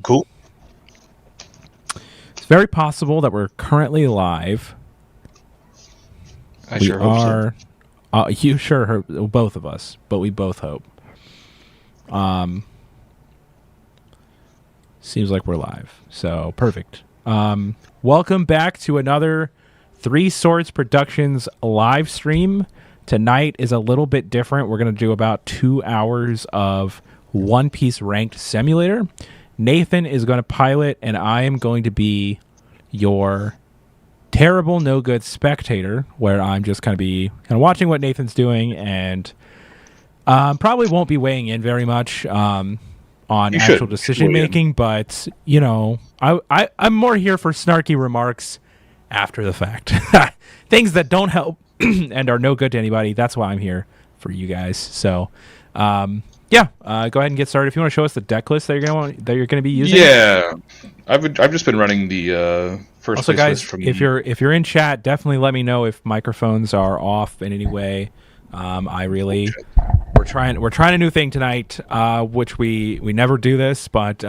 Cool. It's very possible that we're currently live. I sure hope so. You sure hope, both of us, but we both hope. Seems like we're live, so perfect. Welcome back to another Three Swords Productions live stream. Tonight is a little bit different. We're going to do about 2 hours of One Piece Ranked Simulator. Nathan is going to pilot, and I am going to be your terrible, no good spectator, where I'm just going to be kind of watching what Nathan's doing, and probably won't be weighing in very much on actual decision making. But you know, I'm more here for snarky remarks after the fact, things that don't help and are no good to anybody. That's why I'm here for you guys. So, yeah, go ahead and get started. If you want to show us the deck list that you're gonna be using. Yeah, I've just been running the first. Also, guys, list from if you're in chat, definitely let me know if microphones are off in any way. We're trying a new thing tonight, which we never do this, but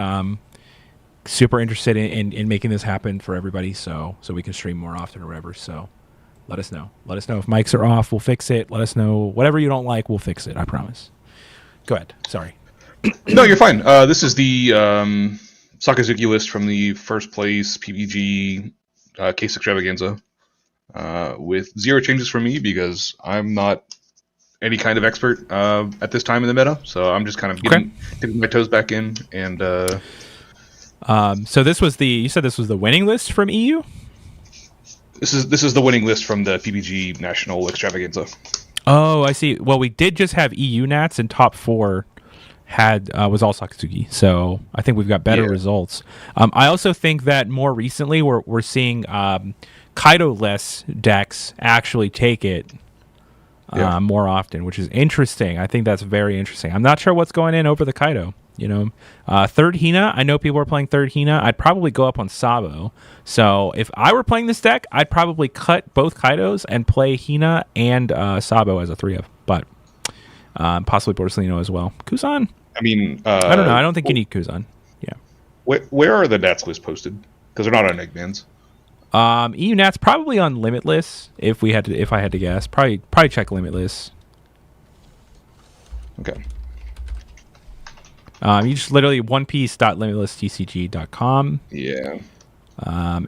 super interested in making this happen for everybody, so we can stream more often or whatever. So let us know if mics are off. We'll fix it. Let us know whatever you don't like. We'll fix it. I promise. Go ahead. Sorry. No, you're fine. This is the Sakazuki list from the first place PBG Case Extravaganza, with 0 changes from me because I'm not any kind of expert at this time in the meta. So I'm just kind of dipping my toes back in. And so this was you said this was the winning list from EU? This is the winning list from the PBG National Extravaganza. Oh, I see. Well, we did just have EU Nats, and top 4 was all Sakazuki. So I think we've got better results. I also think that more recently we're seeing Kaido-less decks actually take it more often, which is interesting. I think that's very interesting. I'm not sure what's going in over the Kaido. You know, third Hina. I know people are playing third Hina. I'd probably go up on Sabo. So if I were playing this deck, I'd probably cut both Kaidos and play Hina and Sabo as a 3-of. But possibly Borsalino as well. Kuzan? I mean, I don't know. I don't think you need Kuzan. Yeah. Where are the Nats lists posted? Because they're not on Eggman's. EU Nats probably on Limitless. If I had to guess, probably check Limitless. Okay. You just literally onepiece.limitlesstcg.com. Yeah.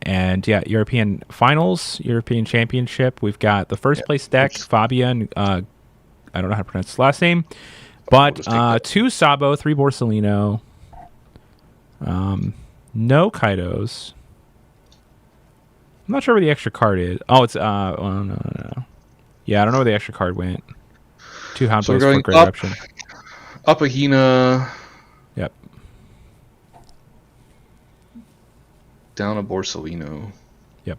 And yeah, European Finals, European Championship. We've got the first place deck, Fabian. I don't know how to pronounce his last name, but 2 Sabo, 3 Borsalino. No Kaidos. I'm not sure where the extra card is. Oh, it's no. Yeah, I don't know where the extra card went. 2 Houndblades for Great Eruption. Up a Hina. Yep. Down a Borsalino. Yep.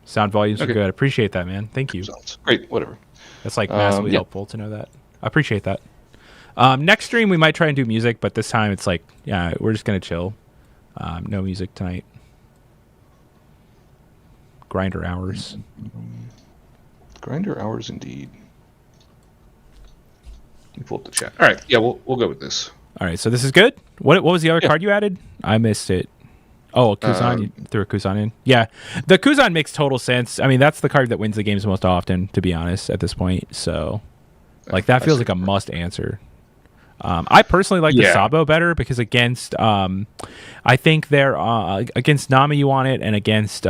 Sound volumes are good. Appreciate that, man. Thank you. Great. Whatever. That's like massively helpful to know that. I appreciate that. Next stream we might try and do music, but this time it's like, yeah, we're just gonna chill. No music tonight. Grinder hours. Grinder hours indeed. You pull up the chat. All right, yeah, we'll go with this. All right, so this is good. What was the other card you added? I missed it. Oh, Kuzan. You threw a Kuzan in. Yeah, the Kuzan makes total sense. I mean, that's the card that wins the games most often, to be honest, at this point. So, like, that feels like a must answer. I personally like the Sabo better because against, I think they're against Nami you want it, and against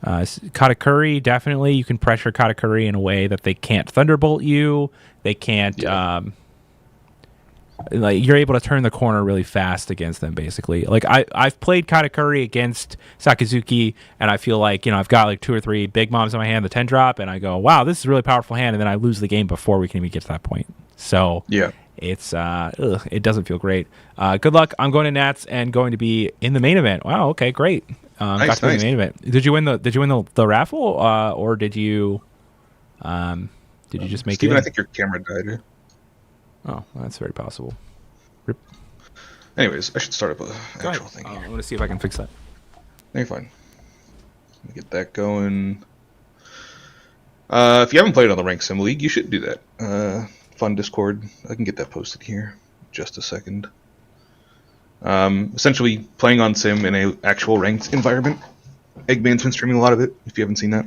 Katakuri, definitely you can pressure Katakuri in a way that they can't Thunderbolt you. They can't like you're able to turn the corner really fast against them. Basically, like I've played Katakuri against Sakazuki, and I feel like, you know, I've got like 2 or 3 big moms in my hand, the 10-drop, and I go, wow, this is a really powerful hand, and then I lose the game before we can even get to that point. So yeah, it's it doesn't feel great. Good luck. I'm going to Nats and going to be in the main event. Wow. Okay. Great. Got to be in the main event. Did you win the raffle, or did you just make Steven, it? I think your camera died. Oh, that's very possible. Rip. Anyways, I should start up a actual thing here. I want to see if I can fix that. No, you're fine. Let me get that going. If you haven't played on the Rank Sim League, you should do that. fun Discord. I can get that posted here. Just a second. Essentially, playing on Sim in an actual ranked environment. Eggman's been streaming a lot of it, if you haven't seen that.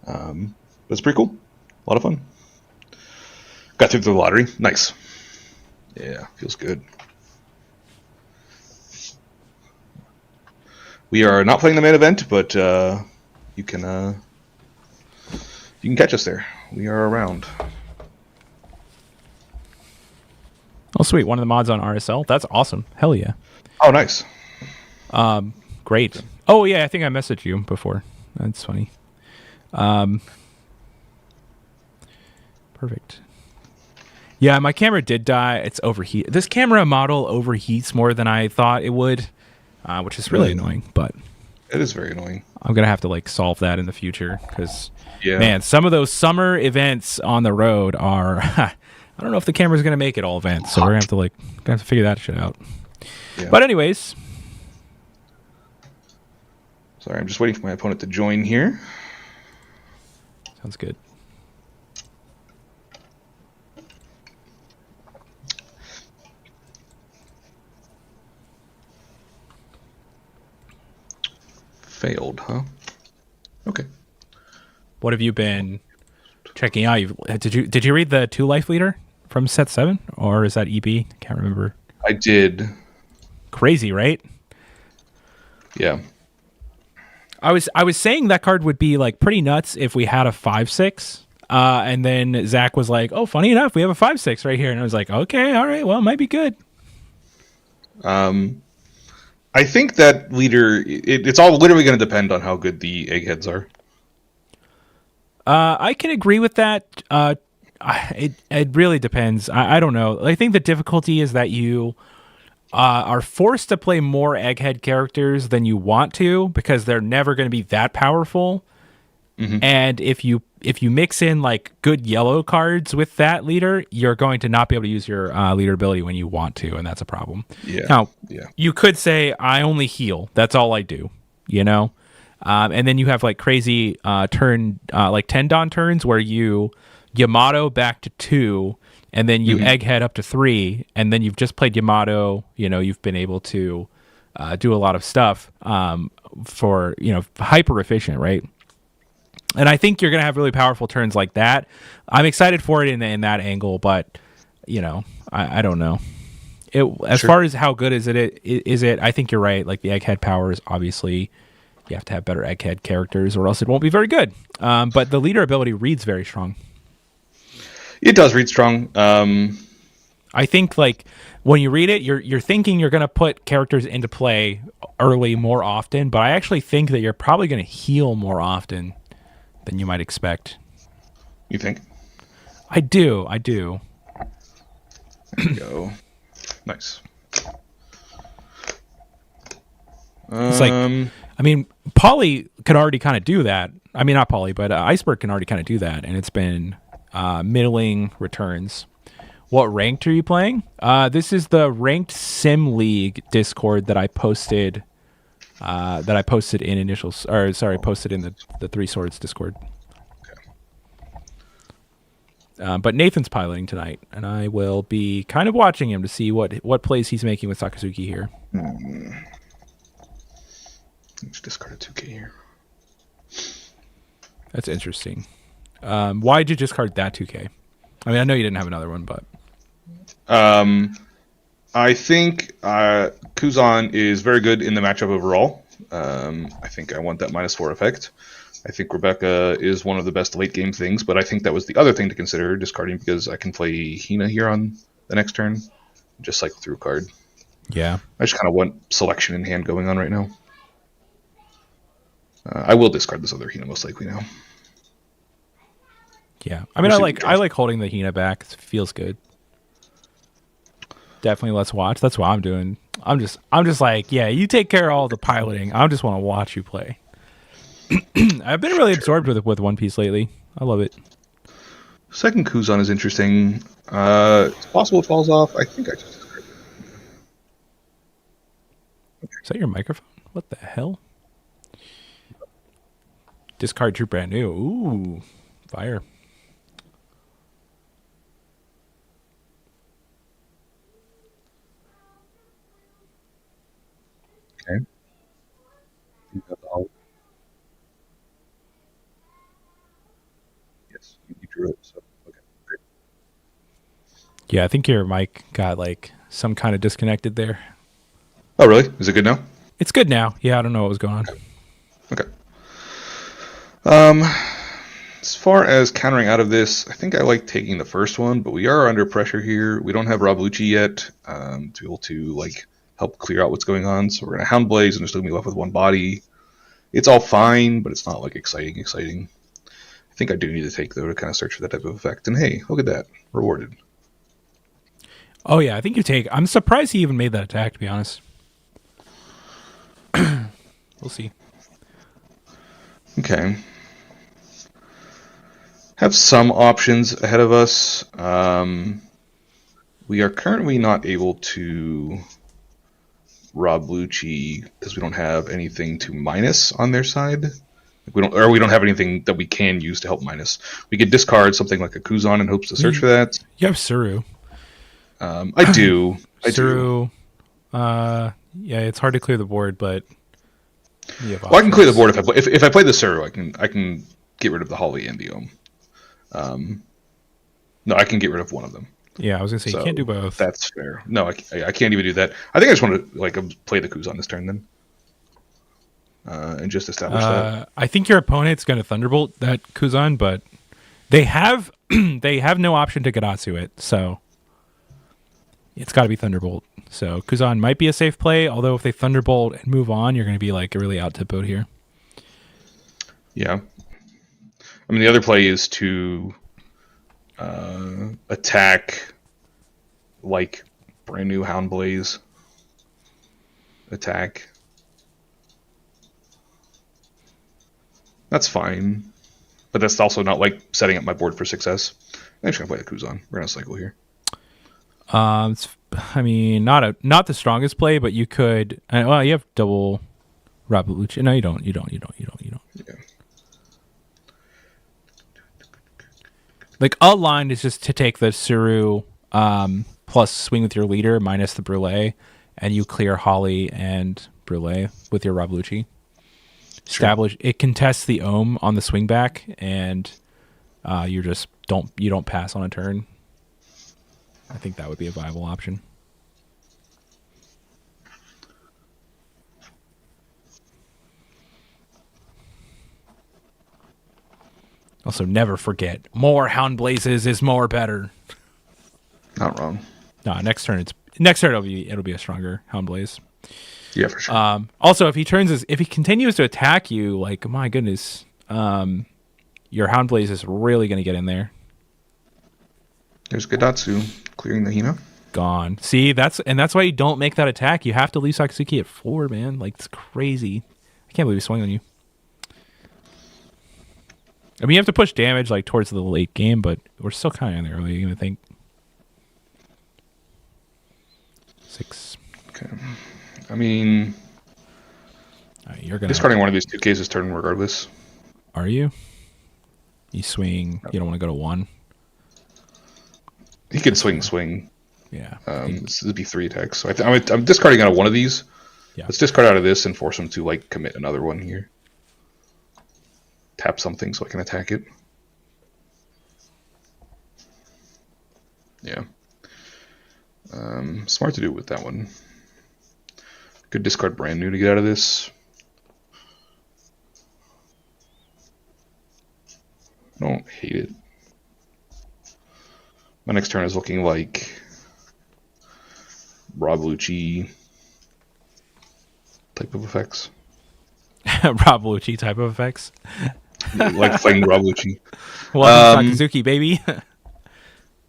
But it's pretty cool. A lot of fun. Got through the lottery. Nice. Yeah, feels good. We are not playing the main event, but you can catch us there. We are around. Oh, sweet. One of the mods on RSL. That's awesome. Hell yeah. Oh, nice. Great. Oh, yeah. I think I messaged you before. That's funny. Perfect. Yeah, my camera did die. It's overheat. This camera model overheats more than I thought it would, which is really annoying. But it is very annoying. I'm gonna have to like solve that in the future because, yeah, man, some of those summer events on the road are. I don't know if the camera's gonna make it all events, so we're gonna have to figure that shit out. Yeah. But anyways, sorry, I'm just waiting for my opponent to join here. Sounds good. Failed, huh? Okay. What have you been checking out? Did you read the 2 life leader from set 7, or is that EB? I can't remember. I did. Crazy, right? Yeah. I was saying that card would be like pretty nuts if we had a 5/6, and then Zach was like, "Oh, funny enough, we have a 5/6 right here," and I was like, "Okay, all right, well, it might be good." I think that leader, it's all literally going to depend on how good the eggheads are. I can agree with that. It really depends. I don't know. I think the difficulty is that you are forced to play more egghead characters than you want to because they're never going to be that powerful. Mm-hmm. And if you mix in like good yellow cards with that leader, you're going to not be able to use your leader ability when you want to, and that's a problem. Yeah. Now, you could say I only heal. That's all I do. You know, and then you have like crazy turn like Tendon turns where you Yamato back to 2, and then you egghead up to 3, and then you've just played Yamato. You know, you've been able to do a lot of stuff for hyper efficient, right? And I think you're going to have really powerful turns like that. I'm excited for it in that angle, but, I don't know. As far as how good is it, I think you're right. Like, the egghead power is obviously, you have to have better egghead characters or else it won't be very good. But the leader ability reads very strong. It does read strong. I think, like, when you read it, you're thinking you're going to put characters into play early more often, but I actually think that you're probably going to heal more often than you might expect. You think? I do. There we go. Nice. It's like, I mean, Polly could already kind of do that. I mean, not Polly, but Iceberg can already kind of do that, and it's been middling returns. What ranked are you playing? This is the Ranked Sim League Discord that I posted. Posted in the 3 Swords Discord. Okay. But Nathan's piloting tonight, and I will be kind of watching him to see what plays he's making with Sakazuki here. Let's discard a 2K here. That's interesting. Why did you discard that 2K? I mean, I know you didn't have another one, but I think Kuzan is very good in the matchup overall. I think I want that -4 effect. I think Rebecca is one of the best late game things, but I think that was the other thing to consider discarding because I can play Hina here on the next turn. Just cycle through a card. Yeah. I just kind of want selection in hand going on right now. I will discard this other Hina most likely now. Yeah. I mean, I like holding the Hina back. It feels good. Definitely let's watch. That's what I'm doing. I'm just like, yeah, you take care of all the piloting. I just want to watch you play. I've been really absorbed with One Piece lately. I love it. Second Kuzan is interesting. It's possible it falls off. I think I just discarded it. Okay. Is that your microphone? What the hell? Discard Troop brand new. Ooh, fire. Okay. You got the Holly. Yes, you drew it. So okay, great. Yeah, I think your mic got like some kind of disconnected there. Oh, really? Is it good now? It's good now. Yeah, I don't know what was going on. Okay. Um, as far as countering out of this, I think I like taking the first one, but we are under pressure here. We don't have Rob Lucci yet to be able to like help clear out what's going on. So we're gonna Hound Blaze and just gonna be left with one body. It's all fine, but it's not like exciting. I think I do need to take though to kind of search for that type of effect. And hey, look at that, rewarded. Oh yeah, I think you take. I'm surprised he even made that attack. To be honest, we'll see. Okay. Have some options ahead of us. We are currently not able to Rob Lucci because we don't have anything to minus on their side. We don't have anything that we can use to help minus. We could discard something like a Kuzan in hopes to search for that. You have Suru. I do. Suru. Yeah, it's hard to clear the board, but you have Well, I can options. clear the board if I play the Suru. I can get rid of the Holly and the Ohm. No, I can get rid of one of them. Yeah, I was gonna say you can't do both. That's fair. No, I can't even do that. I think I just want to like play the Kuzan this turn then, and just establish that. I think your opponent's gonna Thunderbolt that Kuzan, but they have they have no option to Gadatsu it, so it's got to be Thunderbolt. So Kuzan might be a safe play, although if they Thunderbolt and move on, you're going to be like really out tempoed here. Yeah. I mean, the other play is to attack like brand new Hound Blaze. Attack. That's fine. But that's also not like setting up my board for success. I'm just going to play the Kuzan. We're going to cycle here. I mean, not the strongest play, but you could. Well, you have double Rob Lucci. No, you don't. Yeah. Like a line is just to take the Suru plus swing with your leader minus the Brule, and you clear Holly and Brule with your Rob Lucci. Establish it contests the Ohm on the swing back, and you just don't pass on a turn. I think that would be a viable option. Also, never forget, more Hound Blazes is more better. Not wrong. No, next turn it'll be a stronger Hound Blaze. Yeah, for sure. Also, if he continues to attack you, like my goodness, your Hound Blaze is really going to get in there. There's Gadatsu clearing the Hina. Gone. See, that's why you don't make that attack. You have to leave Sakatsuki at 4, man. Like, it's crazy. I can't believe he swung on you. I mean, you have to push damage like towards the late game, but we're still kind of in the early game, I think. 6. Okay. I mean, you're gonna discarding one of these two cases turn regardless. Are you? You swing. You don't want to go to 1. He could swing. Yeah. This would be 3 attacks. So I'm discarding out of one of these. Yeah. Let's discard out of this and force him to like commit another one here. Tap something so I can attack it. Yeah. Smart to do with that one. Could discard brand new to get out of this. I don't hate it. My next turn is looking like Rob Lucci type of effects. Rob Lucci type of effects. Like playing Rob Lucci. Welcome to Sakatsuki, baby.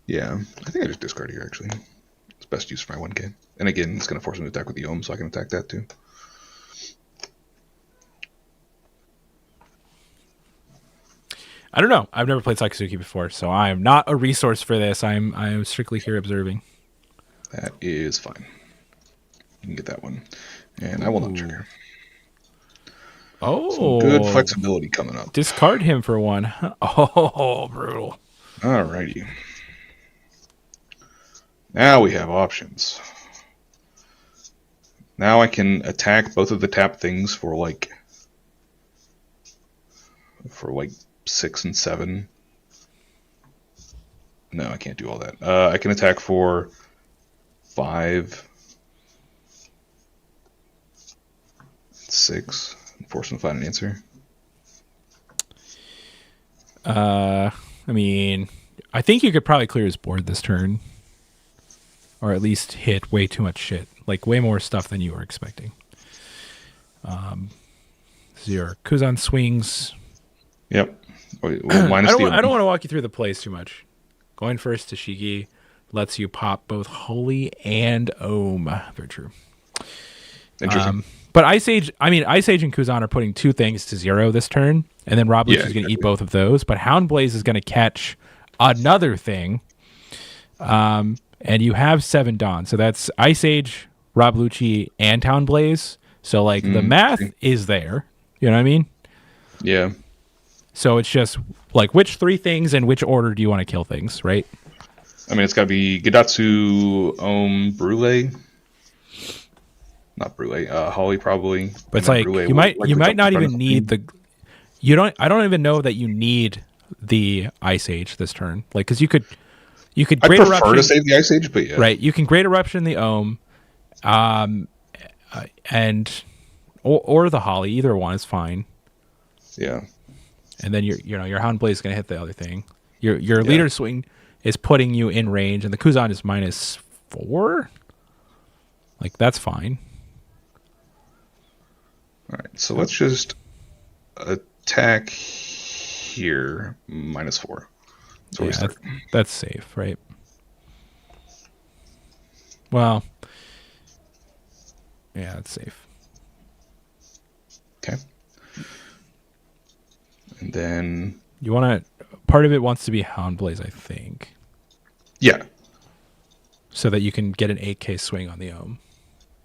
Yeah, I think I just discard here actually. It's best use for my 1K. And again, it's going to force him to attack with the Ohm, so I can attack that too. I don't know. I've never played Sakatsuki before, so I am not a resource for this. I am strictly here observing. That is fine. You can get that one. And I will not trigger. Oh. Some good flexibility coming up. Discard him for 1. Oh, brutal. Alrighty. Now we have options. Now I can attack both of the tap things for like 6 and 7. No, I can't do all that. I can attack for 5, 6, and force them to find an answer. I mean, I think you could probably clear his board this turn, or at least hit way too much shit, like way more stuff than you were expecting. So your Kuzan swings. Yep. Well, I don't want to walk you through the plays too much. Going first to Shigi lets you pop both Holy and Ohm. Very true. Interesting. But Ice Age and Kuzan are putting 2 things to 0 this turn, and then Rob Lucci is going to eat both of those. But Houndblaze is going to catch another thing, and you have 7 Dawn. So that's Ice Age, Rob Lucci, and Houndblaze. So like the math is there. You know what I mean? Yeah. So it's just like which 3 things and which order do you want to kill things, right? I mean, it's got to be Gidatsu, Ohm, Brule. Not Brule, Holly probably. But it's like Brule you might not even need the. I don't even know that you need the Ice Age this turn, like because you could I Great prefer Eruption, to save the Ice Age, but yeah. right? You can Great Eruption the Ohm, and or the Holly. Either one is fine. Yeah. And then your Houndblaze is going to hit the other thing. Your leader swing is putting you in range, and the Kuzan is -4. Like that's fine. All right, so let's just attack here -4. So we start. That's safe, right? Well, yeah, that's safe. Okay. And then You want to. Part of it wants to be Houndblaze, I think, yeah, so that you can get an 8K swing on the Ohm.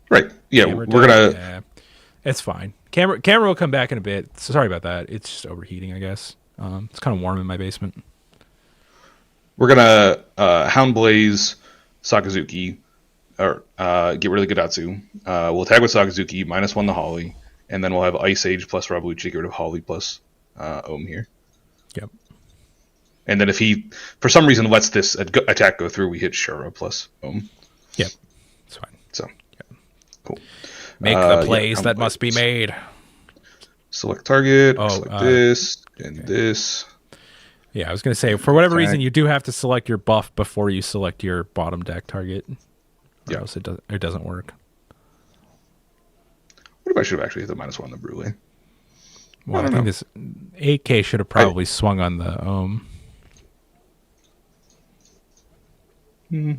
right. Yeah, Camera we're gonna. Yeah, it's fine. Camera will come back in a bit. Sorry about that. It's just overheating, I guess. It's kind of warm in my basement. We're gonna Houndblaze Sakazuki, or get rid of the Gidatsu. We'll attack with Sakazuki, -1 the Holly, and then we'll have Ice Age plus Rabuchi, get rid of Holly plus Ohm here. Yep. And then if he, for some reason, lets this attack go through, we hit Shura plus Ohm. Yep. It's fine. So, cool. Make the plays that must be made. Select target, select this, and this. Yeah, I was going to say, for whatever reason, you do have to select your buff before you select your bottom deck target. Or else it doesn't work. What if I should have actually hit the -1 the Brule? Well, I think this 8K should have probably swung on the Ohm. You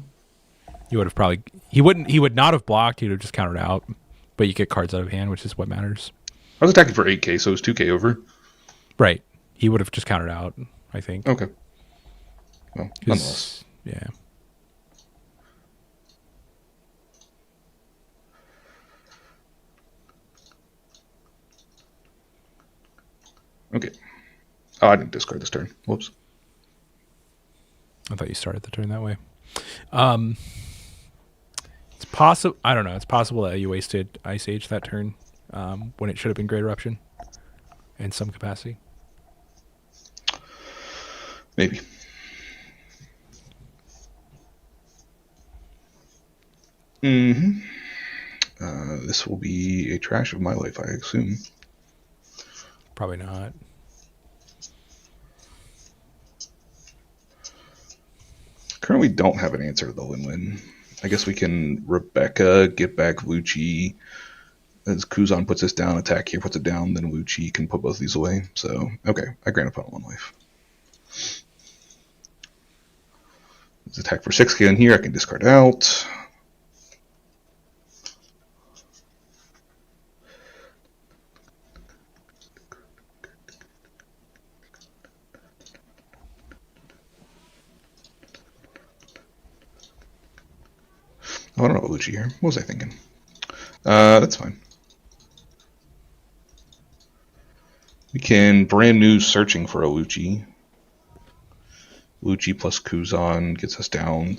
would have probably... He would not have blocked. He would have just countered out. But you get cards out of hand, which is what matters. I was attacking for 8K, so it was 2K over. Right. He would have just countered out, I think. Okay. Well, nonetheless. Yeah. Okay. Oh, I didn't discard this turn. Whoops. I thought you started the turn that way. It's possible. I don't know. It's possible that you wasted Ice Age that turn when it should have been Great Eruption in some capacity. Maybe. This will be a trash of my life, I assume. Probably not. Currently don't have an answer to the win-win. I guess we can Rebecca, get back Lucci. As Kuzan puts this down, attack here puts it down, then Lucci can put both these away. So, okay, I grant opponent 1 life. Let's attack for 6K in here, I can discard out. Oh, I don't know Lucci here. What was I thinking? That's fine. We can brand new searching for a Lucci. Lucci plus Kuzan gets us down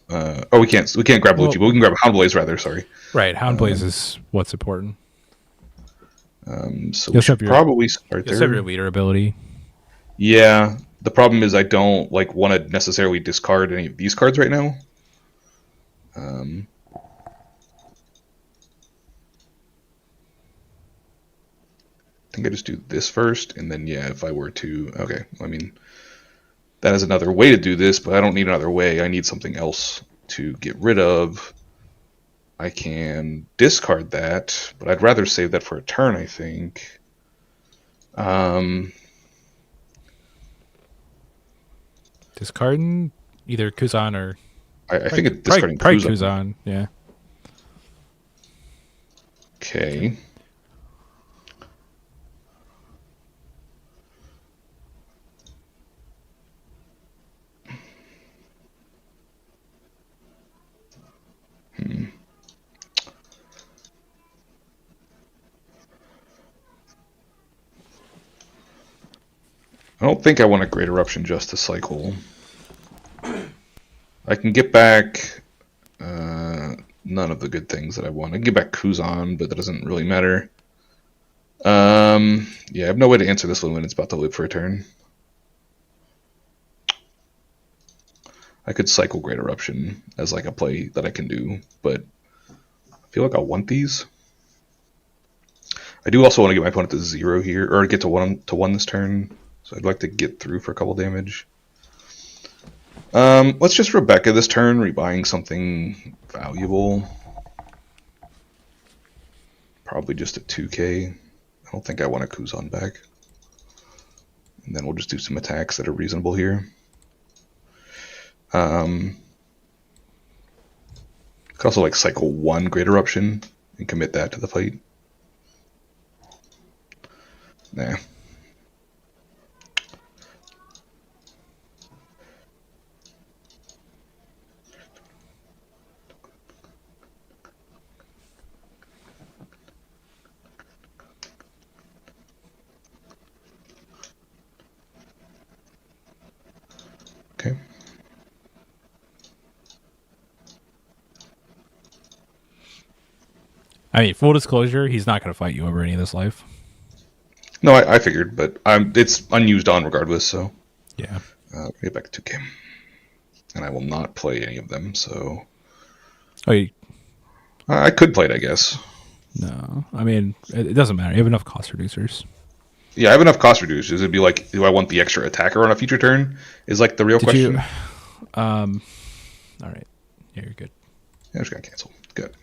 We can't grab Well, Lucci, but we can grab Houndblaze rather. Sorry. Right, Houndblaze is what's important. So we should probably start You have your there. leader ability. Yeah. The problem is I don't like want to necessarily discard any of these cards right now. I think I just do this first, and then yeah, if I were to, okay, I mean, that is another way to do this, but I don't need another way. I need something else to get rid of. I can discard that, but I'd rather save that for a turn, I think. Discarding either Kuzan or I think it's discarding probably Kuzan. Kuzan. Yeah. Okay. I don't think I want a Great Eruption just to cycle. I can get back none of the good things that I want. I can get back Kuzan, but that doesn't really matter. Yeah, I have no way to answer this one when it's about to live for a turn. I could cycle Great Eruption as like a play that I can do, but I feel like I want these. I do also want to get my opponent to 0 here, or get to 1 this turn. So I'd like to get through for a couple damage. Let's just Rebecca this turn, rebuying something valuable. Probably just a 2k. I don't think I want a Kuzan back. And then we'll just do some attacks that are reasonable here. Could also like cycle 1 Great Eruption and commit that to the fight. Nah. Okay. I mean, full disclosure, he's not going to fight you over any of this life. No, I figured, but it's unused on regardless, so. Yeah. Get back to 2K. And I will not play any of them, so. Oh, I could play it, I guess. no. I mean, it doesn't matter. You have enough cost reducers. Yeah, I have enough cost reducers. It'd be like, do I want the extra attacker on a future turn? Is like the real question. All right. Yeah, you're good. Yeah, I'm just gonna cancel. Good.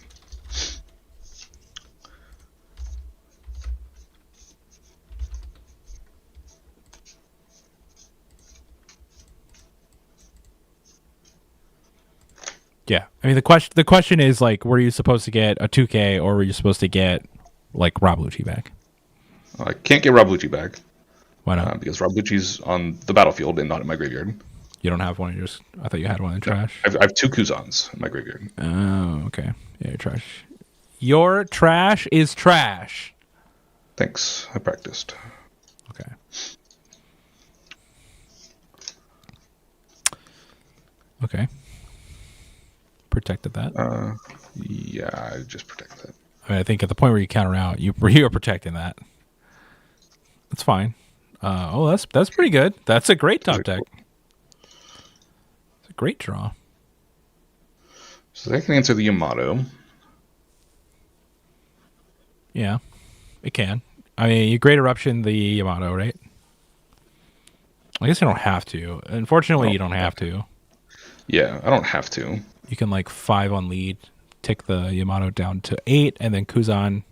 Yeah. I mean, the question is like, were you supposed to get a 2K or were you supposed to get like Rob Lucci back? I can't get Rob Lucci back. Why not? Because Rob Lucci's on the battlefield and not in my graveyard. You don't have one. I thought you had one in trash. I have 2 Kuzans in my graveyard. Oh, okay. Yeah, you're trash. Your trash is trash. Thanks. I practiced. Okay. Okay. Protected that. Yeah, I just protect that. I mean, I think at the point where you counter out, you are protecting that. That's fine. That's pretty good. That's a great top deck. It's a great draw. So I can answer the Yamato. Yeah, it can. I mean, you Great Eruption the Yamato, right? I guess you don't have to. Unfortunately, you don't have to. Yeah, I don't have to. You can like 5 on lead, tick the Yamato down to 8, and then Kuzan.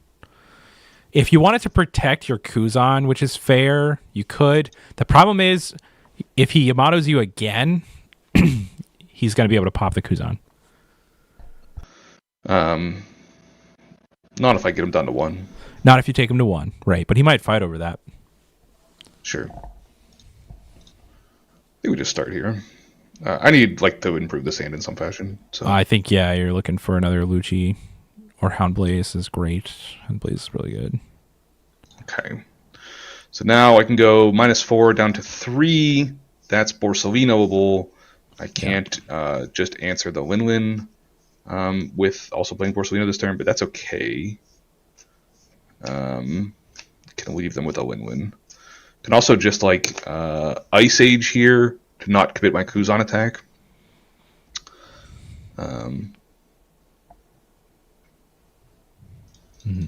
If you wanted to protect your Kuzan, which is fair, you could. The problem is, if he Yamatos you again, he's going to be able to pop the Kuzan. Not if I get him down to 1. Not if you take him to 1, right? But he might fight over that. Sure. I think we just start here. I need like to improve this hand in some fashion. So I think you're looking for another Lucci or Houndblaze is great. Houndblaze is really good. Okay. So now I can go -4 down to 3. That's Borsalvinoable. I can't just answer the Lin with also playing Borsellino this turn, but that's okay. Can leave them with a Lin. Can also just like Ice Age here to not commit my Kuzan attack.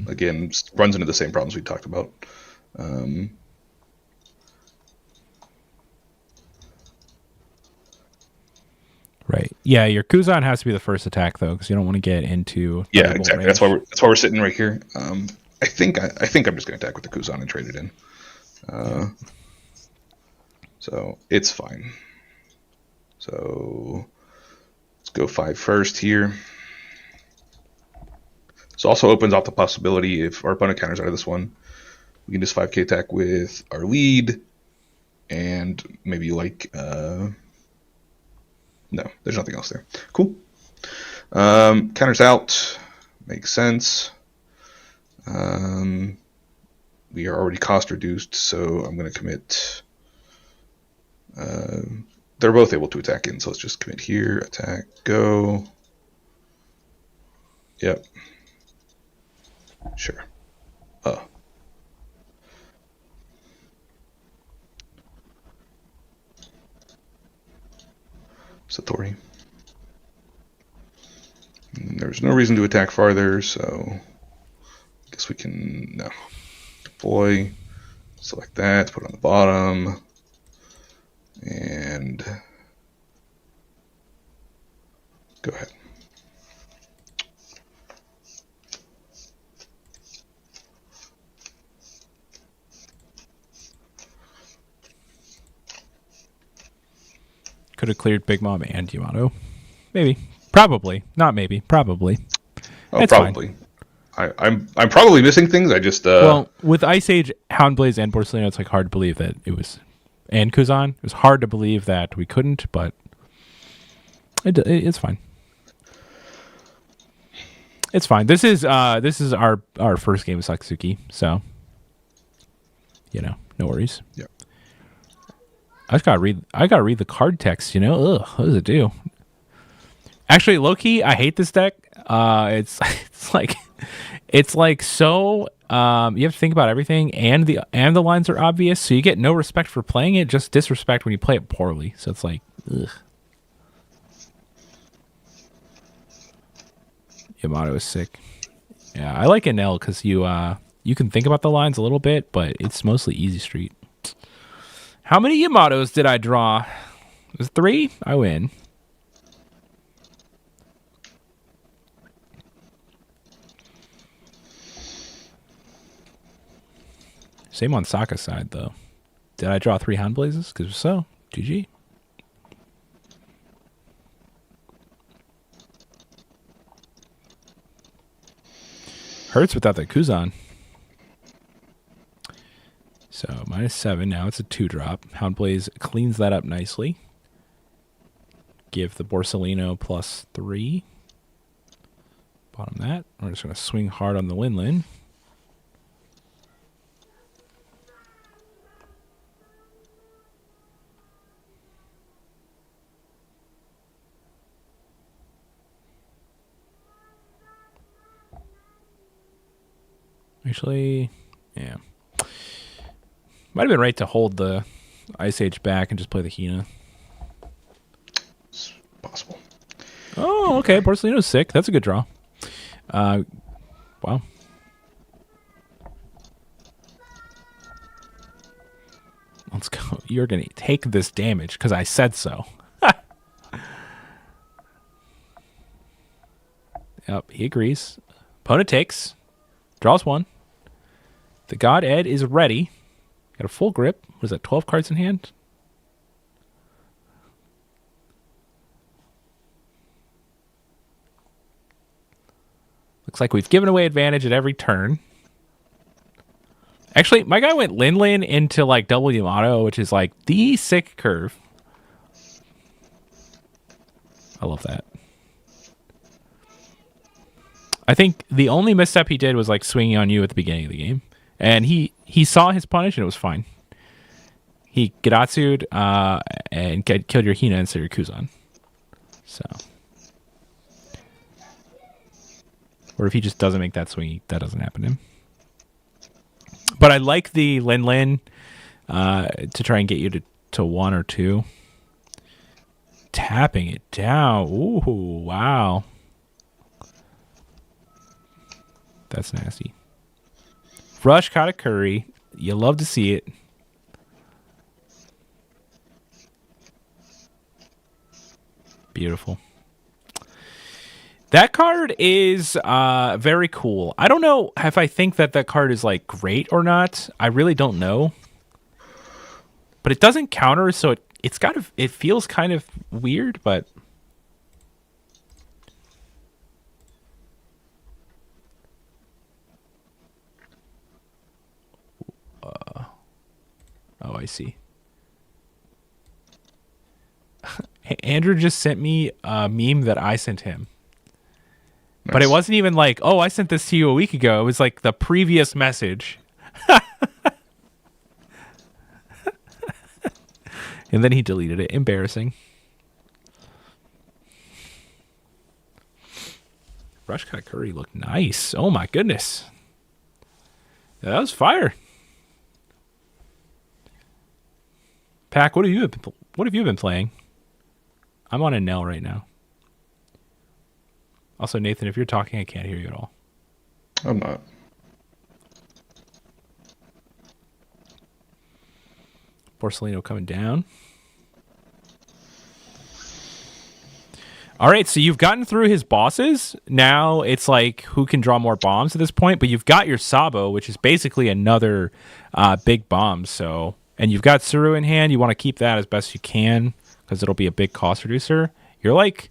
Again, runs into the same problems we talked about. Right. Yeah, your Kuzan has to be the first attack though, because you don't want to get into exactly. range. That's why we're sitting right here. I think I'm just going to attack with the Kuzan and trade it in. So it's fine. So let's go 5 first here. This also opens up the possibility if our opponent counters out of this one, we can just 5k attack with our lead, and maybe like no, there's nothing else there. Cool. Counters out, makes sense. We are already cost reduced, so I'm going to commit. They're both able to attack in, so let's just commit here, attack, go. Yep. Sure. Satori. There's no reason to attack farther, so I guess we can deploy, select that, put it on the bottom, and go ahead. Could have cleared Big Mom and Yamato. Maybe. Probably. Not maybe. Probably. Oh, it's probably. I'm probably missing things. I just well, with Ice Age, Houndblaze, and Borsellino, it's like hard to believe that it was, and Kuzan. It was hard to believe that we couldn't, but it's fine. It's fine. This is our first game of Sakatsuki, so no worries. Yeah. I gotta read the card text. Ugh, what does it do? Actually, low key, I hate this deck. It's like so. You have to think about everything, and the lines are obvious, so you get no respect for playing it, just disrespect when you play it poorly. So it's like, ugh. Yamato is sick. Yeah, I like Enel because you can think about the lines a little bit, but it's mostly easy street. How many Yamatos did I draw? It was 3? I win. Same on Sokka's side, though. Did I draw 3 Houndblazes? Because if so, GG. Hurts without the Kuzan. So -7. Now it's a 2-drop. Houndblaze cleans that up nicely. Give the Borsellino +3. Bottom that. We're just going to swing hard on the Lin. Actually, yeah. Might have been right to hold the Ice Age back and just play the Hina. It's possible. Oh, okay. Borsellino's sick. That's a good draw. Wow. Let's go. You're going to take this damage because I said so. Yep, he agrees. Opponent takes. Draws 1. The God Ed is ready. Got a full grip. What is that, 12 cards in hand? Looks like we've given away advantage at every turn. Actually, my guy went Lin into like double Yamato, which is like the sick curve. I love that. I think the only misstep he did was like swinging on you at the beginning of the game. And he saw his punish and it was fine. He Gidatsu'd and killed your Hina instead of your Kuzan. So, or if he just doesn't make that swing, that doesn't happen to him. But I like the Lin Lin to try and get you to 1 or 2. Tapping it down. Ooh, wow. That's nasty. Rush Katakuri. You love to see it. Beautiful. That card is very cool. I don't know if I think that card is like great or not. I really don't know. But it doesn't counter, so it feels kind of weird, but oh, I see. Andrew just sent me a meme that I sent him. Nice. But it wasn't even like, oh, I sent this to you a week ago. It was like the previous message. And then he deleted it. Embarrassing. Rush Katakuri looked nice. Oh my goodness. Yeah, that was fire. Pac, what have you been playing? I'm on a Nell right now. Also, Nathan, if you're talking, I can't hear you at all. I'm not. Porcelino coming down. All right, so you've gotten through his bosses. Now it's like who can draw more bombs at this point, but you've got your Sabo, which is basically another big bomb. So, and you've got Suru in hand. You want to keep that as best you can because it'll be a big cost reducer. You're like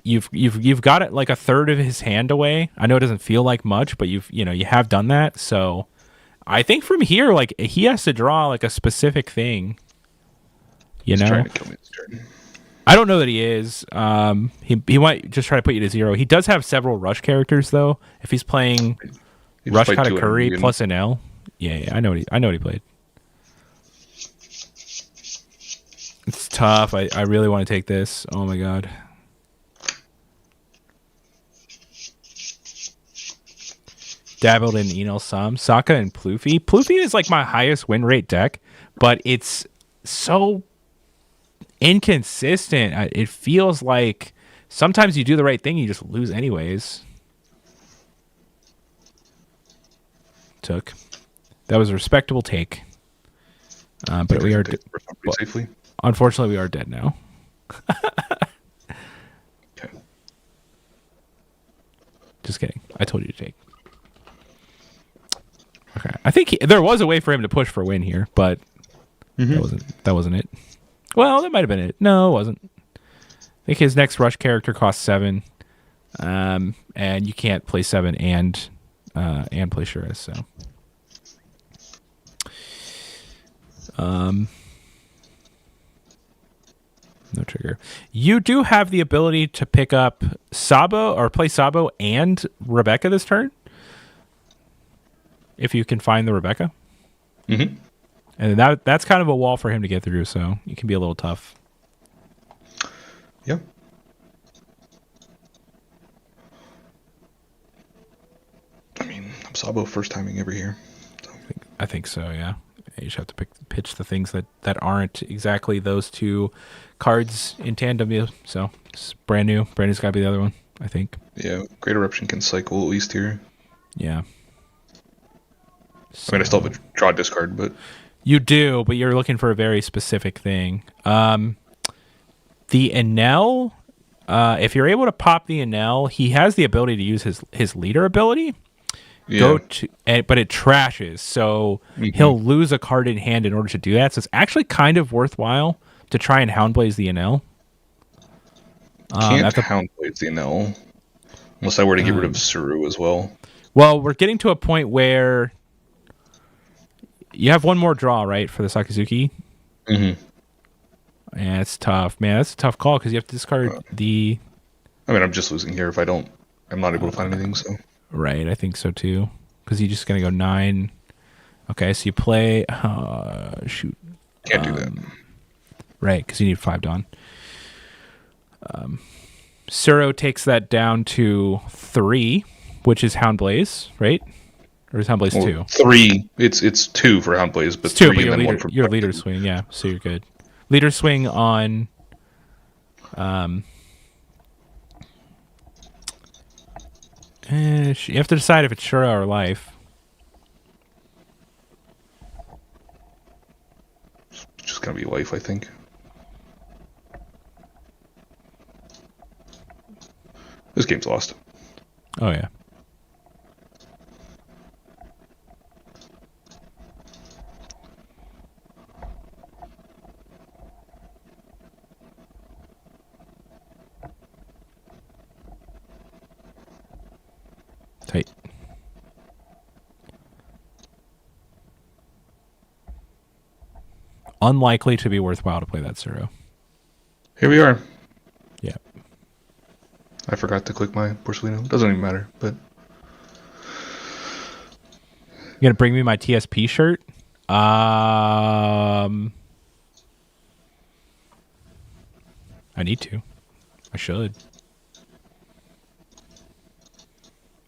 you've got it like a third of his hand away. I know it doesn't feel like much, but you have done that. So I think from here, like he has to draw like a specific thing. He's trying to kill me this turn. I don't know that he is. He might just try to put you to 0. He does have several Rush characters though. If he's playing Rush Katakuri plus an L, yeah, I know what he played. It's tough. I really want to take this. Oh my god. Dabbled in Enel some. Sokka and Ploofy. Ploofy is like my highest win rate deck, but it's so inconsistent. It feels like sometimes you do the right thing, you just lose anyways. Took. That was a respectable take. But we are safely. Unfortunately, we are dead now. Okay. Just kidding. I told you to take. Okay. I think there was a way for him to push for a win here, but that wasn't it. Well, that might have been it. No, it wasn't. I think his next Rush character costs 7, and you can't play 7 and play Shiraz. So, no trigger. You do have the ability to pick up Sabo or play Sabo and Rebecca this turn, if you can find the Rebecca. Mm-hmm. And that's kind of a wall for him to get through, so it can be a little tough. Yeah. I mean, I'm Sabo first timing every year. So. I think so, yeah. You just have to pitch the things that aren't exactly those two cards in tandem. So it's brand new. Brand new's got to be the other one, I think. Yeah, Great Eruption can cycle at least here. Yeah. So, I mean, I still have a draw discard, but... You do, but you're looking for a very specific thing. The Enel, if you're able to pop the Enel, he has the ability to use his leader ability. Yeah. But it trashes, so he'll lose a card in hand in order to do that. So it's actually kind of worthwhile to try and Houndblaze the Enel. Can't Houndblaze the Enel unless I were to get rid of Suru as well. Well, we're getting to a point where you have one more draw, right, for the Sakazuki? Mm-hmm. Yeah, it's tough, man. That's a tough call because you have to discard the... I mean, I'm just losing here if I'm not able to find anything, so... Right, I think so too. Because you're just going to go 9. Okay, so you play... shoot. Can't do that. Right, because you need 5 Dawn. Suro takes that down to 3, which is Houndblaze, right? Or is Houndblaze 2? 3. It's 2 for Houndblaze, but It's 2, 3 but and your then leader, 1 for your leader swing, yeah. So you're good. Leader swing on. You have to decide if it's Shura or Life. It's just gonna be Life, I think. This game's lost. Oh yeah. Tight. Unlikely to be worthwhile to play that Suro. Here we are. Yeah. I forgot to click my Porcelino. Doesn't even matter, but You gonna bring me my TSP shirt? I need to. I should.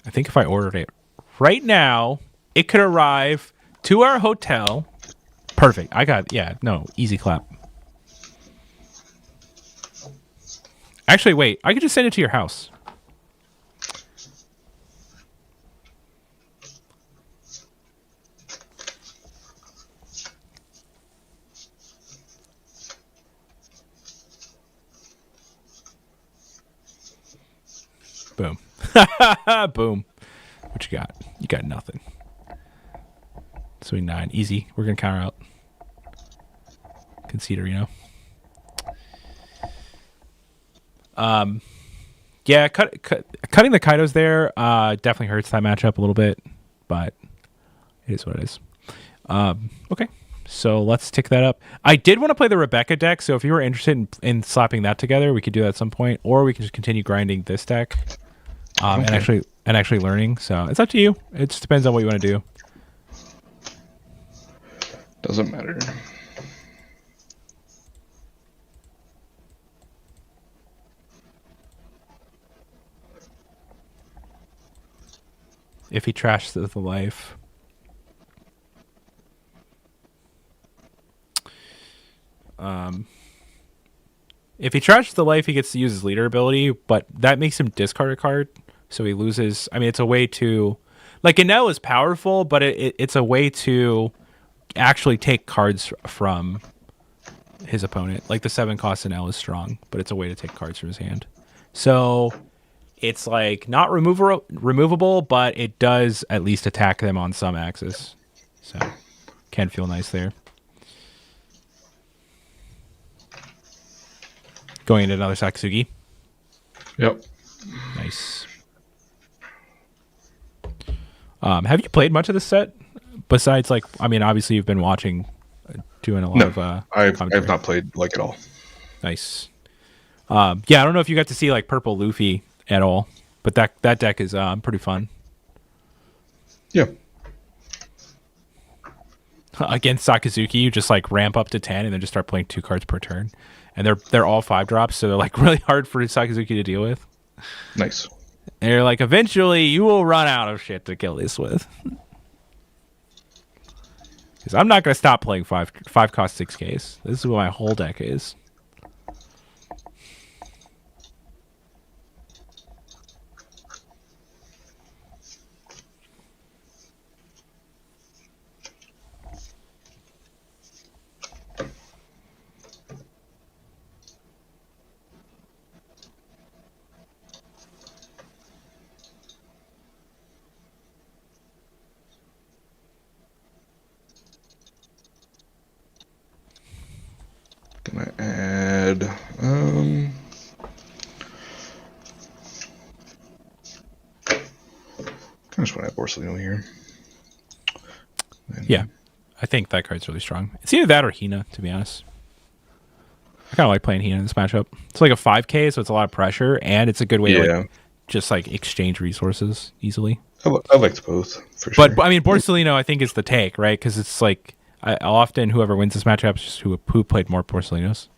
I think if I ordered it right now, it could arrive to our hotel. Perfect. Easy clap. Actually, wait. I could just send it to your house. Boom. Boom. What you got? You got nothing. Swing 9. Easy. We're going to counter out. Conceder, Yeah, cutting the Kaidos there definitely hurts that matchup a little bit, but it is what it is. Okay, so let's tick that up. I did want to play the Rebecca deck, so if you were interested in slapping that together, we could do that at some point, or we can just continue grinding this deck and actually learning. So it's up to you. It just depends on what you want to do. doesn't matter. If he trashes the Life. If he trashes the Life, he gets to use his leader ability, but that makes him discard a card, so he loses. I mean, it's a way to... Like, Enel is powerful, but it's a way to actually take cards from his opponent. Like, the 7-cost Enel is strong, but it's a way to take cards from his hand. So... It's like not removable, but it does at least attack them on some axis. So can feel nice there. Going into another Sakasugi. Yep. Nice. Have you played much of this set? Besides, like, I mean, obviously you've been watching, doing a lot of. I have not played like at all. Nice. Yeah, I don't know if you got to see like Purple Luffy at all, but that deck is pretty fun. Yeah. Against Sakazuki, you just like ramp up to 10 and then just start playing 2 cards per turn, and they're all 5 drops, so they're like really hard for Sakazuki to deal with. Nice. And you're like, eventually you will run out of shit to kill this with. Because I'm not gonna stop playing 5 cost 6Ks. This is what my whole deck is. Gonna add I just want to add Porcelino here. Yeah, I think that card's really strong. It's either that or Hina, to be honest. I kind of like playing Hina in this matchup. It's like a 5K, so it's a lot of pressure, and it's a good way to like, just like exchange resources easily. I liked both, for sure. But I mean, Porcelino, I think, is the take, right? Because it's like often whoever wins this matchup is just who played more Porcelinos.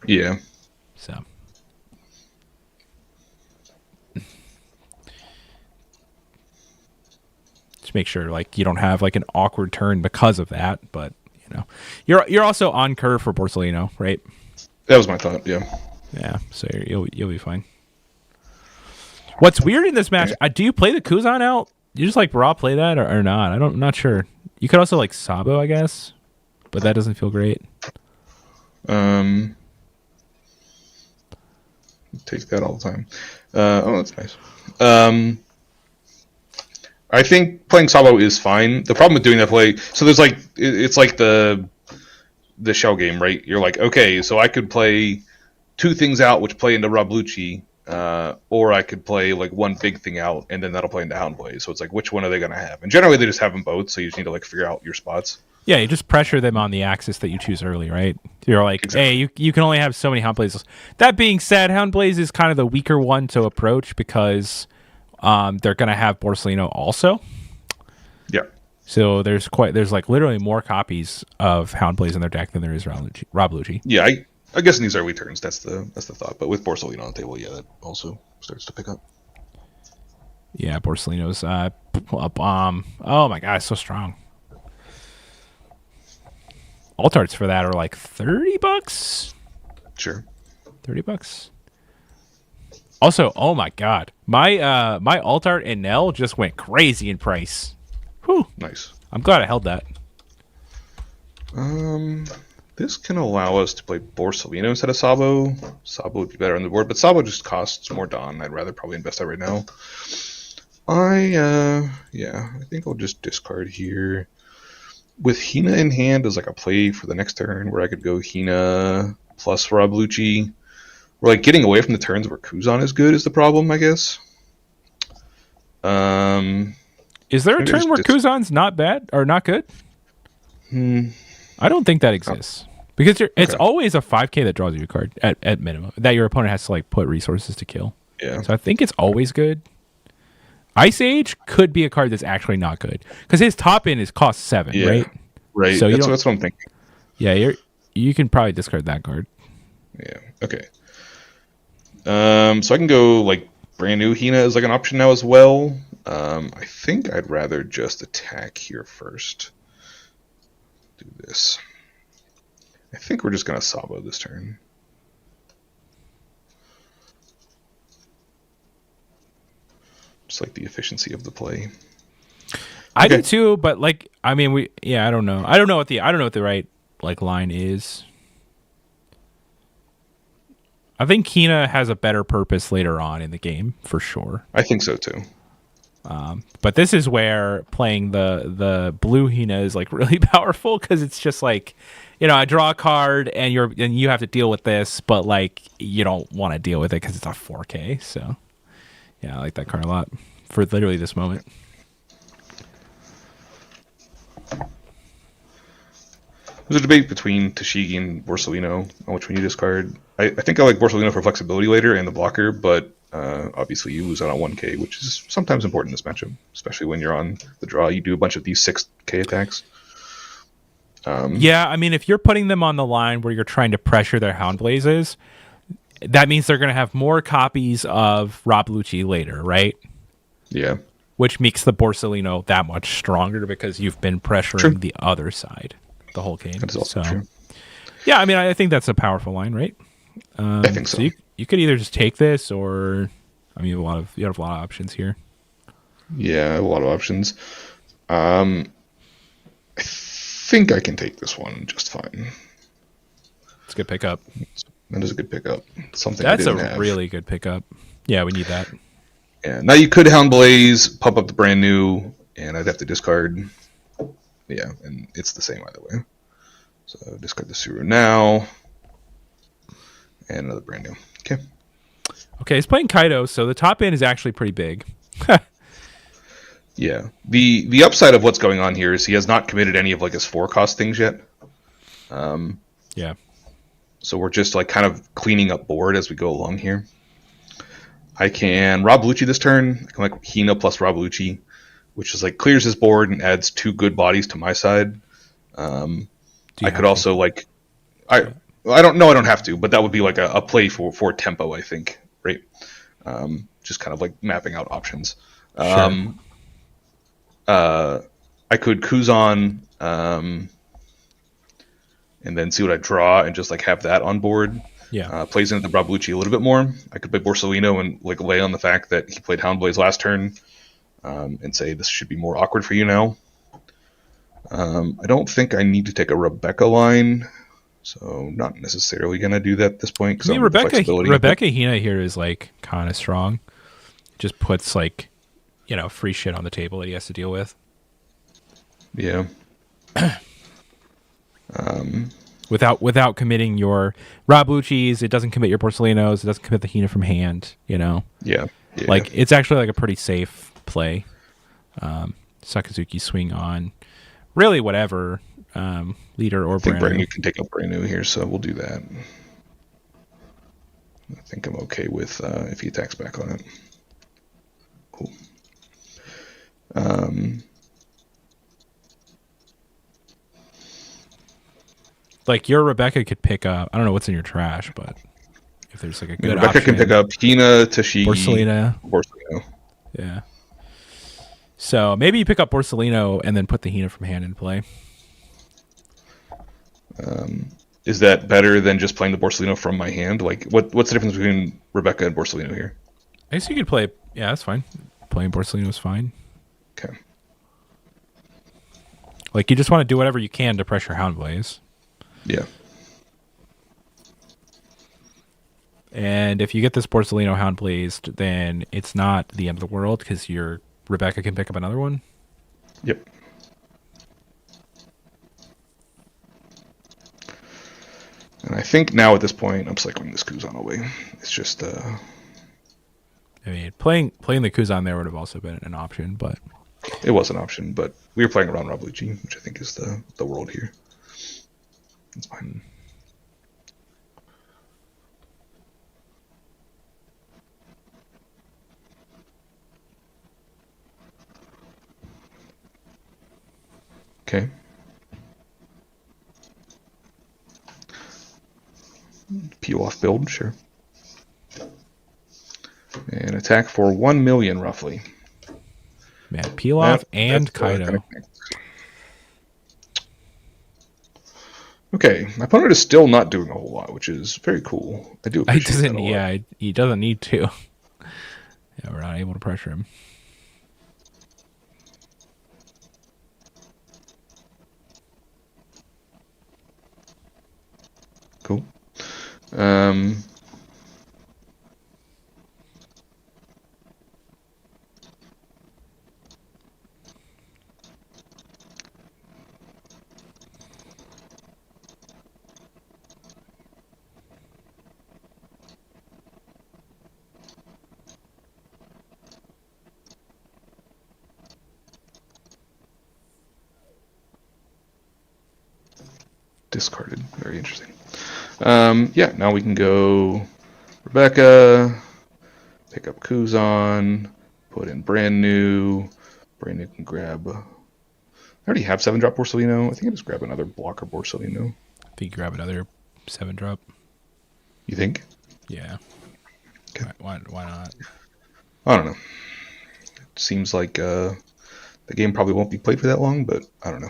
Yeah. So make sure like you don't have like an awkward turn because of that. But you're also on curve for Borsellino, right? That was my thought. Yeah. Yeah, so you'll be fine. What's weird in this match? Do you play the Kuzan out? You just like raw play that or not? I'm not sure. You could also like Sabo, I guess, but that doesn't feel great. Take that all the time. That's nice. I think playing Sabo is fine. The problem with doing that play, so there's like it's like the shell game, right? You're like, okay, so I could play two things out which play into Rob Lucci, or I could play like one big thing out and then that'll play into Houndblaze. So it's like, which one are they going to have? And generally they just have them both, so you just need to like figure out your spots. Yeah, you just pressure them on the axis that you choose early, right? You're like, exactly. Hey, you can only have so many Houndblazes. That being said, Houndblaze is kind of the weaker one to approach because they're going to have Borsellino also. Yeah. So there's like literally more copies of Houndblaze in their deck than there is Rob Lucci. Yeah, I guess in these early turns that's the thought. But with Borsellino on the table, yeah, that also starts to pick up. Yeah, Borsellino's oh my god, it's so strong. Altarts for that are like $30. Sure. $30. Also, oh my god, my Altart and Nell just went crazy in price. Whew. Nice. I'm glad I held that. This can allow us to play Borsellino instead of Sabo. Sabo would be better on the board, but Sabo just costs more Dawn. I'd rather probably invest that right now. I think I'll just discard here. With Hina in hand as like a play for the next turn, where I could go Hina plus Rob Lucci. We're like getting away from the turns where Kuzan is good is the problem, I guess. Is there a turn where Kuzan's not bad or not good? I don't think that exists because it's always a 5K that draws you a card at minimum that your opponent has to like put resources to kill. Yeah. So I think it's always good. Ice Age could be a card that's actually not good because his top end is cost 7, right? Right. So that's what I'm thinking. Yeah, you can probably discard that card. Yeah. Okay. So I can go like brand new Hina is like an option now as well. I think I'd rather just attack here first. Do this. I think we're just gonna Sabo this turn. Just like the efficiency of the play. I do too, but like I mean I don't know. I don't know what the right like line is. I think Hina has a better purpose later on in the game for sure. I think so too. But this is where playing the blue Hina is like really powerful because it's just like, I draw a card and you have to deal with this, but like you don't want to deal with it because it's a 4K. So yeah, I like that card a lot for literally this moment. There's a debate between Tashigi and Borsellino on which one you discard. I think I like Borsellino for flexibility later and the blocker, but obviously you lose out on 1K, which is sometimes important in this matchup, especially when you're on the draw. You do a bunch of these 6K attacks. Yeah, I mean, if you're putting them on the line where you're trying to pressure their Houndblazes, that means they're going to have more copies of Rob Lucci later, right? Yeah. Which makes the Borsellino that much stronger because you've been pressuring the other side the whole game. That is also true. Yeah, I mean, I think that's a powerful line, right? I think so. You could either just take this, or I mean, you have a lot of options here. Yeah, I have a lot of options. I think I can take this one just fine. It's a good pickup. That is a good pickup. That's a really good pickup. Yeah, we need that. Yeah. Now you could Houndblaze, pump up the brand new, and I'd have to discard. Yeah, and it's the same either way. So discard the Suru now. And another brand new. Okay. Okay, he's playing Kaido, so the top end is actually pretty big. Yeah. The upside of what's going on here is he has not committed any of like his 4-cost things yet. Yeah. So we're just like kind of cleaning up board as we go along here. I can Rob Lucci this turn. I can like Hina plus Rob Lucci, which is like clears his board and adds 2 good bodies to my side. I could also like I don't know. I don't have to, but that would be like a play for tempo, I think, right? Just kind of like mapping out options. Sure. I could Kuzan, and then see what I draw and just like have that on board. Yeah. Plays into the Brablucci a little bit more. I could play Borsalino and like lay on the fact that he played Houndblaze last turn, and say this should be more awkward for you now. I don't think I need to take a Rebecca line, so not necessarily going to do that at this point. I mean, Rebecca Hina here is like kind of strong. Just puts like, free shit on the table that he has to deal with. Yeah. Without committing your Brablucci's, it doesn't commit your Borsalinos, it doesn't commit the Hina from hand, Yeah. Like, it's actually like a pretty safe play. Sakazuki swing on really whatever, leader or I think brand new. You can take up brand new here, so we'll do that. I think I'm okay with if he attacks back on it. Cool. Like, your Rebecca could pick up, I don't know what's in your trash, but if there's like a good Rebecca option, can pick up Hina, Tashigi, Borsalino. Yeah. So maybe you pick up Borsalino and then put the Hina from hand in play. Is that better than just playing the Borsalino from my hand? Like, what's the difference between Rebecca and Borsalino here? I guess you could play. Yeah, that's fine. Playing Borsalino is fine. Okay. Like, you just want to do whatever you can to pressure Houndblaze. Yeah. And if you get this Borsalino Houndblazed, then it's not the end of the world because your Rebecca can pick up another one. Yep. And I think now at this point, I'm cycling this Kuzan away. It's just... I mean, playing the Kuzan there would have also been an option, but... It was an option, but we were playing around Brablucci, which I think is the world here. That's fine. Okay. Peel off build, sure. And attack for 1 million, roughly. Man, peel off and Kaido. Okay, my opponent is still not doing a whole lot, which is very cool. I do appreciate that a lot. Yeah, he doesn't need to. Yeah, we're not able to pressure him. Cool. Discarded. Very interesting. Yeah, now we can go Rebecca, pick up Kuzan, put in brand new. Brand new can grab... I already have 7-drop Borsalino. I think I just grab another blocker Borsalino. I think you grab another 7-drop. You think? Yeah. Okay. Why not? I don't know. It seems like the game probably won't be played for that long, but I don't know.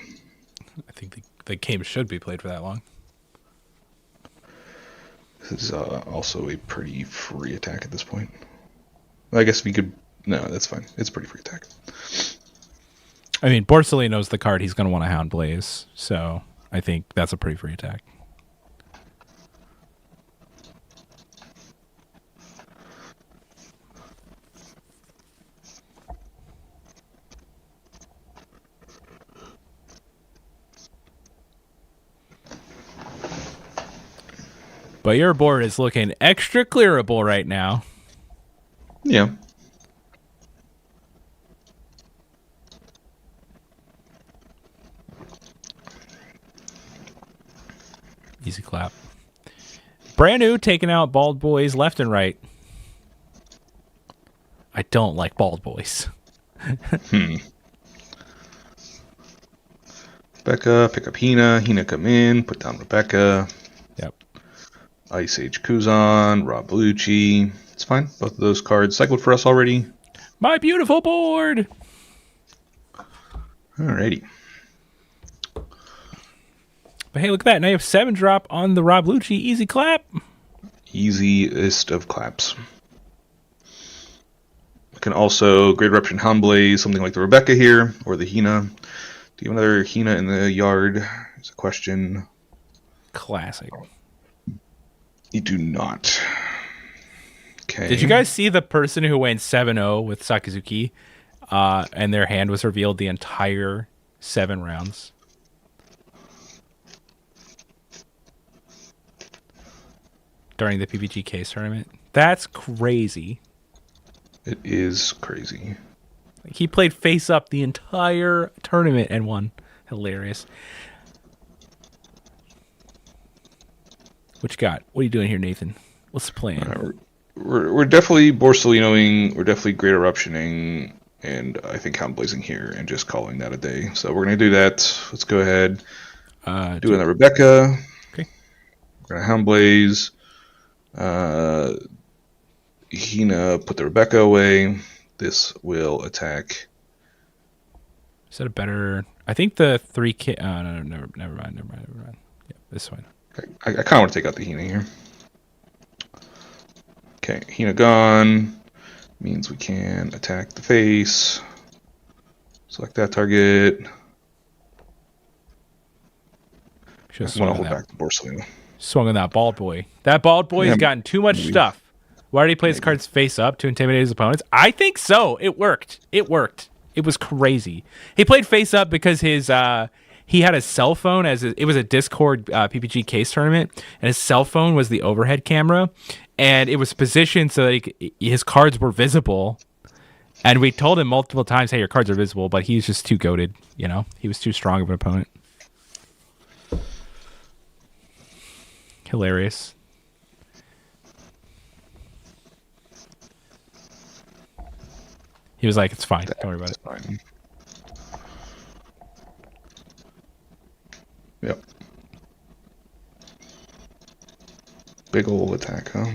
I think the game should be played for that long. This is also a pretty free attack at this point. I guess we could... No, that's fine. It's pretty free attack. I mean, Borsalino's the card he's going to want to Houndblaze, so I think that's a pretty free attack. But your board is looking extra clearable right now. Yeah. Easy clap. Brand new taking out bald boys left and right. I don't like bald boys. Rebecca, pick up Hina. Hina come in, put down Rebecca. Yep. Ice Age Kuzan, Brablucci. It's fine. Both of those cards cycled for us already. My beautiful board. Alrighty. But hey, look at that. Now you have 7-drop on the Rob Lucci. Easy clap. Easiest of claps. I can also Great Eruption Houndblaze, something like the Rebecca here, or the Hina. Do you have another Hina in the yard? Is a question. Classic. You do not. Okay. Did you guys see the person who went 7-0 with Sakazuki, and their hand was revealed the entire 7 rounds? During the PPG case tournament? That's crazy. It is crazy. Like, he played face up the entire tournament and won. Hilarious. What you got? What are you doing here, Nathan? What's the plan? We're definitely Borsellinoing, we're definitely Great Eruptioning, and I think Houndblazing here, and just calling that a day. So we're going to do that. Let's go ahead. Doing the Rebecca. Okay. We're going to Houndblaze. Hina, put the Rebecca away. This will attack. Is that a better... I think the 3 no, never mind. Yeah, this one. I kind of want to take out the Hina here. Okay, Hina gone. Means we can attack the face. Select that target. I want to hold back the Borsellino. Swung on that bald boy. That bald boy has gotten too much stuff. Why did he play his cards face up to intimidate his opponents? I think so. It worked. It was crazy. He played face up because his he had a cell phone it was a Discord PPG case tournament, and his cell phone was the overhead camera, and it was positioned so that his cards were visible. And we told him multiple times, "Hey, your cards are visible," but he's just too goated. You know, he was too strong of an opponent. Hilarious. He was like, "It's fine. Don't worry about it." Fine. Yep. Big ol' attack, huh?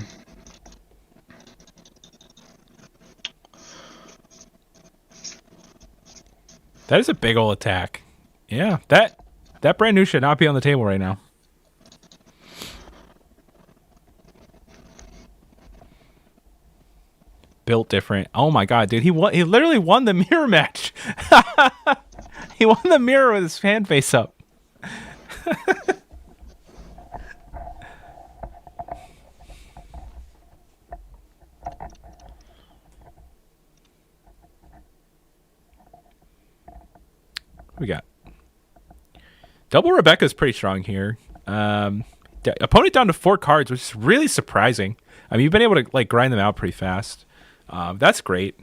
That is a big ol' attack. Yeah, that brand new should not be on the table right now. Built different. Oh my god, dude, he literally won the mirror match. He won the mirror with his fan face up. We got double Rebecca's pretty strong here. Opponent down to 4 cards, which is really surprising. I mean, you've been able to like grind them out pretty fast. That's great.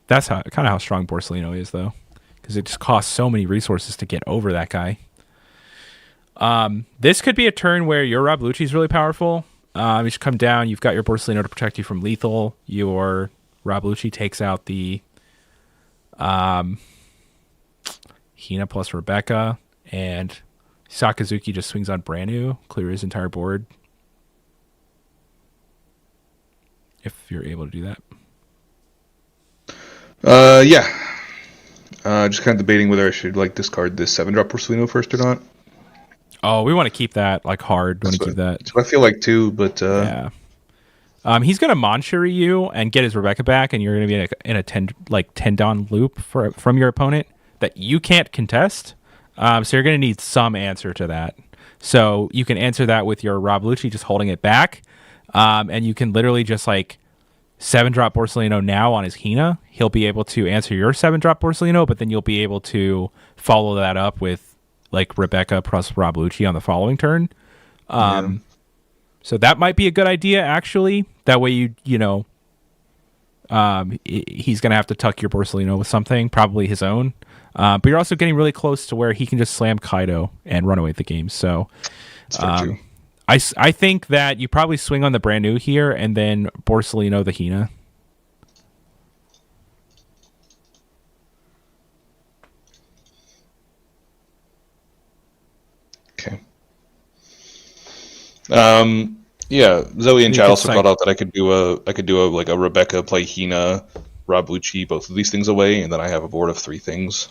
That's kind of how strong Borsellino is, though, because it just costs so many resources to get over that guy. This could be a turn where your Rob Lucci is really powerful. You just come down. You've got your Borsellino to protect you from lethal. Your Rob Lucci takes out the Hina plus Rebecca, and Sakazuki just swings on brand new, clear his entire board. If you're able to do that. Yeah. Just kind of debating whether I should like discard this 7-drop Borsellino first or not. Oh, we want to keep that like hard. We want to keep that. That's what I feel like too, but yeah. He's gonna Manchuri you and get his Rebecca back, and you're gonna be in a 10 down loop from your opponent that you can't contest. So you're gonna need some answer to that. So you can answer that with your Rob Lucci just holding it back, and you can literally just like 7-drop Borsellino now on his Hina. He'll be able to answer your 7-drop Borsellino, but then you'll be able to follow that up with like Rebecca plus Rob Lucci on the following turn. So that might be a good idea, actually. That way you know, he's going to have to tuck your Borsellino with something, probably his own. But you're also getting really close to where he can just slam Kaido and run away with the game. So I think that you probably swing on the brand new here and then Borsellino the Hina. Okay. Yeah, Zoe and Chad also brought out that I could do a Rebecca play Hina, Rob Lucci, both of these things away, and then I have a board of 3 things.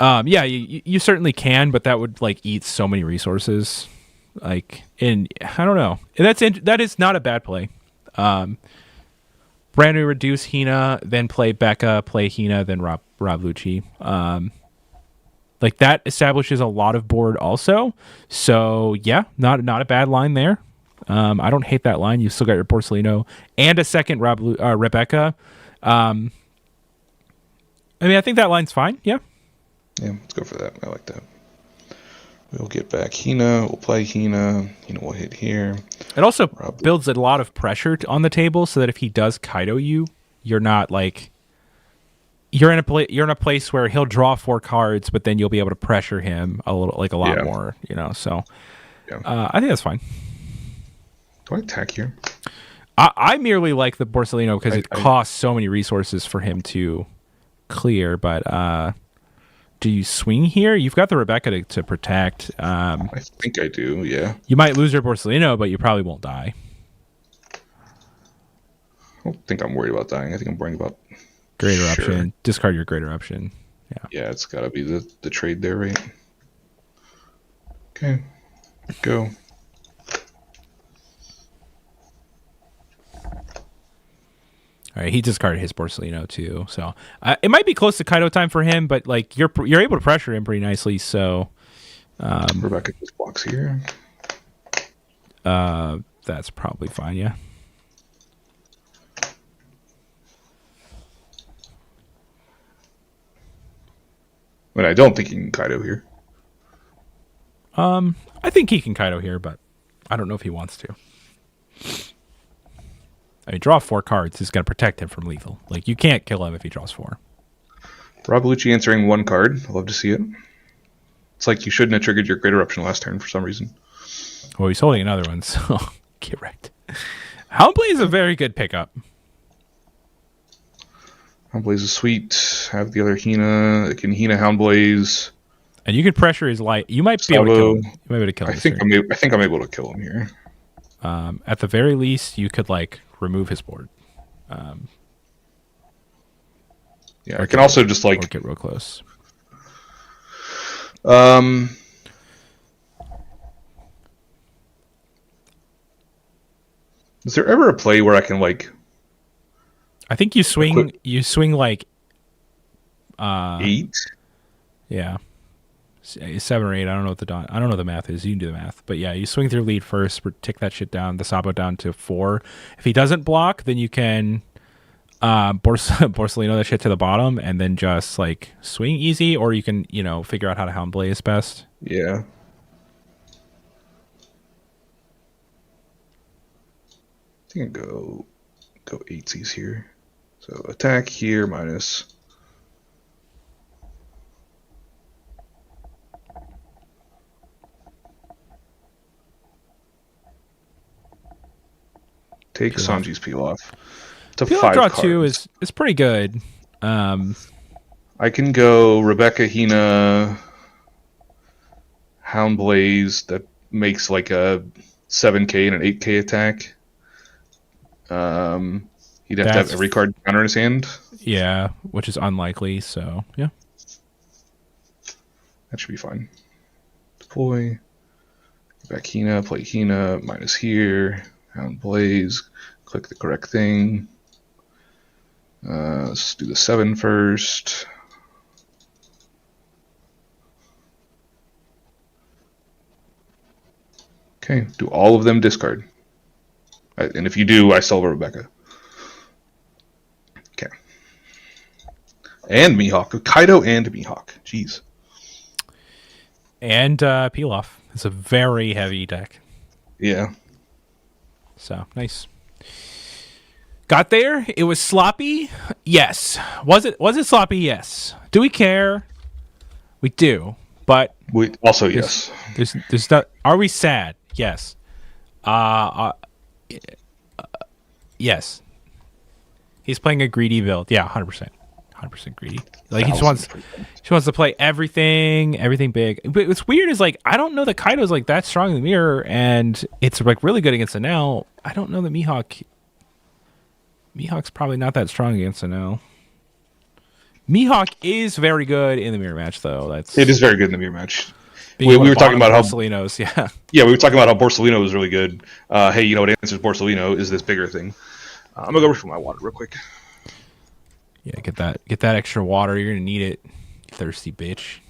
Yeah, you certainly can, but that would like eat so many resources. Like, and I don't know. And that is not a bad play. Brand new reduce Hina, then play Becca, play Hina, then Rob Lucci. Like that establishes a lot of board also. So yeah, not a bad line there. I don't hate that line. You still got your Borsellino and a second Rebecca. I mean, I think that line's fine. Yeah. Yeah, let's go for that. I like that. We'll get back Hina. We'll play Hina. Hina will hit here. It also builds a lot of pressure on the table, so that if he does Kaido you, you're not like you're in a place where he'll draw 4 cards, but then you'll be able to pressure him a lot more. You know, so I think that's fine. Do I attack here? I merely like the Borsellino because it costs so many resources for him to clear, but do you swing here? You've got the Rebecca to protect. I think I do, yeah. You might lose your Borsellino, but you probably won't die. I don't think I'm worried about dying. I think I'm worried about Great Eruption. Discard your Great Eruption. Yeah, it's got to be the trade there, right? Okay, go. All right, he discarded his Borsellino too, so it might be close to Kaido time for him, but like you're able to pressure him pretty nicely. So Rebecca just blocks here. That's probably fine. Yeah. But I don't think he can Kaido here. I think he can Kaido here, but I don't know if he wants to. I mean, draw 4 cards is going to protect him from lethal. Like, you can't kill him if he draws 4. Rob Lucci answering 1 card. I'd love to see it. It's like you shouldn't have triggered your Great Eruption last turn for some reason. Well, he's holding another one, so get wrecked. Houndblaze is a very good pickup. Houndblaze is sweet. Have the other Hina. It can Hina Houndblaze. And you can pressure his light. You might be able to kill him. You might be able to kill him. I think I'm able to kill him here. At the very least, you could like remove his board. Yeah, I can also just like get real close. Is there ever a play where I can like? I think you swing. You swing like 8. Yeah, 7 or 8. I don't know what I don't know the math is. You can do the math, but yeah, you swing through lead first. Tick that shit down. The Sabo down to 4. If he doesn't block, then you can Borsellino that shit to the bottom, and then just like swing easy, or you can figure out how to Houndblaze best. Yeah. I think I go 8s here. So attack here minus. Take Sanji's peel off. It's a peel 5 draw cards. 2 is pretty good. I can go Rebecca Hina Houndblaze that makes like a 7k and an 8k attack. He'd have to have every card counter in his hand. Yeah, which is unlikely, so yeah. That should be fine. Deploy. Back Hina, play Hina, minus here. Houndblaze. Click the correct thing. Let's do the 7 first. Okay, do all of them discard. And if you do, I still have a Rebecca. Okay. And Mihawk. Kaido and Mihawk. Jeez. And peel off. It's a very heavy deck. Yeah. So, nice. Got there. It was sloppy. Yes. Was it sloppy? Yes. Do we care? We do. But we also yes. There's not, are we sad? Yes. Yes. He's playing a greedy build. Yeah, 100%. 100% greedy. Like he just wants to play everything big. But what's weird is like I don't know that Kaido's like that strong in the mirror, and it's like really good against Enel. I don't know that Mihawk's probably not that strong against Enel. Mihawk is very good in the mirror match, though. It is very good in the mirror match. We were talking about how Borsellino's, we were talking about how Borsellino is really good. Hey, you know what answers Borsellino is this bigger thing. I'm gonna go refill my water real quick. Yeah, get that extra water. You're gonna need it, you thirsty bitch.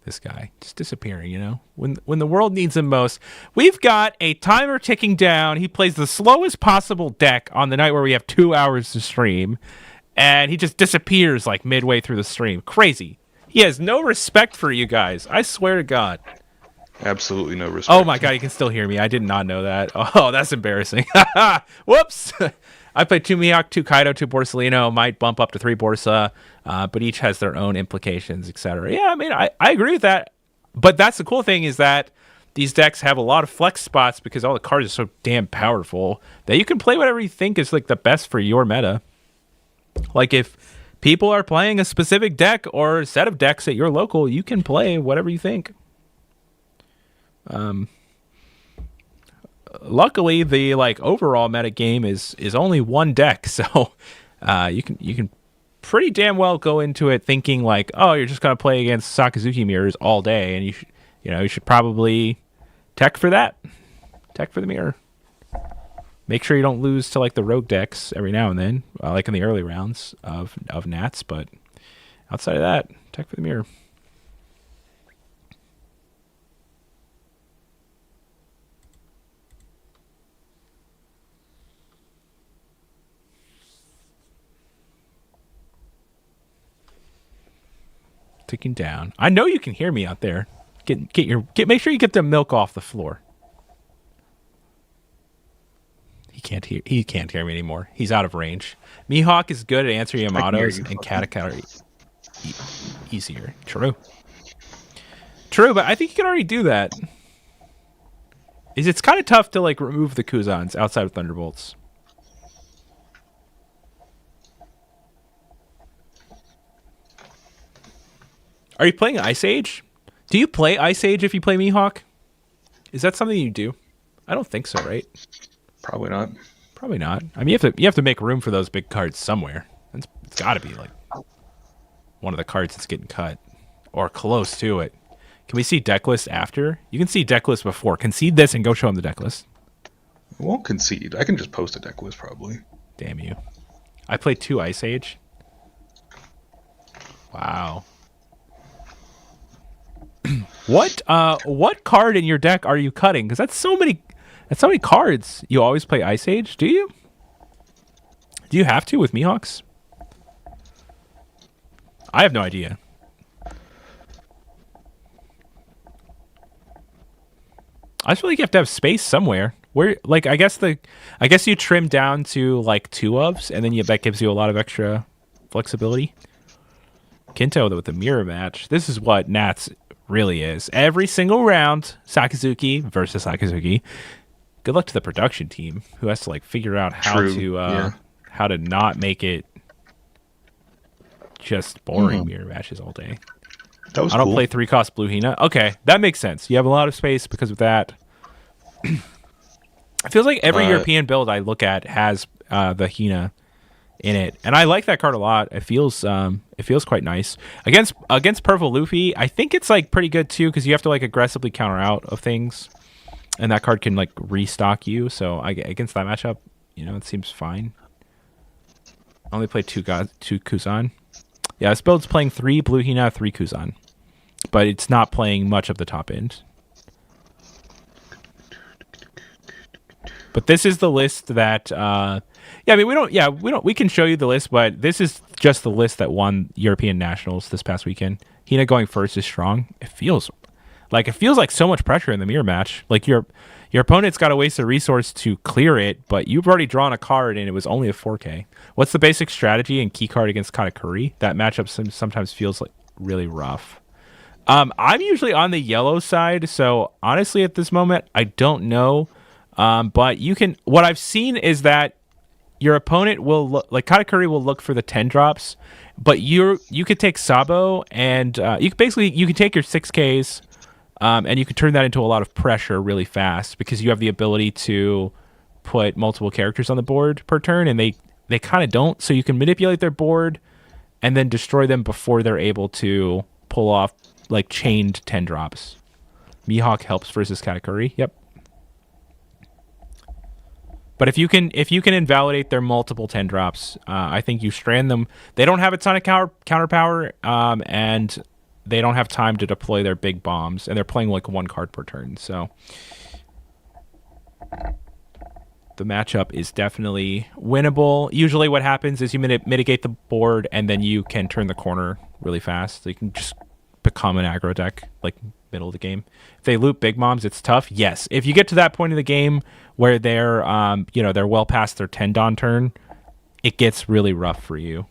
This guy just disappearing, you know? When the world needs him most. We've got a timer ticking down. He plays the slowest possible deck on the night where we have 2 hours to stream, and he just disappears like midway through the stream. Crazy. He has no respect for you guys. I swear to God. Absolutely no respect. Oh my God, you can still hear me. I did not know that. Oh, that's embarrassing. Whoops. I played 2 Mihawk, 2 Kaido, 2 Borsellino. Might bump up to 3 Borsa, but each has their own implications, etc. Yeah, I mean, I agree with that. But that's the cool thing is that these decks have a lot of flex spots because all the cards are so damn powerful that you can play whatever you think is like the best for your meta. Like if people are playing a specific deck or a set of decks at your local, you can play whatever you think. Luckily, the like overall meta game is only one deck, so you can pretty damn well go into it thinking like, oh, you're just gonna play against Sakazuki mirrors all day, and you should probably tech for that, tech for the mirror. Make sure you don't lose to like the rogue decks every now and then, like in the early rounds of Nats. But outside of that, tech for the mirror. Ticking down. I know you can hear me out there. Make sure you get the milk off the floor. He can't hear me anymore. He's out of range. Mihawk is good at answering Yamato's, and Katakari easier. True, but I think you can already do that. It's kind of tough to like remove the Kuzans outside of Thunderbolts. Are you playing Ice Age? Do you play Ice Age if you play Mihawk? Is that something you do? I don't think so, right? Probably not. Probably not. I mean, you have to make room for those big cards somewhere. It's got to be like one of the cards that's getting cut or close to it. Can we see deck list after? You can see deck list before. Concede this and go show him the deck list. I won't concede. I can just post a deck list probably. Damn you. I played 2 Ice Age. Wow. What card in your deck are you cutting? Because that's so many cards. You always play Ice Age, do you? Do you have to with Mihawks? I have no idea. I just feel like you have to have space somewhere. Where, like, I guess you trim down to like 2 ofs, and then that gives you a lot of extra flexibility. Kinto with the mirror match. This is what Nats really is. Every single round, Sakazuki versus Sakazuki. Good luck to the production team who has to like figure out how to not make it just boring mirror matches all day. That was I don't play 3-cost Blue Hina. Okay, that makes sense. You have a lot of space because of that. It feels like every European build I look at has the Hina in it, and I like that card a lot. It feels quite nice against Purple Luffy. I think it's like pretty good too because you have to like aggressively counter out of things, and that card can like restock you. So against that matchup, it seems fine. I only played 2 Kuzan. Yeah, this build's playing 3 Blue Hina, 3 Kuzan, but it's not playing much of the top end. But this is the list that we can show you the list, but this is just the list that won European Nationals this past weekend. Hina going first is strong. It feels like so much pressure in the mirror match. Like your opponent's got to waste a resource to clear it, but you've already drawn a card and it was only a 4K. What's the basic strategy in key card against Katakuri? That matchup sometimes feels like really rough. I'm usually on the yellow side, so honestly at this moment I don't know. But what I've seen is that your opponent will look like Katakuri will look for the 10 drops, but you could take Sabo and you can take your 6Ks and you can turn that into a lot of pressure really fast because you have the ability to put multiple characters on the board per turn, and they they kind of don't. So you can manipulate their board and then destroy them before they're able to pull off like chained 10 drops. Mihawk helps versus Katakuri. Yep. But if you can invalidate their multiple 10 drops, I think you strand them. They don't have a ton of counter power, and they don't have time to deploy their big bombs, and they're playing like 1 card per turn. So the matchup is definitely winnable. Usually what happens is you mitigate the board, and then you can turn the corner really fast. So you can just become an aggro deck, like middle of the game. If they loop big bombs, it's tough. Yes. If you get to that point in the game where they're they're well past their 10 Dawn turn, it gets really rough for you.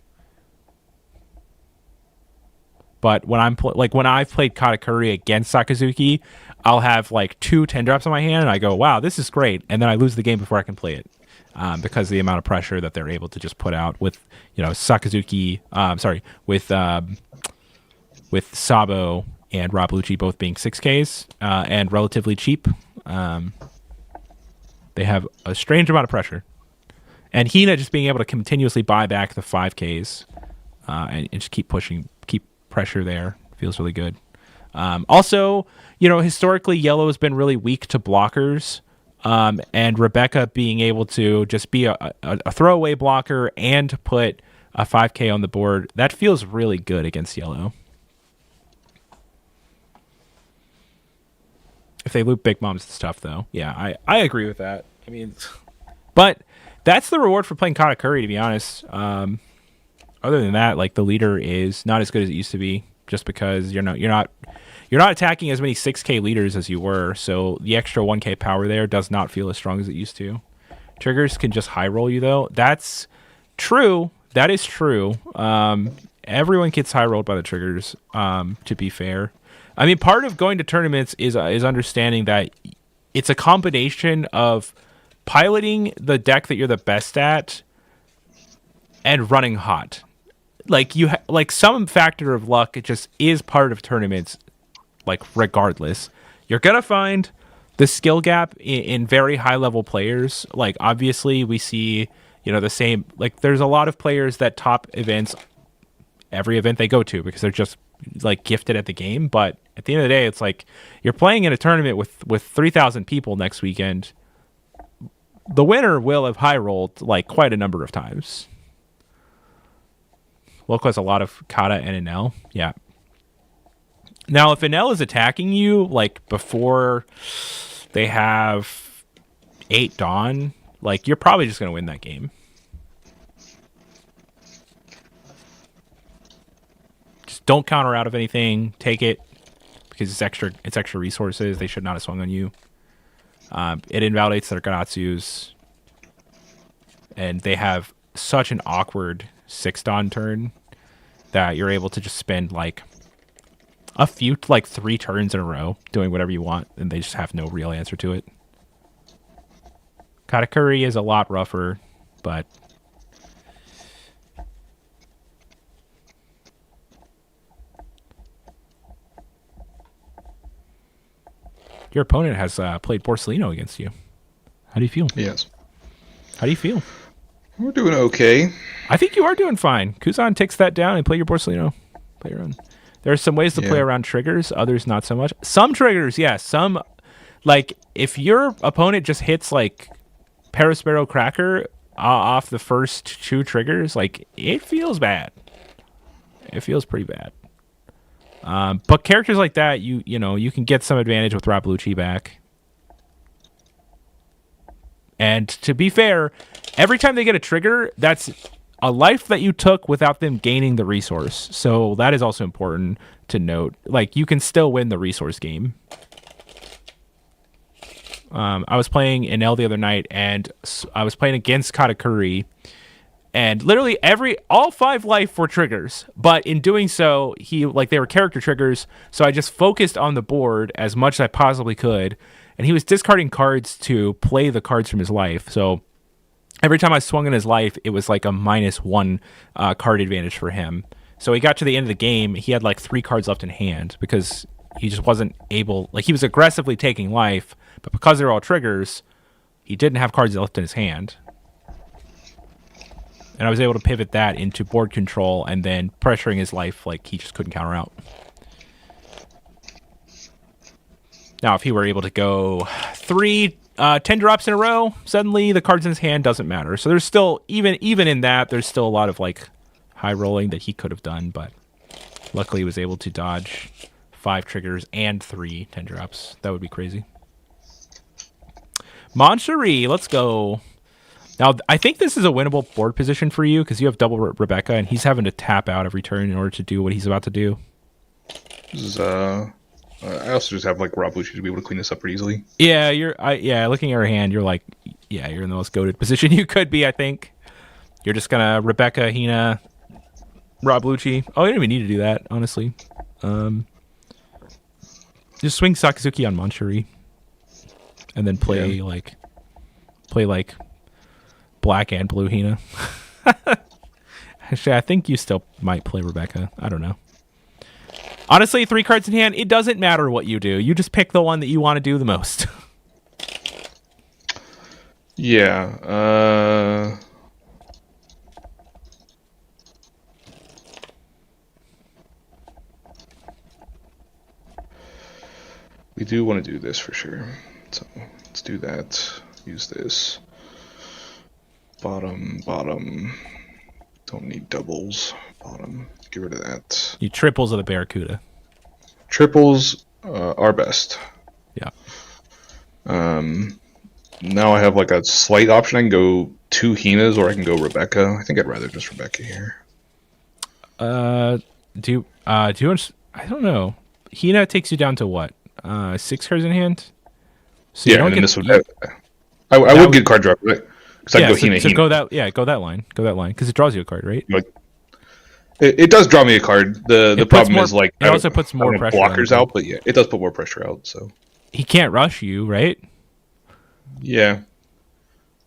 But when when I've played Katakuri against Sakazuki, I'll have like 2 10 drops on my hand, and I go, wow, this is great. And then I lose the game before I can play it because of the amount of pressure that they're able to just put out with, Sakazuki, with Sabo and Rob Lucci both being 6Ks and relatively cheap. They have a strange amount of pressure. And Hina just being able to continuously buy back the 5Ks and just keep pressure there feels really good. Also, historically, Yellow has been really weak to blockers. And Rebecca being able to just be a throwaway blocker and put a 5K on the board, that feels really good against Yellow. If they loop big bombs, it's tough, though. Yeah, I agree with that. I mean, but that's the reward for playing Katakuri, to be honest. Other than that, like, the leader is not as good as it used to be, just because you're not attacking as many 6K leaders as you were. So the extra 1K power there does not feel as strong as it used to. Triggers can just high roll you, though. That's true. That is true. Everyone gets high rolled by the triggers. To be fair. I mean, part of going to tournaments is understanding that it's a combination of piloting the deck that you're the best at and running hot. Like some factor of luck, it just is part of tournaments. Like, regardless, you're gonna find the skill gap in very high level players. Like, obviously, we see the same. Like, there's a lot of players that top events every event they go to because they're just like gifted at the game. But at the end of the day, it's like you're playing in a tournament with 3,000 people next weekend. The winner will have high rolled like quite a number of times. Loco has a lot of Kata and Enel. Yeah. Now, if Enel is attacking you like before they have 8 Dawn, like, you're probably just going to win that game. Just don't counter out of anything. Take it because it's extra resources. They should not have swung on you. It invalidates their Ganatsus, and they have such an awkward 6 Dawn turn that you're able to just spend like a few, like 3 turns in a row doing whatever you want, and they just have no real answer to it. Katakuri is a lot rougher, but your opponent has played Borsellino against you. How do you feel? Yes. How do you feel? We're doing okay. I think you are doing fine. Kuzan takes that down and play your Borsellino. Play your own. There are some ways to play around triggers, others not so much. Some triggers, yes. Some, like, if your opponent just hits, like, Perospero Cracker off the first 2 triggers, like, it feels bad. It feels pretty bad. But characters like that, you can get some advantage with Rob Lucci back. And to be fair, every time they get a trigger, that's a life that you took without them gaining the resource. So that is also important to note. Like, you can still win the resource game. I was playing Enel the other night, and I was playing against Katakuri, and literally all 5 life were triggers. But in doing so, they were character triggers, so I just focused on the board as much as I possibly could, and he was discarding cards to play the cards from his life. So every time I swung in his life, it was like a -1 card advantage for him. So he got to the end of the game, he had like 3 cards left in hand because he just wasn't able, like, he was aggressively taking life, but because they were all triggers, he didn't have cards left in his hand. And I was able to pivot that into board control and then pressuring his life like he just couldn't counter out. Now, if he were able to go 10 drops in a row, suddenly the cards in his hand doesn't matter. So there's still, even in that, there's still a lot of like high rolling that he could have done, but luckily he was able to dodge 5 triggers and 3 10 drops. That would be crazy. Moncherie, let's go. Now, I think this is a winnable board position for you because you have double Rebecca, and he's having to tap out every turn in order to do what he's about to do. This is, I also just have like Rob Lucci to be able to clean this up pretty easily. Yeah, looking at her hand, you're like, yeah, you're in the most goated position you could be, I think. You're just gonna Rebecca, Hina, Rob Lucci. Oh, you don't even need to do that, honestly. Just swing Sakazuki on Moncherie. And then play like black and blue Hina. Actually, I think you still might play Rebecca. I don't know. Honestly, 3 cards in hand, it doesn't matter what you do. You just pick the one that you want to do the most. Yeah. We do want to do this for sure. So let's do that. Use this. Bottom. Don't need doubles. Bottom. Get rid of that. You triples of the Barracuda. Triples are best. Yeah. Now I have like a slight option. I can go 2 Hinas or I can go Rebecca. I think I'd rather just Rebecca here. Do you I don't know. Hina takes you down to what? 6 cards in hand? So yeah, and this would I would get card drop, right? Because I'd go Hina. So go that line. Go that line because it draws you a card, right? Like, it does draw me a card. The problem is like it also puts more pressure blockers out, but yeah, it does put more pressure out. So he can't rush you, right? Yeah,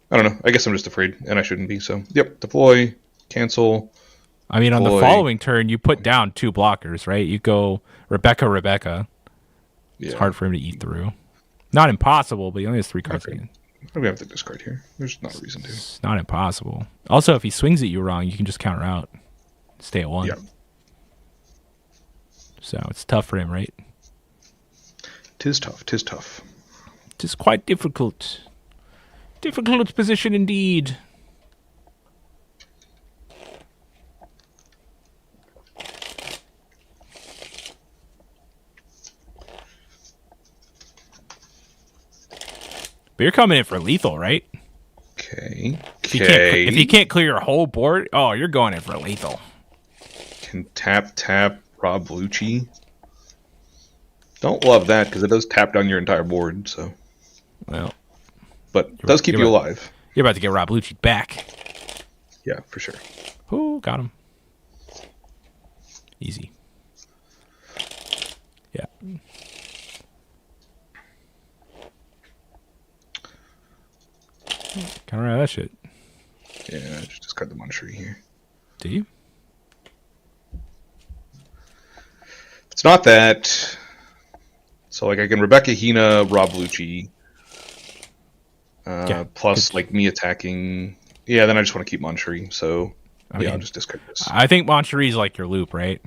I don't know. I guess I'm just afraid, and I shouldn't be. So yep, deploy, cancel. I mean, deploy. On the following turn, you put down 2 blockers, right? You go Rebecca. Yeah. It's hard for him to eat through. Not impossible, but he only has 3 cards in. We have to discard here. There's not a reason to. It's not impossible. Also, if he swings at you wrong, you can just counter out. Stay at 1. Yeah. So it's tough for him, right? Tis tough. Tis quite difficult. Difficult position indeed. But you're coming in for lethal, right? Okay. If you can't clear your whole board, oh, you're going in for lethal. Can tap Rob Lucci. Don't love that because it does tap down your entire board. So, well, but it does keep you alive. You're about to get Rob Lucci back. Yeah, for sure. Ooh, got him. Easy. Yeah. Counter out that shit. Yeah, I just cut the Moncherie here. Do you? It's not that. So like I can Rebecca, Hina, Rob Lucci. Plus like me attacking. Yeah, then I just want to keep Moncherie. So I'll just discard this. I think Moncherie's like your loop, right?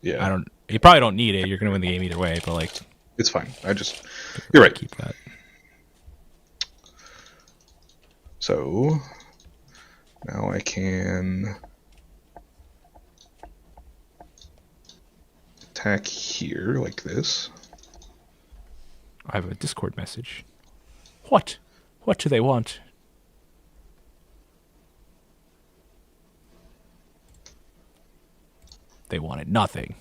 Yeah. You probably don't need it. You're gonna win the game either way, but like it's fine. You're right. Keep that. So now I can attack here like this. I have a Discord message. What? What do they want? They wanted nothing.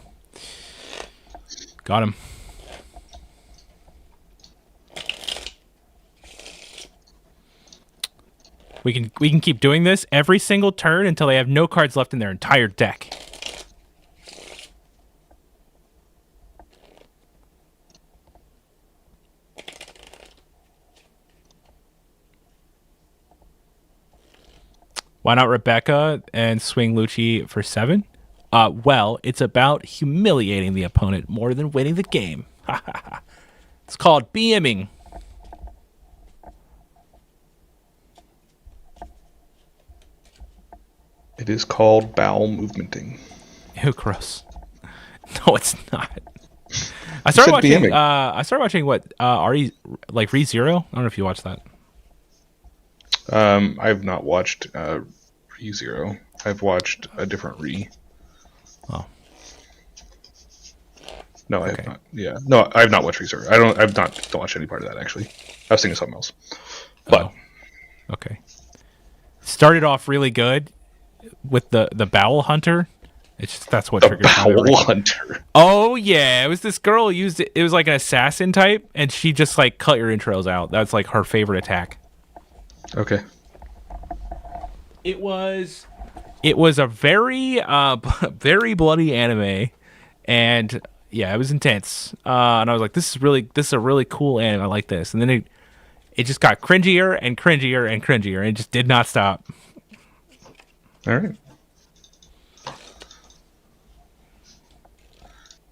Got him. We can keep doing this every single turn until they have no cards left in their entire deck. Why not Rebecca and swing Lucci for 7? Well, it's about humiliating the opponent more than winning the game. It's called BMing. It is called bowel movementing. Ew, gross. No, it's not. I started watching what ReZero. I don't know if you watched that. I've not watched ReZero. I've watched a different Re. Oh. No, I have not. Yeah, no, I have not watched ReZero. Don't watch any part of that actually. I was thinking something else. But okay. Started off really good with the Bowel Hunter. That's what triggered Bowel Hunter. Oh yeah, it was this girl who used it. It was like an assassin type, and she just like cut your intros out. That's like her favorite attack. Okay. It was a very very bloody anime, and yeah, it was intense. And I was like, this is a really cool anime. I like this. And then it just got cringier and cringier and cringier, and it just did not stop. All right.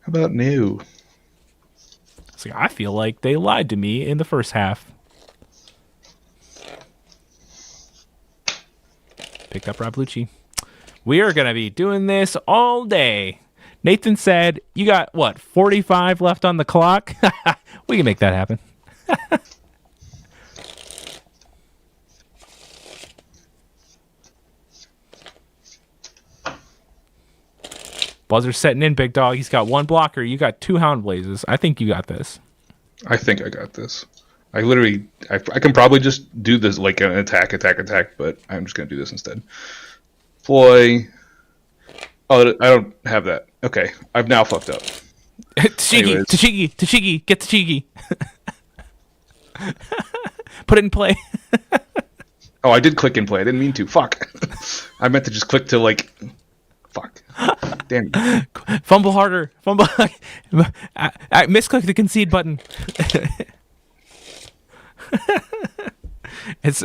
How about new? It's like, I feel like they lied to me in the first half. Picked up Rob Lucci. We are going to be doing this all day. Nathan said, you got, 45 left on the clock? We can make that happen. Buzzer's setting in, big dog. He's got one blocker. You got 2 Hound Blazes. I think you got this. I think I got this. I can probably just do this like an attack, but I'm just going to do this instead. Ploy. Oh, I don't have that. Okay, I've now fucked up. Tashigi, get Tashigi. Put it in play. Oh, I did click in play. I didn't mean to. Fuck. I meant to just click to like... Fuck. Damn it. Fumble harder. Fumble. Misclick the concede button. It's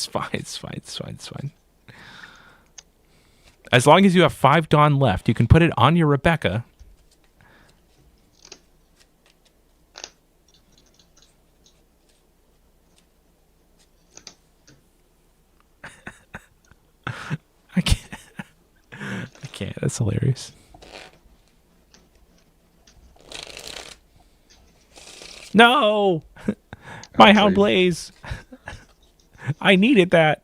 fine. It's fine. As long as you have 5 Dawn left, you can put it on your Rebecca. I can't. That's hilarious. No! My Hound Blaze. I needed that.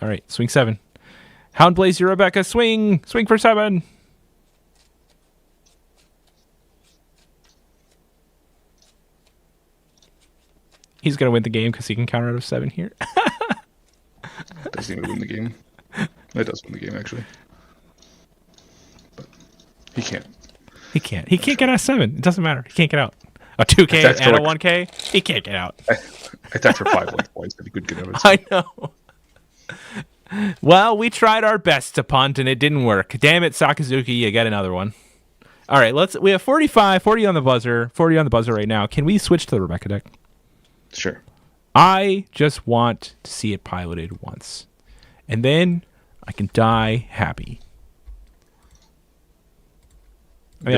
All right, swing 7. Hound Blaze, your Rebecca, swing for 7. He's gonna win the game because he can counter out of 7 here. Doesn't even win the game. It does win the game actually, but he can't. He can't get out of 7. It doesn't matter. He can't get out. A 2K and a 1K. He can't get out. I attacked for 5 life points, but he could get out of 7. I know. Well, we tried our best to punt and it didn't work. Damn it, Sakazuki, you get another one. All right, we have 40 on the buzzer, 40 on the buzzer right now. Can we switch to the Rebecca deck? Sure. I just want to see it piloted once. And then I can die happy. I mean,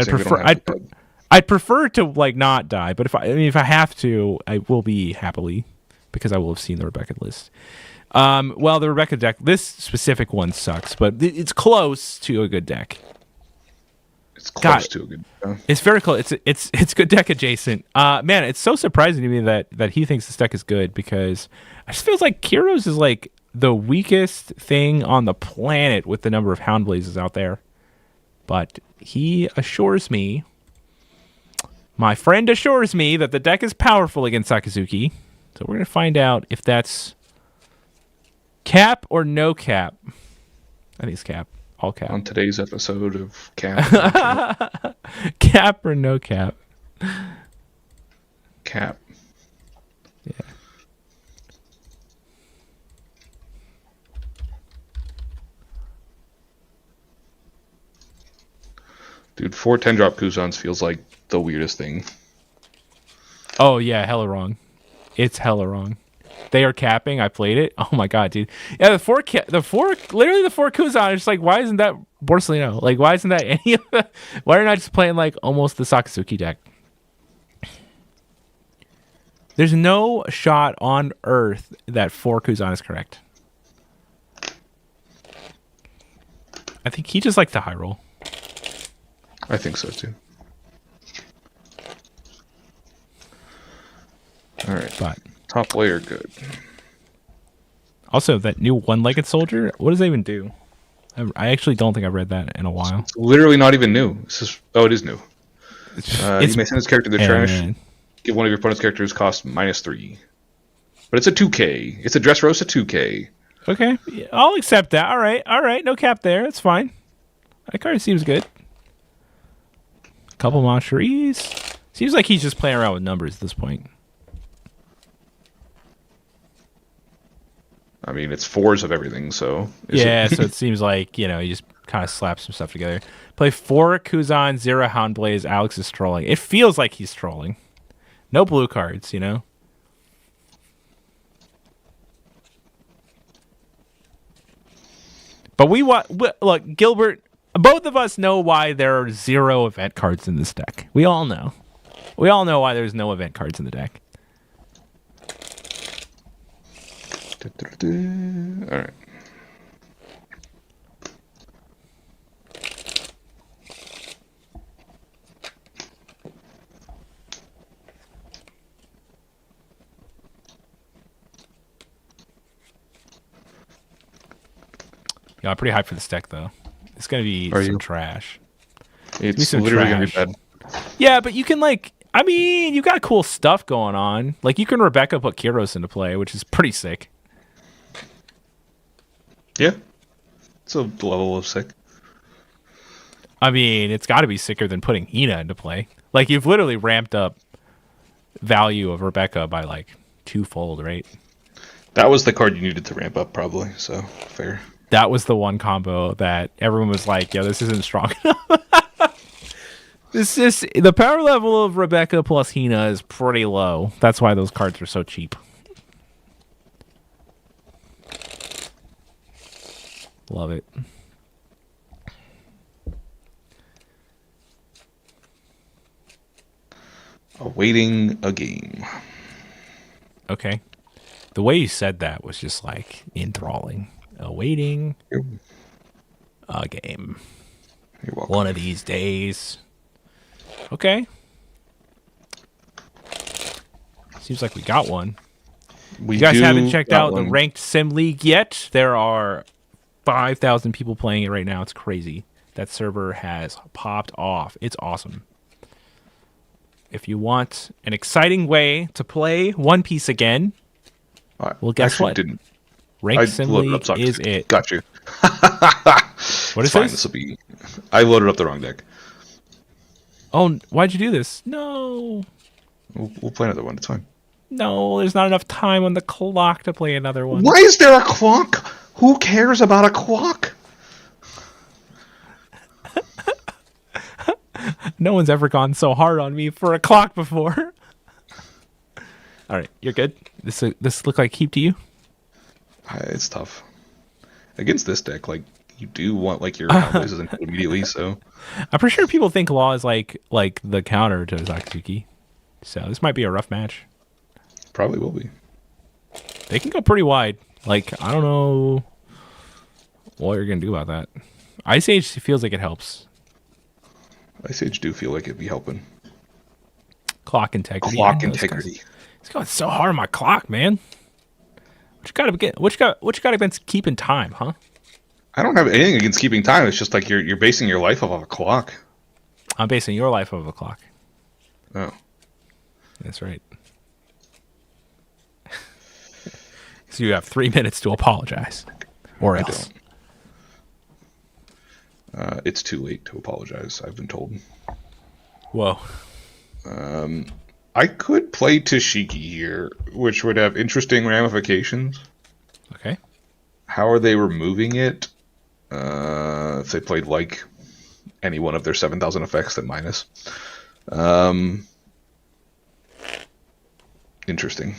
I'd prefer to like not die, but if I have to, I will be happily because I will have seen the Rebecca list. Well, the Rebecca deck, this specific one sucks, but it's close to a good deck. It's close to a good deck. It's very close. It's good deck adjacent. Man, it's so surprising to me that he thinks this deck is good because it just feels like Kyros is like the weakest thing on the planet with the number of Hound Blazes out there. But he assures me, my friend assures me that the deck is powerful against Sakazuki. So we're going to find out if that's cap or no cap. I think it's cap. All cap. On today's episode of Cap. Cap or no cap? Cap. Yeah. Dude, 4 10-drop Kuzans feels like the weirdest thing. Oh, yeah, hella wrong. It's hella wrong. They are capping. I played it. Oh my god, dude. Yeah, literally the four Kuzan. It's just like, why isn't that Borsalino? Like, why isn't that any of the? Why are not just playing like almost the Sakazuki deck? There's no shot on earth that four Kuzan is correct. I think he just likes to high roll. I think so too. All right, But top layer, good. also, that new one-legged soldier. What does that even do? I actually don't think I've read that in a while. It's literally not even new. It is new. It's You may send this character to the yeah, trash. man. Give one of your opponent's characters cost -3. But it's a 2K. It's a Dressrosa 2K. Okay, yeah, I'll accept that. All right. No cap there. It's fine. That card seems good. Couple Moncheries. Seems like he's just playing around with numbers at this point. I mean, it's 4s of everything, so... Yeah, so it seems like, you just kind of slap some stuff together. Play 4 Kuzan, 0 Houndblaze. Alex is trolling. It feels like he's trolling. No blue cards, But look, Gilbert, both of us know why there are 0 event cards in this deck. We all know. We all know why there's no event cards in the deck. All right. Yeah, I'm pretty hyped for this deck, though. It's going to be some trash. It's some literally going to trash. be bad. Yeah, but you can, you got cool stuff going on. Like, you can Rebecca put Kyros into play, which is pretty sick. Yeah. It's a level of sick. I mean, it's got to be sicker than putting Hina into play. Like, you've literally ramped up value of Rebecca by, 2-fold, right? That was the card you needed to ramp up, probably, so fair. That was the one combo that everyone was like, "Yo, this isn't strong enough." The power level of Rebecca plus Hina is pretty low. That's why those cards are so cheap. Love it. Awaiting a game. Okay. The way you said that was just enthralling. Awaiting a game. You're welcome. One of these days. Okay. Seems like we got one. You guys haven't checked out the Ranked Sim League yet? There are 5,000 people playing it right now. It's crazy. That server has popped off. It's awesome. If you want an exciting way to play One Piece again, well, guess what? Didn't. Ranked Sim League is it. Got you. What is fine. this? This'll be... I loaded up the wrong deck. Oh, why'd you do this? No. We'll play another one. It's fine. No, there's not enough time on the clock to play another one. Why is there a clock? Who cares about a clock? No one's ever gone so hard on me for a clock before. All right, you're good. This look like keep to you? It's tough. Against this deck, you do want your places immediately, so... I'm pretty sure people think Law is like the counter to Sakazuki. So this might be a rough match. Probably will be. They can go pretty wide. I don't know what you're going to do about that. Ice Age feels like it helps. Ice Age do feel like it'd be helping. Clock integrity. Clock integrity. It's going so hard on my clock, man. What you got against keeping time, huh? I don't have anything against keeping time. It's just you're basing your life off of a clock. I'm basing your life off of a clock. Oh. That's right. So you have 3 minutes to apologize. Or else. It's too late to apologize, I've been told. Whoa. I could play Tashiki here, which would have interesting ramifications. Okay. How are they removing it? If they played any one of their 7,000 effects, then minus. Interesting.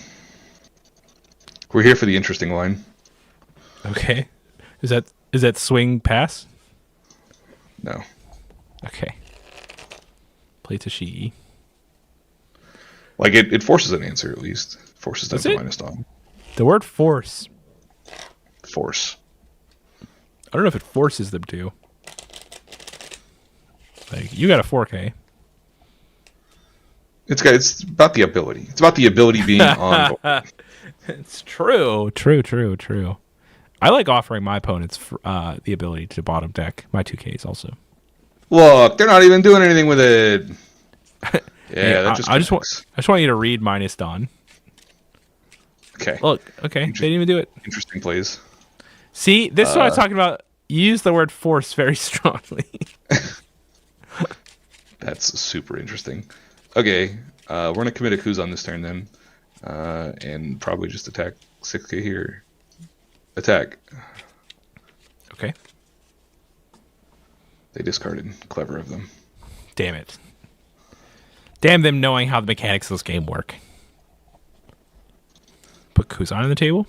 We're here for the interesting line. Okay. Is that swing pass? No. Okay. Play Tashigi. Like, it forces an answer, at least. Forces them Does to it? minus Dom. The word force. Force. I don't know if it forces them to. Like, you got a 4K. It's about the ability. It's about the ability being on board. It's true. True. I like offering my opponents the ability to bottom deck my 2Ks also. Look, they're not even doing anything with it. Yeah, Hey, that just I just want you to read minus Dawn. Okay. Look, okay, they didn't even do it. Interesting plays. See, this is what I was talking about. You use the word force very strongly. That's super interesting. Okay, we're gonna commit a Kuz on this turn then, and probably just attack 6K here. Attack. Okay. They discarded. Clever of them. Damn it. Damn them knowing how the mechanics of this game work. Put Kuzan on the table.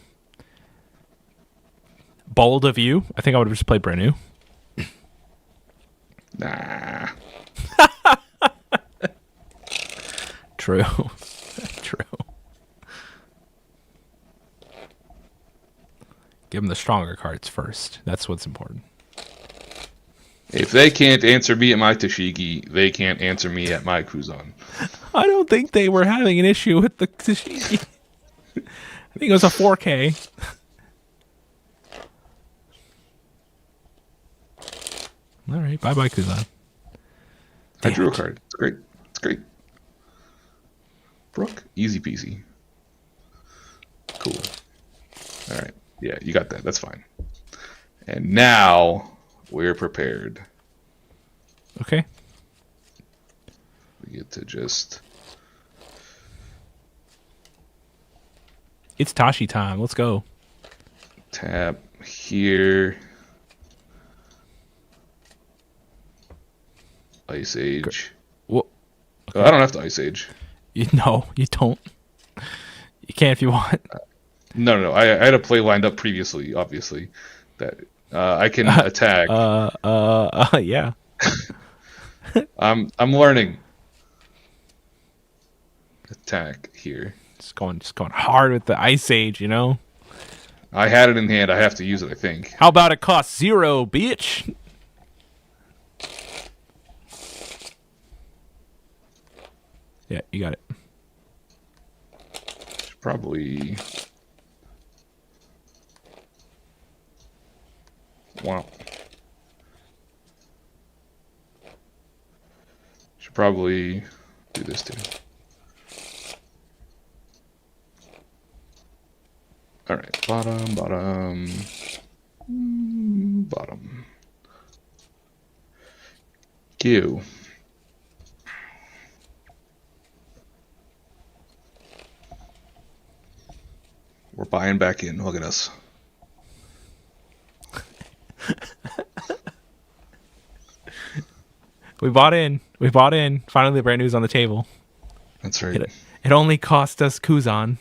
Bold of you. I think I would have just played Brenu. Nah. True. True. Give them the stronger cards first. That's what's important. If they can't answer me at my Tashigi, they can't answer me at my Kuzan. I don't think they were having an issue with the Tashigi. I think it was a 4K. All right, bye-bye, Kuzan. I drew a card. It's great. It's great. Brook, easy peasy. Cool. All right. Yeah, you got that. That's fine. And now we're prepared. Okay. We get to just... It's Tashi time. Let's go. tap here. Ice Age. Well, Oh, I don't have to Ice Age. no, you don't. You can if you want. No. I had a play lined up previously, obviously. That I can attack. Yeah. I'm learning. Attack here. Just going hard with the Ice Age, you know? I had it in hand. I have to use it, I think. How about it costs 0, bitch? Yeah, you got it. Should probably... Wow. Should probably do this too. Alright, bottom. Q. We're buying back in. Look at us. We bought in. Finally, the brand new's on the table. That's right. It only cost us Kuzan.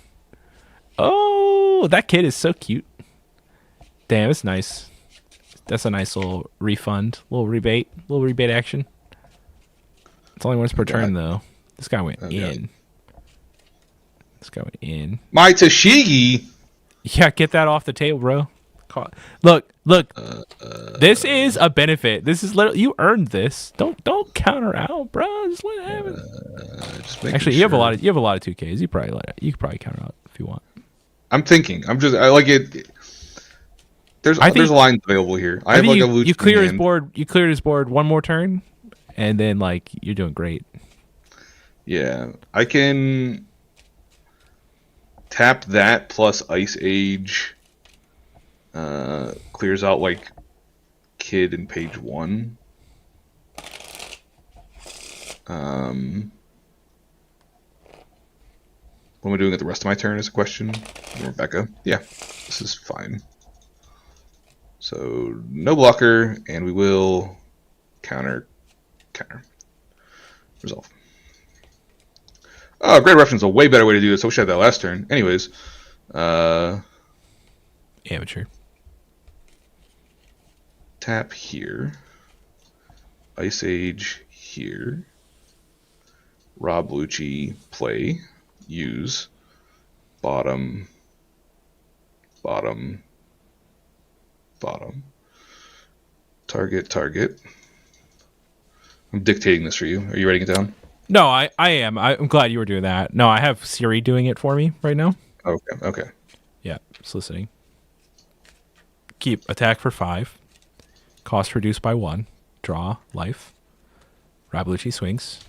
Oh, that kid is so cute. Damn, it's nice. That's a nice little refund, little rebate action. It's only once per turn, though. This guy went in. My Tashigi. Yeah, get that off the table, bro. Look. This is a benefit. This is literally, you earned this. Don't counter out, bro. Just let it happen. Actually, you have a lot of 2Ks. You could probably counter out if you want. I'm thinking. I like it. There's lines available here. I have like a Lucha. You clear his board. You cleared his board one more turn, and then like you're doing great. Yeah, I can tap that plus Ice Age. Clears out like Kid in page 1. What am I doing at the rest of my turn is a question. Rebecca. Yeah, this is fine. So no blocker, and we will counter. Resolve. Oh, great reference. A way better way to do this. I wish I had that last turn. Anyways, Uh, Amateur. tap here. Ice Age here. Rob Lucci, play. Use. Bottom. Bottom. Bottom. Target. I'm dictating this for you. Are you writing it down? No, I am. I'm glad you were doing that. No, I have Siri doing it for me right now. Okay. Yeah, it's listening. Keep attack for 5. Cost reduced by 1. Draw life. Rablucci swings.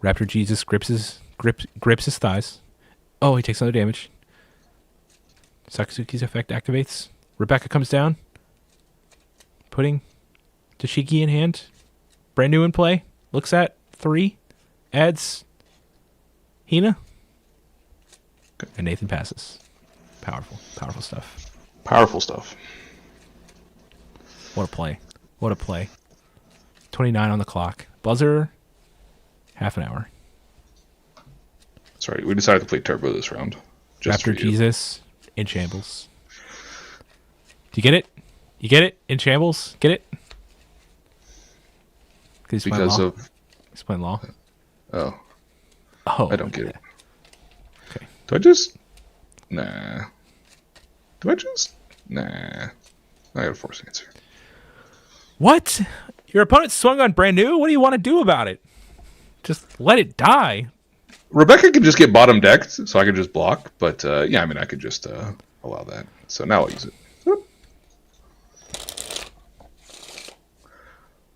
Raptor Jesus grips his thighs. Oh, he takes another damage. Sakazuki's effect activates. Rebecca comes down. Putting Tashiki in hand. Brand new in play. Looks at 3. Adds Hina. Okay. And Nathan passes. Powerful stuff. Powerful stuff. What a play. 29 on the clock. Buzzer, half an hour. Sorry, we decided to play Turbo this round. Just Raptor Jesus in shambles. Do you get it? You get it? In shambles? Get it? He's playing law. Oh, I don't get it. Okay. Do I just? Nah. Nah. I got a force answer. What? Your opponent swung on brand new? What do you want to do about it? Just let it die. Rebecca could just get bottom decked, so I could just block. But yeah, I mean, I could just allow that. So now I'll use it. Whoop.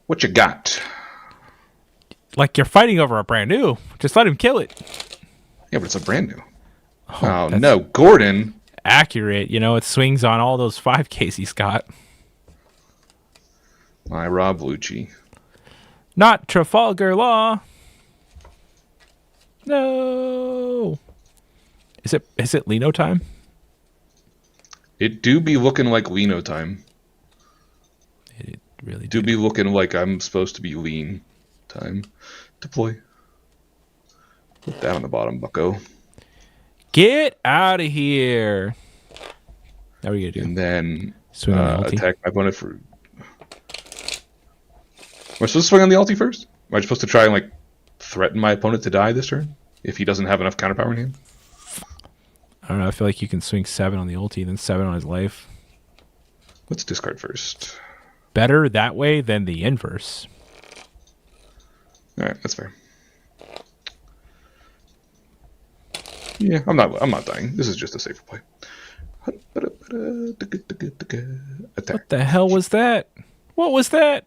What you got? Like you're fighting over a brand new. Just let him kill it. Yeah, but it's a brand new. Oh no, Gordon. Accurate. You know, it swings on all those 5Ks he's got. My Rob Lucci. Not Trafalgar Law. No. Is it Lino time? It do be looking like Lino time. It really Do be looking like I'm supposed to be lean time. Deploy. Put that on the bottom, bucko. Get out of here. How are you gonna do? And then Swing on the ulti. attack my opponent for. Am I supposed to swing on the ulti first? Am I supposed to try and like threaten my opponent to die this turn if he doesn't have enough counterpower in him? I don't know. I feel like you can swing 7 on the ulti, then 7 on his life. Let's discard first. Better that way than the inverse. All right, that's fair. Yeah, I'm not dying. This is just a safer play. Attack. What the hell was that? What was that?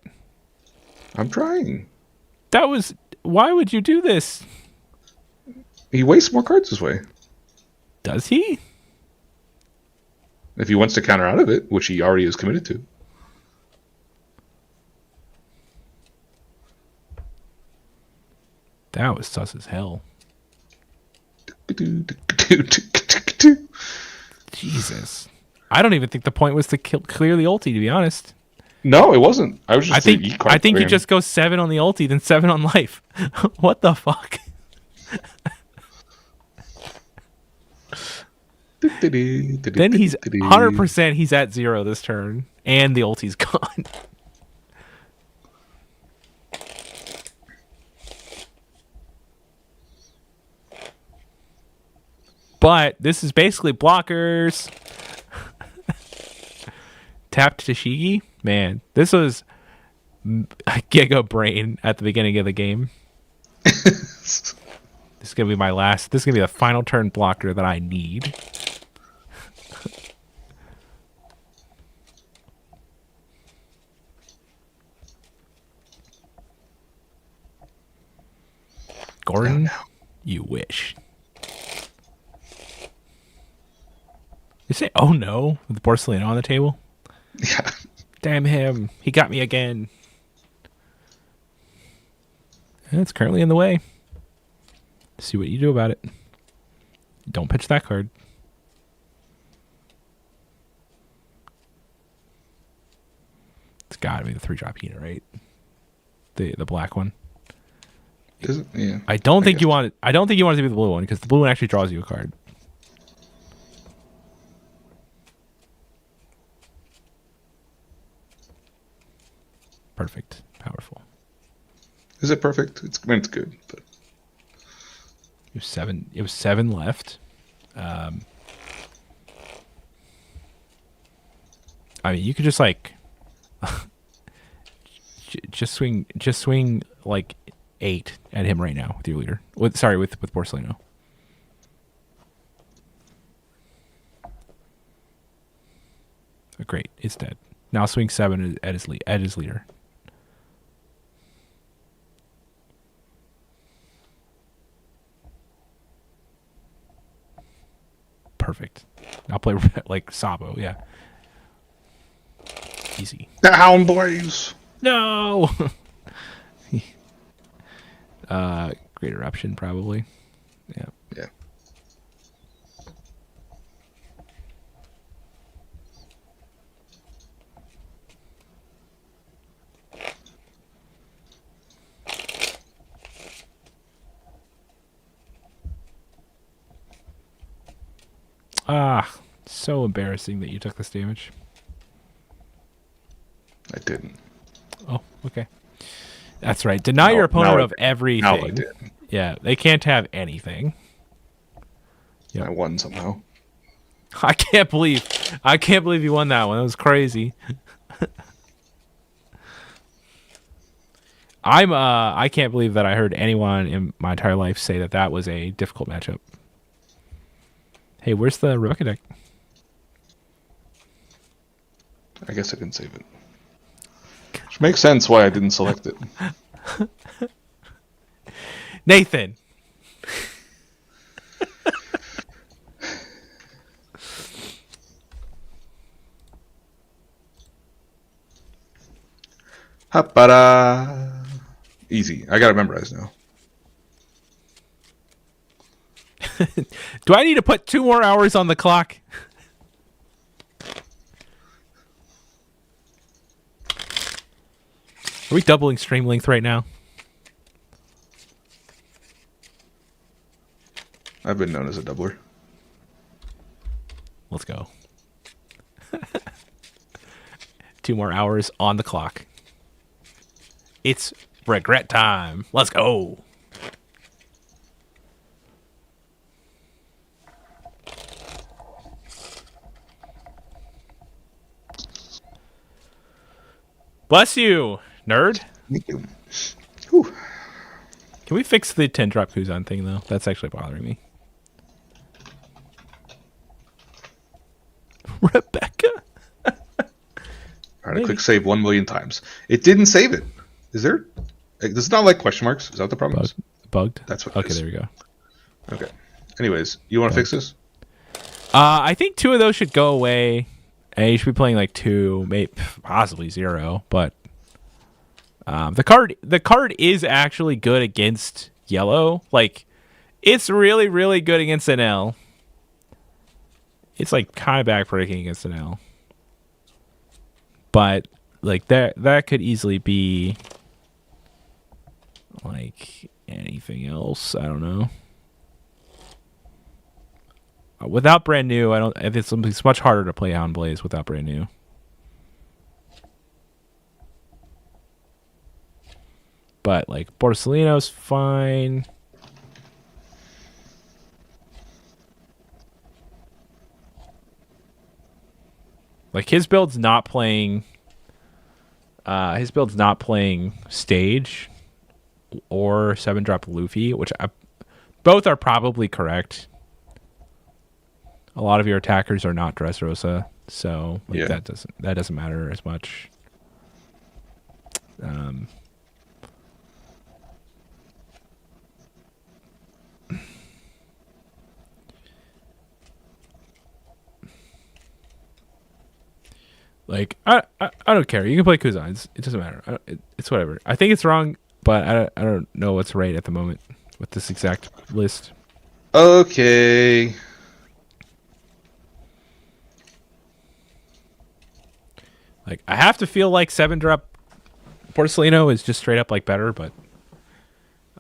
I'm trying. That was. Why would you do this? He wastes more cards this way. Does he? If he wants to counter out of it, which he already is committed to. That was sus as hell. Jesus. I don't even think the point was to clear the ulti, to be honest. No, it wasn't. I was just. I think you just go 7 on the ulti, then 7 on life. What the fuck? Then he's 100%. He's at 0 this turn, and the ulti's gone. But this is basically blockers. Tapped Tashigi. Man, this was Giga Brain at the beginning of the game. This is gonna be my last. This is gonna be the final turn blocker that I need. Gordon, you wish. You say, "Oh no," with the porcelain on the table. Yeah. Damn him! He got me again. And it's currently in the way. See what you do about it. Don't pitch that card. It's got to be the 3-drop unit, right? The black one. Is it? Yeah. I don't think you want it to be the blue one because the blue one actually draws you a card. Perfect. Powerful. Is it perfect? It's good, but It was 7 left. I mean, you could just like just swing like 8 at him right now with your leader. With Borsellino. Oh, great, it's dead. Now swing 7 at his leader. Perfect. I'll play like Sabo, yeah. Easy. the Hound Blaze. No. Great eruption probably. Yeah. Yeah. Ah, so embarrassing that you took this damage. I didn't. Oh, okay. That's right. Deny your opponent of everything. Now I did. Yeah, they can't have anything. Yep. I won somehow. I can't believe you won that one. That was crazy. I can't believe that I heard anyone in my entire life say that was a difficult matchup. Hey, where's the Rebecca deck? I guess I didn't save it. Which makes sense why I didn't select it. Nathan. Ha-ba-da. Easy. I got it memorized now. Do I need to put 2 more hours on the clock? Are we doubling stream length right now? I've been known as a doubler. Let's go. 2 more hours on the clock. It's regret time. Let's go. Bless you, nerd. Thank you. Whew. Can we fix the 10 drop Kuzan thing though? That's actually bothering me. Rebecca. Alright, I click save 1 million times. It didn't save it. Is there? Does it not like question marks? Is that the problem? Bugged? That's what it Okay, is. there we go. Okay. Anyways, you want to fix this? I think 2 of those should go away. And you should be playing like 2, maybe possibly 0. But the card is actually good against yellow. Like, it's really, really good against an L. It's like kind of backbreaking against an L. But like that could easily be like anything else. I don't know. Without brand new, it's much harder to play Hound Blaze without brand new. But like Borsellino's fine. Like his build's not playing stage or 7-drop Luffy, which both are probably correct. A lot of your attackers are not Dressrosa, so like, that doesn't matter as much. Like I don't care. You can play Kuzan. It doesn't matter. It's whatever. I think it's wrong, but I don't know what's right at the moment with this exact list. Okay. Like I have to feel like 7-drop Borsellino is just straight up like better, but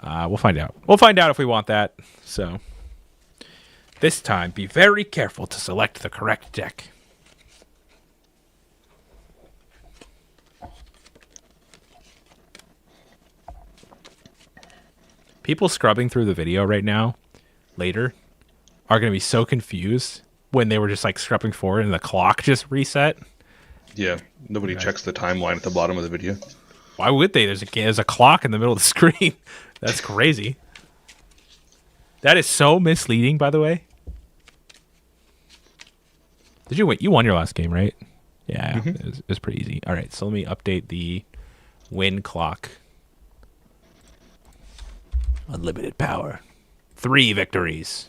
we'll find out. We'll find out if we want that. So this time, be very careful to select the correct deck. People scrubbing through the video right now, later, are going to be so confused when they were just like scrubbing forward and the clock just reset. Yeah, nobody checks the timeline at the bottom of the video. Why would they? There's a clock in the middle of the screen. That's crazy. That is so misleading, by the way. Did you win? You won your last game, right? Yeah, it was pretty easy. All right, so let me update the win clock. Unlimited power. 3 victories.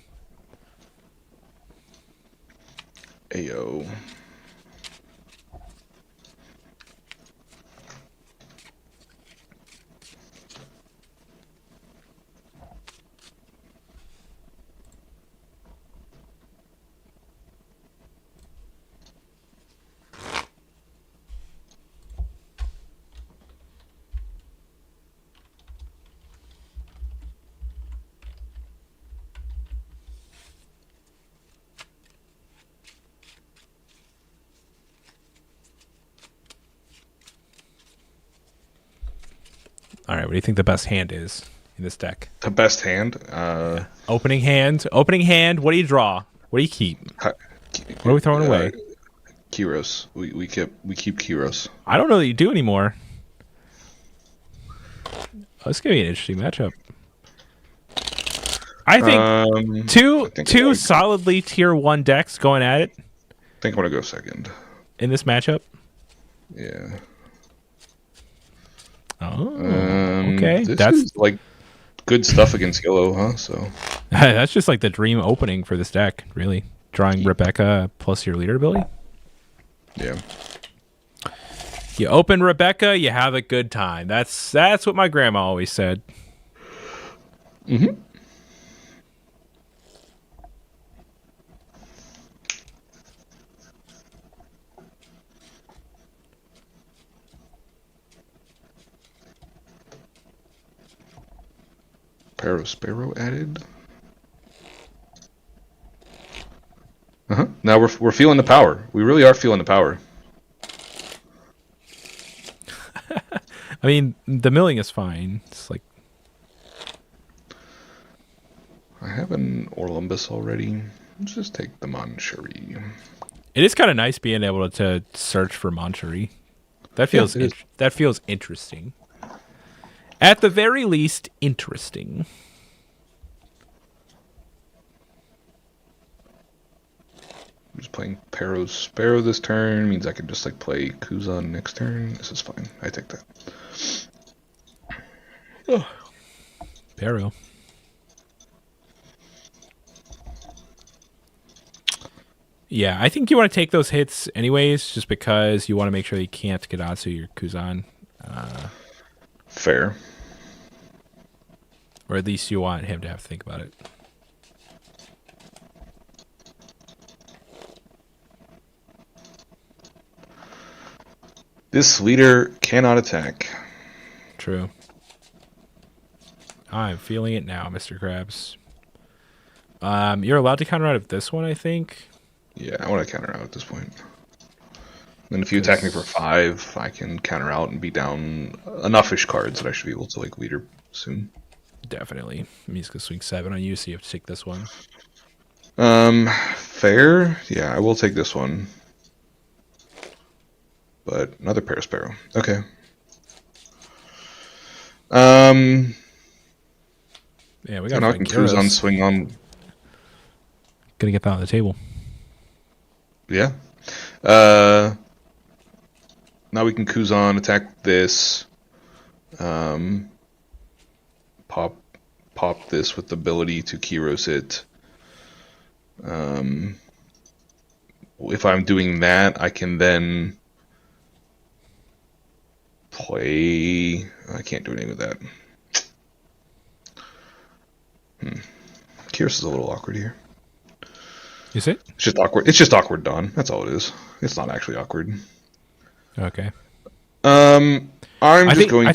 Ayo. All right, what do you think the best hand is in this deck? The best hand? Opening hand. Opening hand. What do you draw? What do you keep? What are we throwing away? Kyros. We keep Kyros. I don't know that you do anymore. Oh, this is gonna be an interesting matchup. I think two solidly tier 1 decks going at it. I think I'm gonna go second In this matchup. Yeah. Oh, okay. That's like good stuff against yellow, huh? So that's just like the dream opening for this deck, really. Drawing Rebecca plus your leader ability. Yeah. You open Rebecca, you have a good time. That's what my grandma always said. Mm-hmm. Sparrow added. Now we're feeling the power. We really are feeling the power. I mean, the milling is fine. It's like I have an Orlumbus already. Let's just take the Manchery. it is kind of nice being able to search for Manchery. That feels that feels interesting. At the very least, interesting. I'm just playing Perro's Sparrow this turn. Means I can just like play Kuzan next turn. This is fine. I take that. Oh. Perro. Yeah, I think you want to take those hits anyways, just because you want to make sure you can't get onto your Kuzan. Fair. Or at least you want him to have to think about it. This leader cannot attack. True. I'm feeling it now, Mr. Krabs. You're allowed to counter out of this one, I think. Yeah, I want to counter out at this point. Then if you attack me for 5, I can counter out and be down enough-ish cards that I should be able to like leader soon. Definitely. I'm just gonna swing 7 on you, so you have to take this one. Fair. Yeah, I will take this one. But another Parasparrow. Okay. Yeah, we got. Now I can Kuzan swing on. Gonna get that on the table. Yeah. Now we can Kuzan attack this. Pop this with the ability to Kyros it. If I'm doing that, I can then play. I can't do anything with that. Kyros is a little awkward here. Is it? It's just awkward. It's just awkward, Don. That's all it is. It's not actually awkward. Okay. I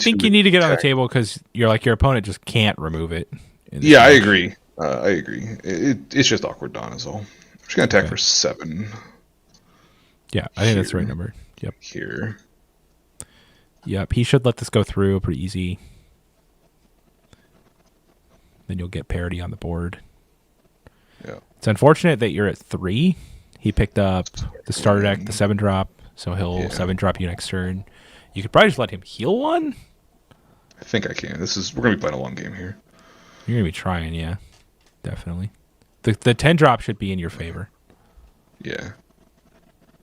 think you need to get on the table because your opponent just can't remove it. Yeah, I agree. I agree. It's just awkward, Don, is all. I'm just gonna attack for 7. Yeah, I think that's the right number. Yep. Here. Yep. He should let this go through pretty easy. Then you'll get parity on the board. Yeah. It's unfortunate that you're at 3. He picked up the starter deck, the 7-drop, so he'll 7-drop you next turn. You could probably just let him heal 1. I think I can. We're gonna be playing a long game here. You're gonna be trying, yeah, definitely. The 10-drop should be in your favor. Yeah.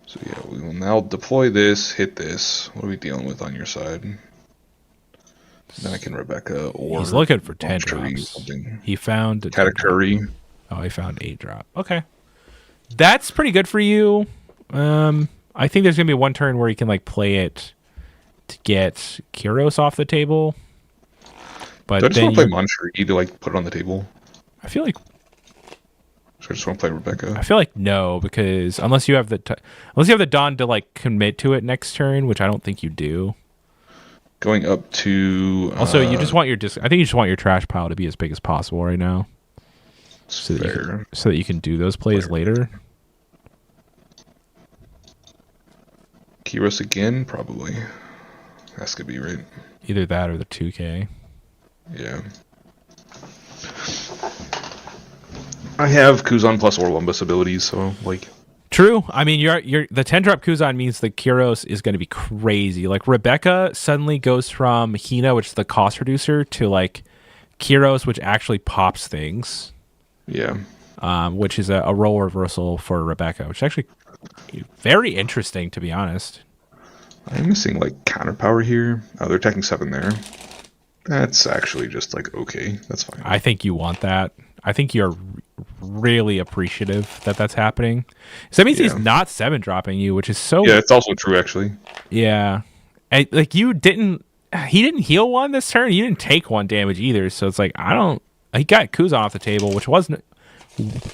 So yeah, we will now deploy this, hit this. What are we dealing with on your side? Then I can Rebecca or he's looking for 10 Tree, drops. something. He found a Katakuri. Oh, he found 8-drop. Okay, that's pretty good for you. I think there's gonna be one turn where you can like play it to get Kyros off the table. But Do I just then want to play Montree to like put it on the table? I feel like So I just want to play Rebecca. I feel like no, because unless you have the Dawn to like commit to it next turn, which I don't think you do. Going up to Also, you just want your I think you just want your trash pile to be as big as possible right now, so fair. that you can do those plays later. Kyros again, probably. That's gonna be right. Either that or the 2K. Yeah. I have Kuzan plus Orlumbus abilities, so like. True. I mean, you're the 10-drop Kuzan means the Kyros is going to be crazy. Like Rebecca suddenly goes from Hina, which is the cost reducer, to like Kyros, which actually pops things. Yeah. Which is a role reversal for Rebecca, which is actually very interesting, to be honest. I'm missing like counter power here. Oh, they're attacking 7 there. That's actually just like okay. That's fine. I think you want that. I think you're really appreciative that that's happening. So that means he's not 7-dropping you, which is so. Yeah, it's also true actually. Yeah, and, like he didn't heal 1 this turn. You didn't take 1 damage either. So it's like he got Kuzan off the table, which wasn't.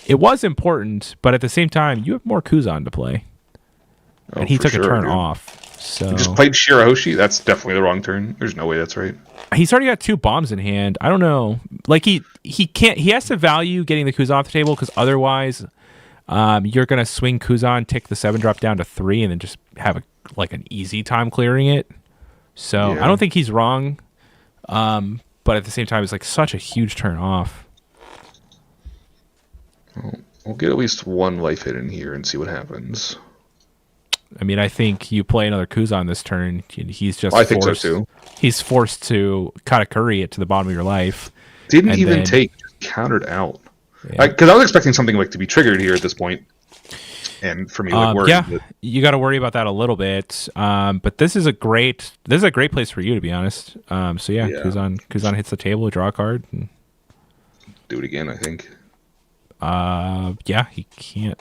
It was important, but at the same time, you have more Kuzan to play, and he took a turn off. So you just played Shirahoshi. That's definitely the wrong turn. There's no way that's right. He's already got 2 bombs in hand. I don't know. Like he can't. He has to value getting the Kuzan off the table because otherwise, you're gonna swing Kuzan, tick the 7-drop down to 3, and then just have an easy time clearing it. So I don't think he's wrong. But at the same time, it's like such a huge turn off. We'll get at least 1 life hit in here and see what happens. I mean, I think you play another Kuzan this turn. He's just. I think so too. He's forced to Katakuri it to the bottom of your life. Didn't even take, just countered out. Because I was expecting something like to be triggered here at this point, and for me, like, worried. You got to worry about that a little bit. But this is a great place for you, to be honest. Kuzan hits the table, draw a card, and do it again. I think. He can't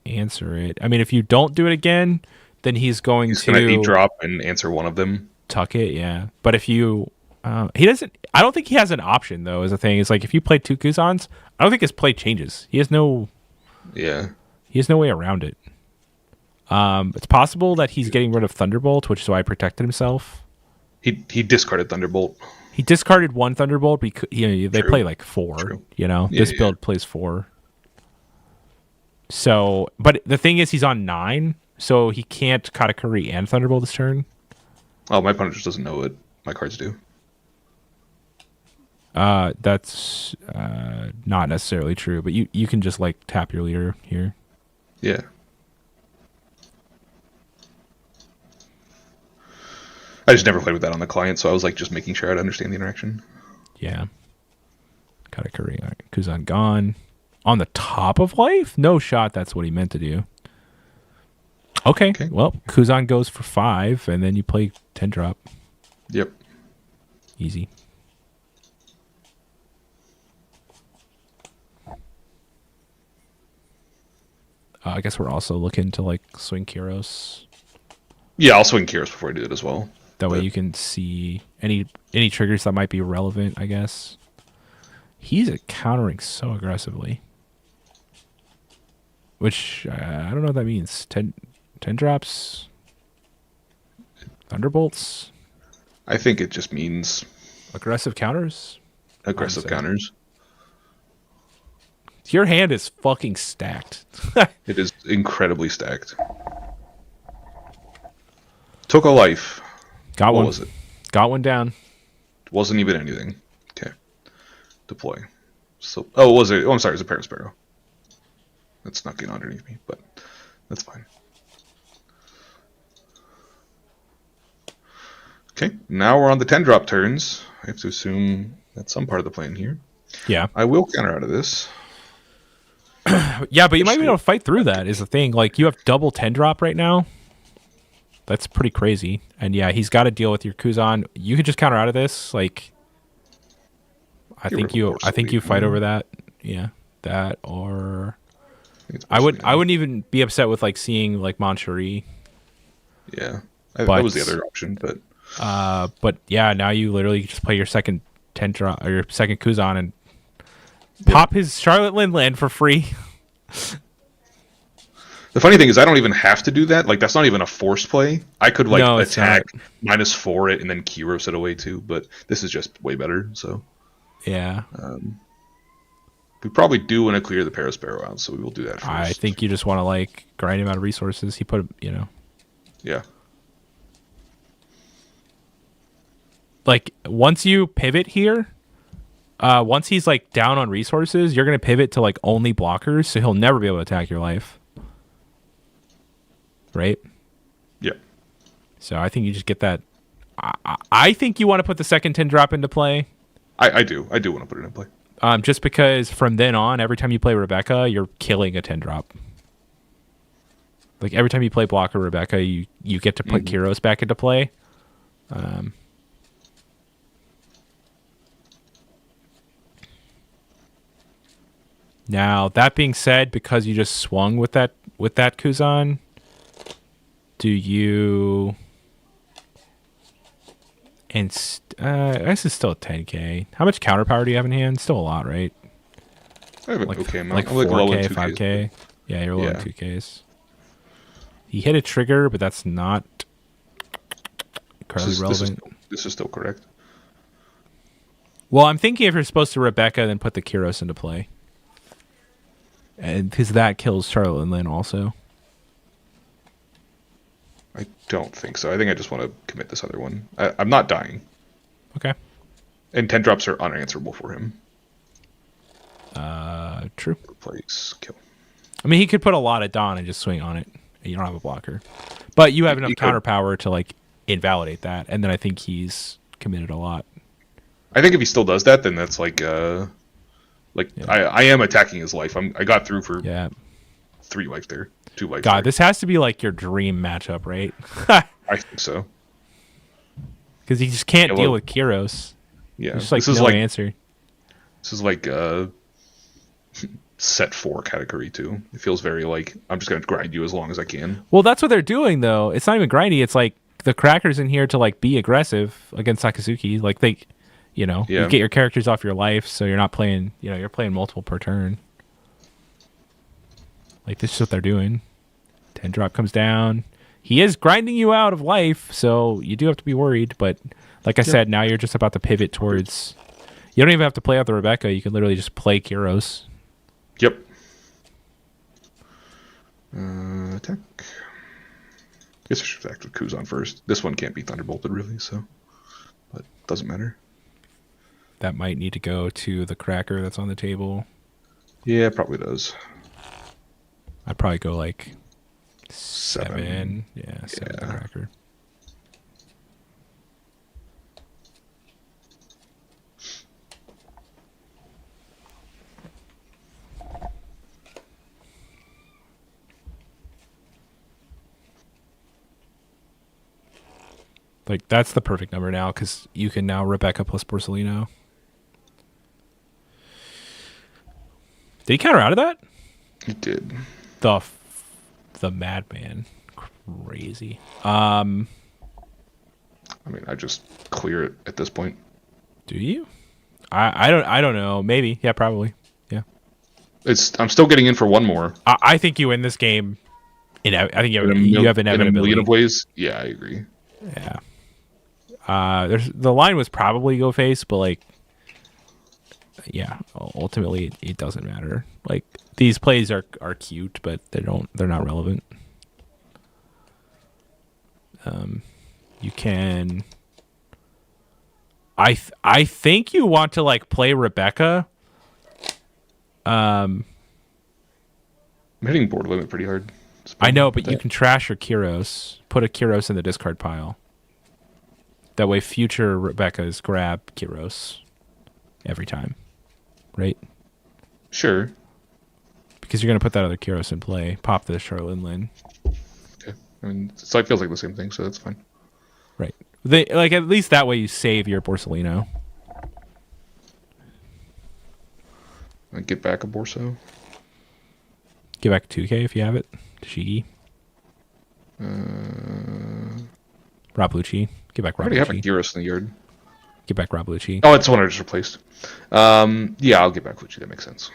answer it. I mean, if you don't do it again, then he's going to drop and answer one of them. Tuck it, yeah. But if you, he doesn't. I don't think he has an option though. Is the thing. It's like if you play 2 Kuzans, I don't think his play changes. He has no. Yeah. He has no way around it. It's possible that he's getting rid of Thunderbolt, which is why he protected himself. He discarded Thunderbolt. He discarded 1 Thunderbolt because they play like 4. True. This build plays 4. So, but the thing is, he's on 9, so he can't Katakuri and Thunderbolt this turn. Oh, my opponent just doesn't know what my cards do. That's not necessarily true, but you can just like tap your leader here. Yeah. I just never played with that on the client, so I was like just making sure I'd understand the interaction. Yeah. Katakuri, all right. Kuzan gone. On the top of life? No shot that's what he meant to do. Okay. Well, Kuzan goes for 5, and then you play 10-drop. Yep. Easy. I guess we're also looking to like swing Kyros. Yeah, I'll swing Kyros before I do it as well. That way you can see any triggers that might be relevant, I guess. He's countering so aggressively. Which, I don't know what that means. 10 drops? Thunderbolts? I think it just means... Aggressive counters? Aggressive counters. Your hand is fucking stacked. It is incredibly stacked. Took a life. Got one. What was it? Got one down. Wasn't even anything. Okay. Deploy. So, oh, was it? Oh, I'm sorry. It was a Parasparrow. That snuck in underneath me, but that's fine. Okay, now we're on the 10-drop turns. I have to assume that's some part of the plan here. Yeah. I will counter out of this. Yeah, but you might be able to fight through that is the thing. Like, you have double 10-drop right now. That's pretty crazy. And yeah, he's got to deal with your Kuzan. You could just counter out of this. Like, I think you fight over that. Yeah, that or I wouldn't even be upset with like seeing like Manchuri. Yeah, that was the other option, but yeah, now you literally just play your second 10-drop or your second Kuzan and pop his Charlotte Lindland for free. The funny thing is, I don't even have to do that. Like, that's not even a forced play. I could like attack -4 it and then Kyros it away too. But this is just way better. So yeah, we probably do want to clear the Parasparrow out, so we will do that first. I think you just want to like grind him out of resources. He put, yeah. Like once you pivot here, once he's like down on resources, you're gonna pivot to like only blockers, so he'll never be able to attack your life. Right? Yeah. So I think you just get that. I think you want to put the second 10-drop into play. I do want to put it in play. Just because from then on, every time you play Rebecca, you're killing a 10-drop. Like every time you play blocker Rebecca, you get to put Kyros back into play. Now that being said, because you just swung with that Kuzan, do you? And this is still a 10k. How much counter power do you have in hand? Still a lot, right? I have an like, okay amount. Like 4k, 5k. Yeah, you're low in 2ks. He hit a trigger, but that's not incredibly relevant. This is still correct. Well, I'm thinking if you're supposed to Rebecca, then put the Kyros into play. And because that kills Charlotte and Lynn also. I don't think so. I think I just want to commit this other one. I'm not dying. Okay. And 10-drops are unanswerable for him. True. Replace, kill. I mean, he could put a lot of Dawn and just swing on it, and you don't have a blocker. But you have enough counter power to like invalidate that, and then I think he's committed a lot. I think if he still does that, then that's like I am attacking his life. I got through for 3 life there, 2 life. God, this has to be like your dream matchup, right? I think so. Because he just can't deal with Kyros. Yeah, just like no answer. This is like set 4 category too. It feels very like I'm just gonna grind you as long as I can. Well, that's what they're doing though. It's not even grindy. It's like the Cracker's in here to like be aggressive against Sakazuki. Like they, you get your characters off your life, so you're not playing. You're playing multiple per turn. Like this is what they're doing. 10-drop comes down. He is grinding you out of life, so you do have to be worried. But like I said, now you're just about to pivot towards. You don't even have to play out the Rebecca. You can literally just play Kyros. Yep. Attack. I guess I should attack with Kuzan first. This one can't be Thunderbolted really, so but doesn't matter. That might need to go to the Cracker that's on the table. Yeah, it probably does. I'd probably go like 7. Yeah, 7 Cracker. Like, that's the perfect number now, because you can now Rebecca plus Porcelino. Did he counter out of that? He did. The madman. Crazy. I mean, I just clear it at this point. Do you? I don't know. Maybe. Yeah, probably. Yeah. I'm still getting in for one more. I think you win this game. I think you have inevitability. In a million of ways. Yeah, I agree. Yeah. The line was probably go face, but like, yeah, ultimately it doesn't matter. Like these plays are cute, but they're not relevant. You can. I think you want to like play Rebecca, Um, I'm hitting board limit pretty hard. I know, but you can trash your Kyros. Put a Kyros in the discard pile. That way future Rebekahs grab Kyros every time. Right? Sure. Because you're going to put that other Kyros in play. Pop the Charlotte Lynn. Okay. I mean, it feels like the same thing, so that's fine. Right. Like, at least that way you save your Borsellino. I get back a Borso. Get back 2K if you have it. Shigi. Rob Lucci. Get back I Rob already have a Lucci. Gyros in the yard. Get back Rob Lucci. Oh, it's the one I just replaced. Yeah, I'll get back Lucci. That makes sense.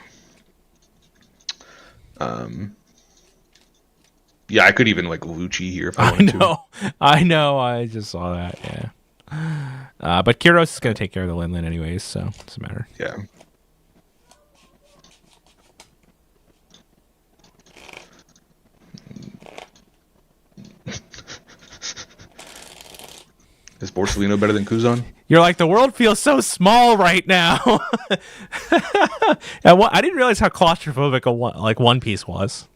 Yeah, I could even like Lucci here if I wanted to. I know. I just saw that. Yeah. But Kyros is going to take care of the Lin anyways, so it doesn't matter. Yeah. Is Borsellino better than Kuzan? You're like, the world feels so small right now. And I didn't realize how claustrophobic One Piece was.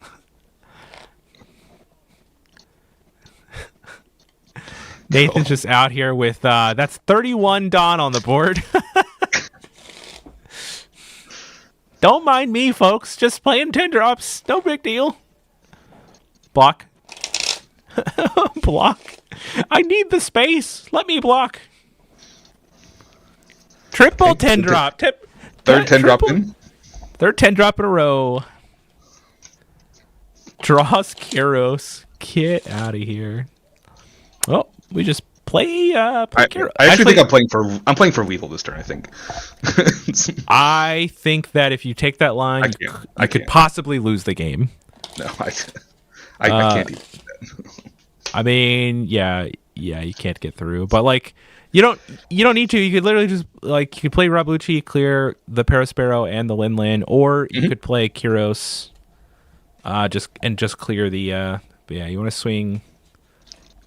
Nathan's just out here with that's 31 Dawn on the board. Don't mind me, folks. Just playing 10 drops. No big deal. Block. Block. I need the space. Let me block. Triple 10 drop. Third 10 drop in. Third 10 drop in a row. Draws Kyros. Get out of here. Oh, we just play Kyros. I actually think I'm playing for Weevil this turn, I think. I think that if you take that line, I could possibly lose the game. No, I can't even do that. I mean, yeah, you can't get through. But like, you don't need to. You could literally just you could play Rob Lucci, clear the Parasparrow and the Lin, or you could play Kyros, just clear the. You want to swing.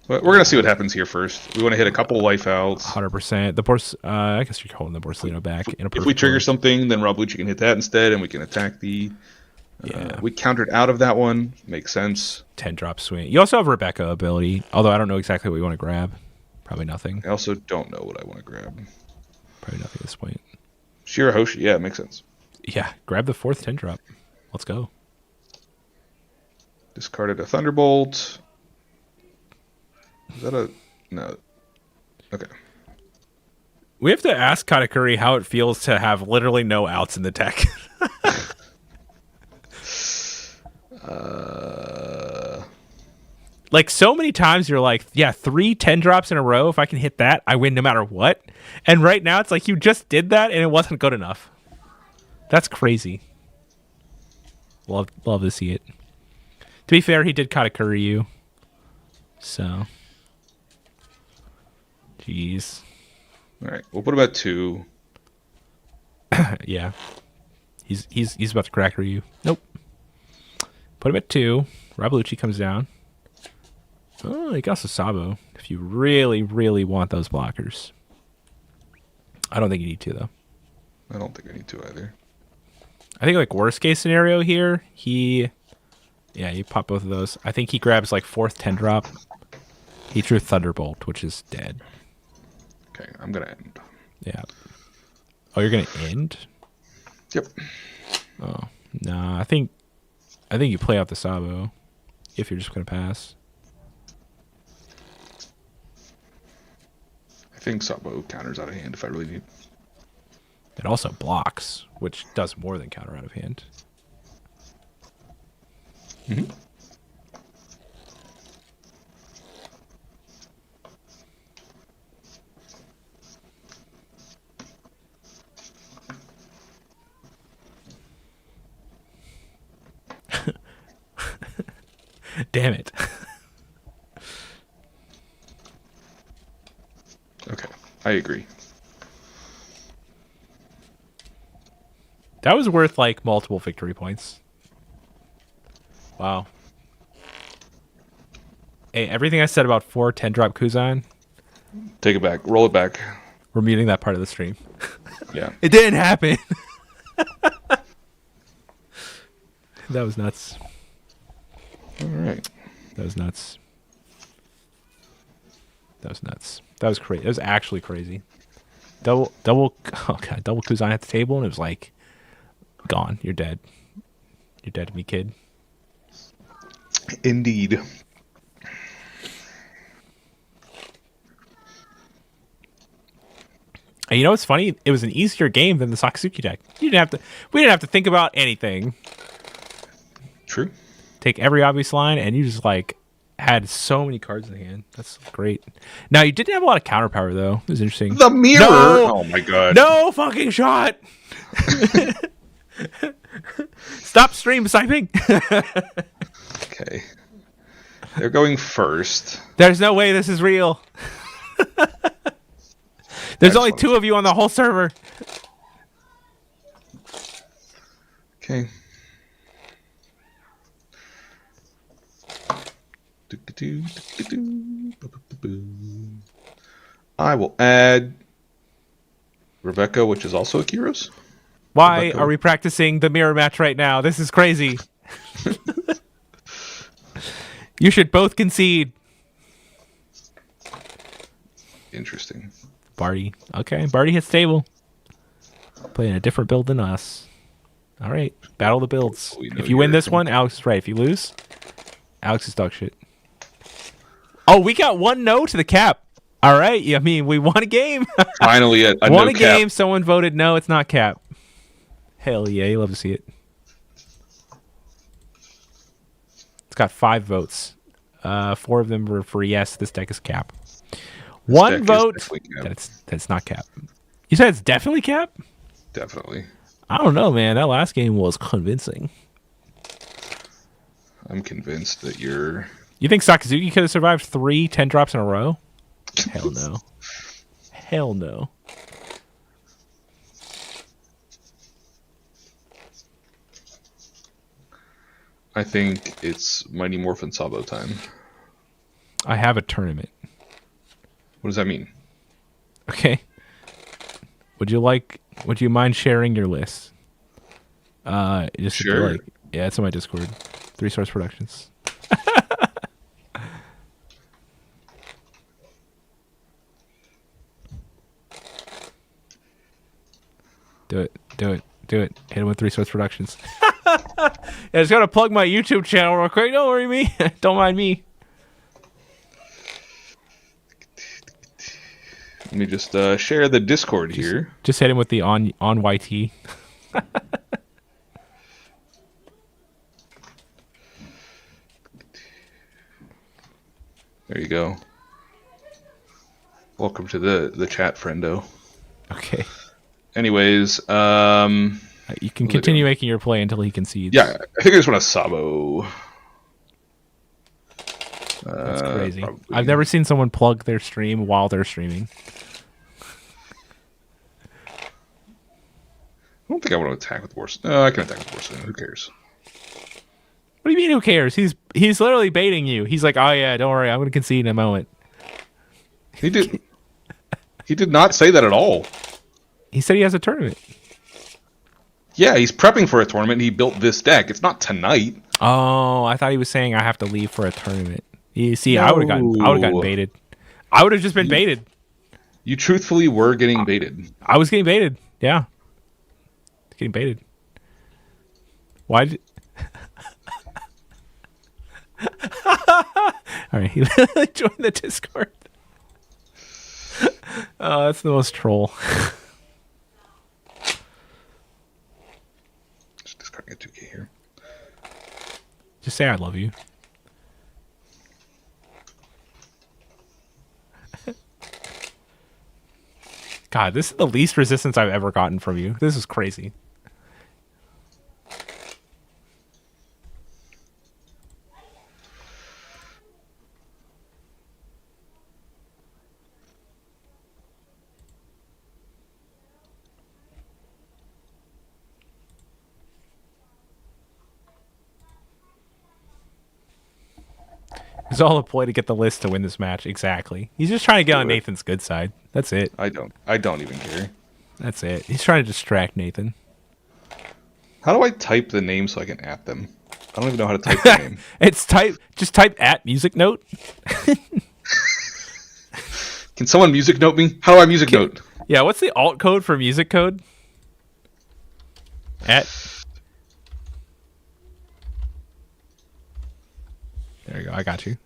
We're gonna see what happens here first. We want to hit a couple life outs. 100%. I guess you're holding the Borsellino back. If we trigger something, then Rob Lucci can hit that instead, and we can attack the. We countered out of that one. Makes sense. 10 drop swing. You also have Rebekah ability, although I don't know exactly what you want to grab. Probably nothing. I also don't know what I want to grab. Probably nothing at this point. Shirahoshi, yeah, it makes sense. Yeah, grab the fourth 10 drop. Let's go. Discarded a Thunderbolt. Is that a... No. Okay. We have to ask Katakuri how it feels to have literally no outs in the deck. Like, so many times you're like, yeah, 3 10 drops in a row. If I can hit that, I win no matter what. And right now, it's like you just did that, and it wasn't good enough. That's crazy. Love to see it. To be fair, he did Katakuri you. So. Jeez. All right, we'll put him at 2. Yeah. He's about to cracker you. Nope. Put him at 2. Rob Lucci comes down. Oh, he got Sasabo. If you really, really want those blockers. I don't think you need to, though. I don't think I need to either. I think, like, worst case scenario here, you pop both of those. I think he grabs, like, 4th 10 drop. He drew Thunderbolt, which is dead. Okay, I'm going to end. Yeah. Oh, you're going to end? Yep. Oh, nah. I think you play out the Sabo if you're just going to pass. I think Sabo counters out of hand if I really need. It also blocks, which does more than counter out of hand. Mm-hmm. Damn it. Okay, I agree. That was worth like multiple victory points. Wow. Hey, everything I said about 4 10 drop Kuzan, Take it back. Roll it back. we're muting that part of the stream. Yeah. It didn't happen. That was nuts. All right. That was nuts. That was nuts. That was crazy. That was actually crazy. Double. Oh god, double Kuzan at the table, and it was like, gone. You're dead. You're dead to me, kid. Indeed. And you know what's funny? It was an easier game than the Sakazuki deck. We didn't have to think about anything. True. Take every obvious line, and you just like had so many cards in hand. That's great. Now you didn't have a lot of counter power though. It was interesting. The mirror. No! Oh my god. No fucking shot. Stop stream sniping. Okay. They're going first. There's no way this is real. There's only 2 of you on the whole server. Okay. I will add Rebecca, which is also Akiro's. Why Rebecca. are we practicing the mirror match right now? This is crazy. You should both concede. Interesting. Barty. Okay, Barty hits table. Playing a different build than us. All right, battle the builds. We know If you win you're- this one, Alex is right. If you lose, Alex is dog shit. Oh, we got 1 no to the cap. All right, I mean, we won a game. Finally, a Won no a cap. game. Someone voted no, it's not cap. Hell yeah, you love to see it. It's got 5 votes. 4 of them were for yes, this deck is cap. This 1 deck is vote definitely cap. that's not cap. You said it's definitely cap? Definitely. I don't know, man. That last game was convincing. I'm convinced that you're... You think Sakazuki could have survived 3 10 drops in a row? Hell no. Hell no. I think it's Mighty Morphin Sabo time. I have a tournament. What does that mean? Okay. Would you mind sharing your list? Just Sure. Yeah, it's on my Discord. 3 Source Productions. Do it. Hit him with 3 Source Productions. Yeah, I just gotta plug my YouTube channel real quick. Don't worry me. Don't mind me. Let me just share the Discord here. Just hit him with the on YT. There you go. Welcome to the chat, friendo. Okay. Anyways, You can What are they continue making your play until he concedes. yeah, I think I just want a Sabo. That's crazy. Probably. I've never seen someone plug their stream while they're streaming. I don't think I want to attack with Warstone. No, I can attack with Warstone. Who cares? What do you mean? Who cares? He's literally baiting you. He's like, oh yeah, don't worry, I'm gonna concede in a moment. He did. He did not say that at all. He said he has a tournament. Yeah, he's prepping for a tournament. He built this deck. It's not tonight. Oh, I thought he was saying I have to leave for a tournament. You see, I would have No. gotten baited. I would have just been baited. You truthfully were getting baited. I was getting baited. Yeah, getting baited. Why did? All right, he literally joined the Discord. Oh, that's the most troll. Just discarding a 2K here. Just say I love you. God, this is the least resistance I've ever gotten from you. This is crazy. It's all a ploy to get the list to win this match. Exactly. He's just trying to get on Do it. Nathan's good side. That's it. I don't even care. That's it. He's trying to distract Nathan. How do I type the name so I can at them? I don't even know how to type the name. Just type at music note. Can someone music note me? How do I music note? Yeah, what's the alt code for music code? There you go. I got you.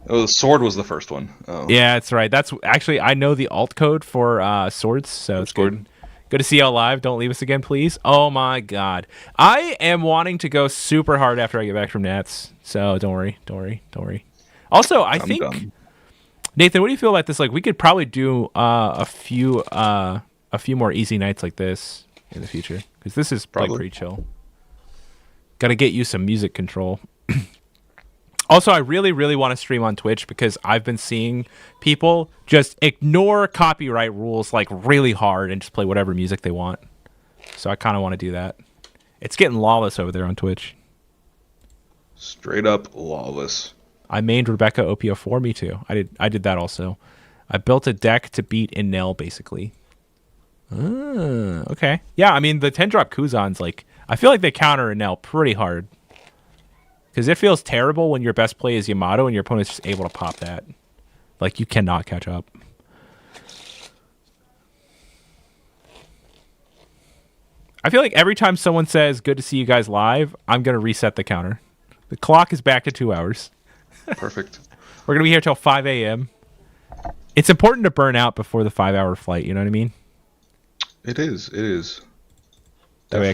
Oh, the sword was the first one. Oh. Yeah, that's right. That's actually, I know the alt code for swords, so it's good. Good to see y'all live. Don't leave us again, please. Oh my god, I am wanting to go super hard after I get back from Nats. So don't worry. Also, I think done. Nathan, what do you feel about this? Like, we could probably do a few more easy nights like this in the future, because this is like pretty chill. Got to get you some music control. Also, I really, really want to stream on Twitch, because I've been seeing people just ignore copyright rules like really hard and just play whatever music they want. So I kind of want to do that. It's getting lawless over there on Twitch. Straight up lawless. I mained Rebecca OP04. Me too. I did that also. I built a deck to beat Enel, basically. Okay. Yeah, I mean, the 10-drop Kuzan's like, I feel like they counter Enel pretty hard. Because it feels terrible when your best play is Yamato and your opponent's just able to pop that. Like, you cannot catch up. I feel like every time someone says, good to see you guys live, I'm going to reset the counter. The clock is back at 2 hours. Perfect. We're going to be here till 5 a.m. It's important to burn out before the 5-hour flight, you know what I mean? It is. That way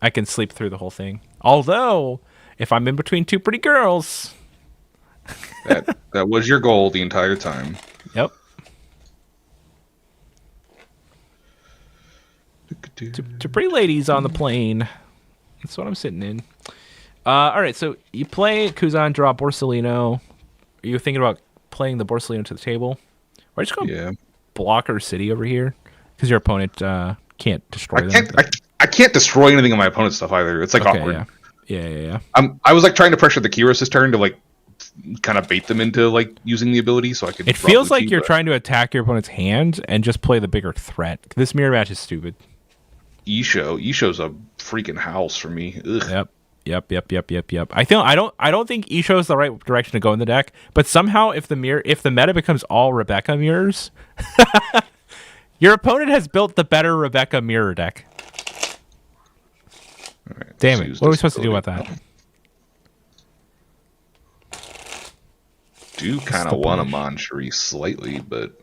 I can sleep through the whole thing. Although, if I'm in between two pretty girls... that was your goal the entire time. Yep. Two pretty ladies on the plane. That's what I'm sitting in. All right, so you play Kuzan, draw Borsalino. Are you thinking about playing the Borsalino to the table? Or just go blocker city over here? Because your opponent can't destroy them. I can't destroy anything on my opponent's stuff either. It's like awkward. Yeah. I was like trying to pressure the Kyros this turn to like kind of bait them into like using the ability so I could. It feels like you're trying to attack your opponent's hand and just play the bigger threat. This mirror match is stupid. Isho's a freaking house for me. Ugh. Yep. I don't think Isho is the right direction to go in the deck, but somehow if the meta becomes all Rebecca mirrors, your opponent has built the better Rebecca mirror deck. Right, damn it! What are we supposed to do about that? Do kind of want a Mancherie slightly, but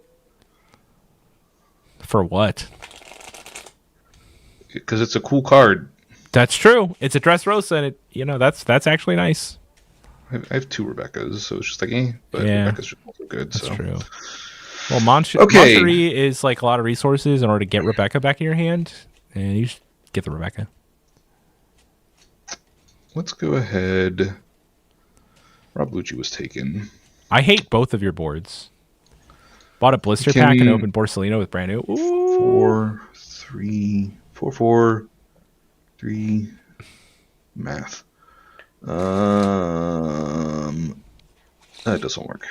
for what? Because it's a cool card. That's true. It's a Dressrosa, and that's actually nice. I have two Rebeccas, so it's just like, but Rebecca's just also good. That's so true. Well, Mancherie is like a lot of resources in order to get Rebecca back in your hand, and you should get the Rebecca. Let's go ahead. Rob Lucci was taken. I hate both of your boards. Bought a blister pack and opened Borsalino with brand new. Ooh. 4, 3 math. That doesn't work.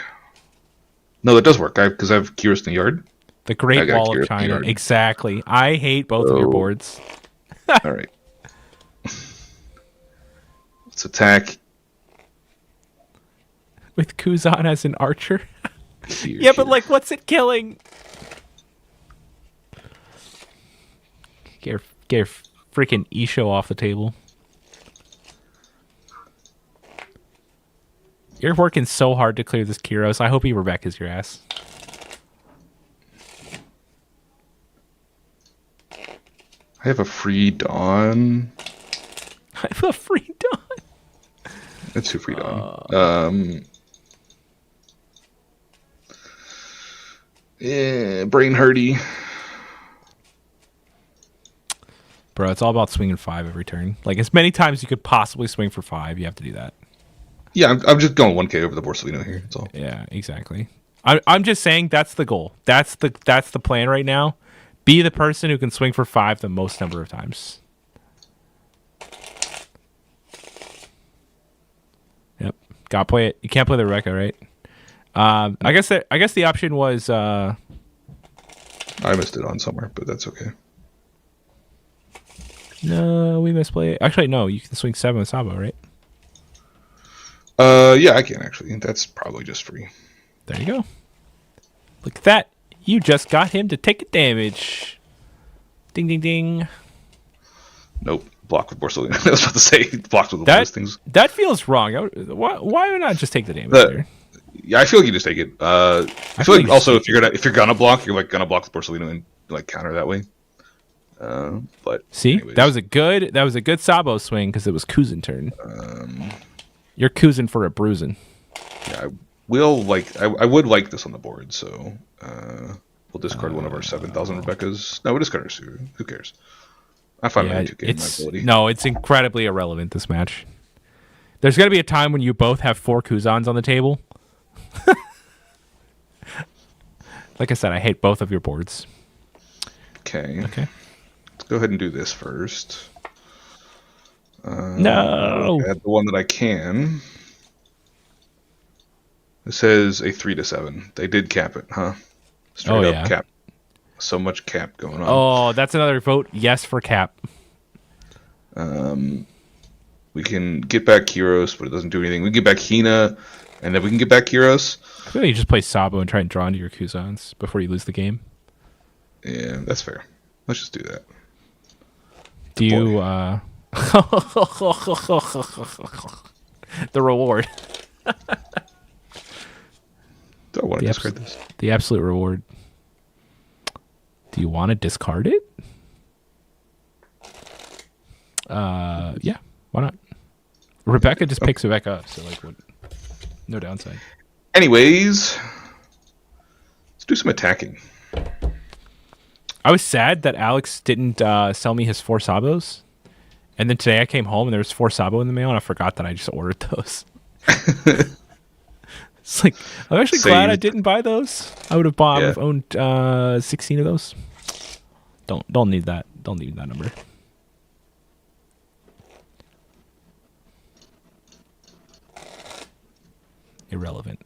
No, that does work. Because I have Kyros in the yard. The Great Wall of China. Exactly. I hate both of your boards. All right. Let's attack. With Kuzan as an archer? Here. But like, what's it killing? Get freaking Isho off the table. You're working so hard to clear this Kyros. I hope he Rebecca's your ass. I have a free Dawn. I have a free Dawn. That's two free Dawn. Brain Hardy. Bro, it's all about swinging 5 every turn. Like, as many times as you could possibly swing for 5, you have to do that. Yeah, I'm just going 1K over the Borsalino here. That's all. Yeah, exactly. I'm just saying that's the goal. That's the plan right now. Be the person who can swing for 5 the most number of times. Yep. Gotta play it. You can't play the Rebecca, right? I guess the option was I missed it on somewhere, but that's okay. No, we misplay. Actually, no. You can swing 7 with Sabo, right? Yeah, I can actually. That's probably just free. There you go. Look at that. You just got him to take a damage. Ding, ding, ding. Nope. Block with Borsalino. I was about to say blocked with those things. That feels wrong. Why not just take the damage there? Yeah, I feel like you just take it. I feel like also if you're gonna block, you're like gonna block with Borsalino and like counter that way. But see, anyways. that was a good Sabo swing because it was Kuzin turn. You're Kuzin for a bruising. Yeah, I would like this on the board, so we'll discard one of our 7,000 Rebekkas. No, we'll discard our Suru. Who cares? I find my 2K my ability. No, it's incredibly irrelevant, this match. There's going to be a time when you both have 4 Kuzans on the table. Like I said, I hate both of your boards. Okay. Let's go ahead and do this first. No! Add the one that I can. This says a 3-7. They did cap it, huh? Straight up cap. So much cap going on. Oh, that's another vote. Yes for cap. We can get back Kyros, but it doesn't do anything. We can get back Hina, and then we can get back Kyros. I feel like you just play Sabo and try and draw into your Kuzans before you lose the game. Yeah, that's fair. Let's just do that. Do you, the reward. Do I want to discard this? The absolute reward. Do you want to discard it? Yeah, why not? Rebekka just picks Rebekka up, so like, what? No downside. Anyways, let's do some attacking. I was sad that Alex didn't sell me his 4 Sabos, and then today I came home and there was 4 Sabo in the mail, and I forgot that I just ordered those. It's like, I'm actually glad I didn't buy those. I would have bought. I would have owned 16 of those. Don't need that. Don't need that number. Irrelevant.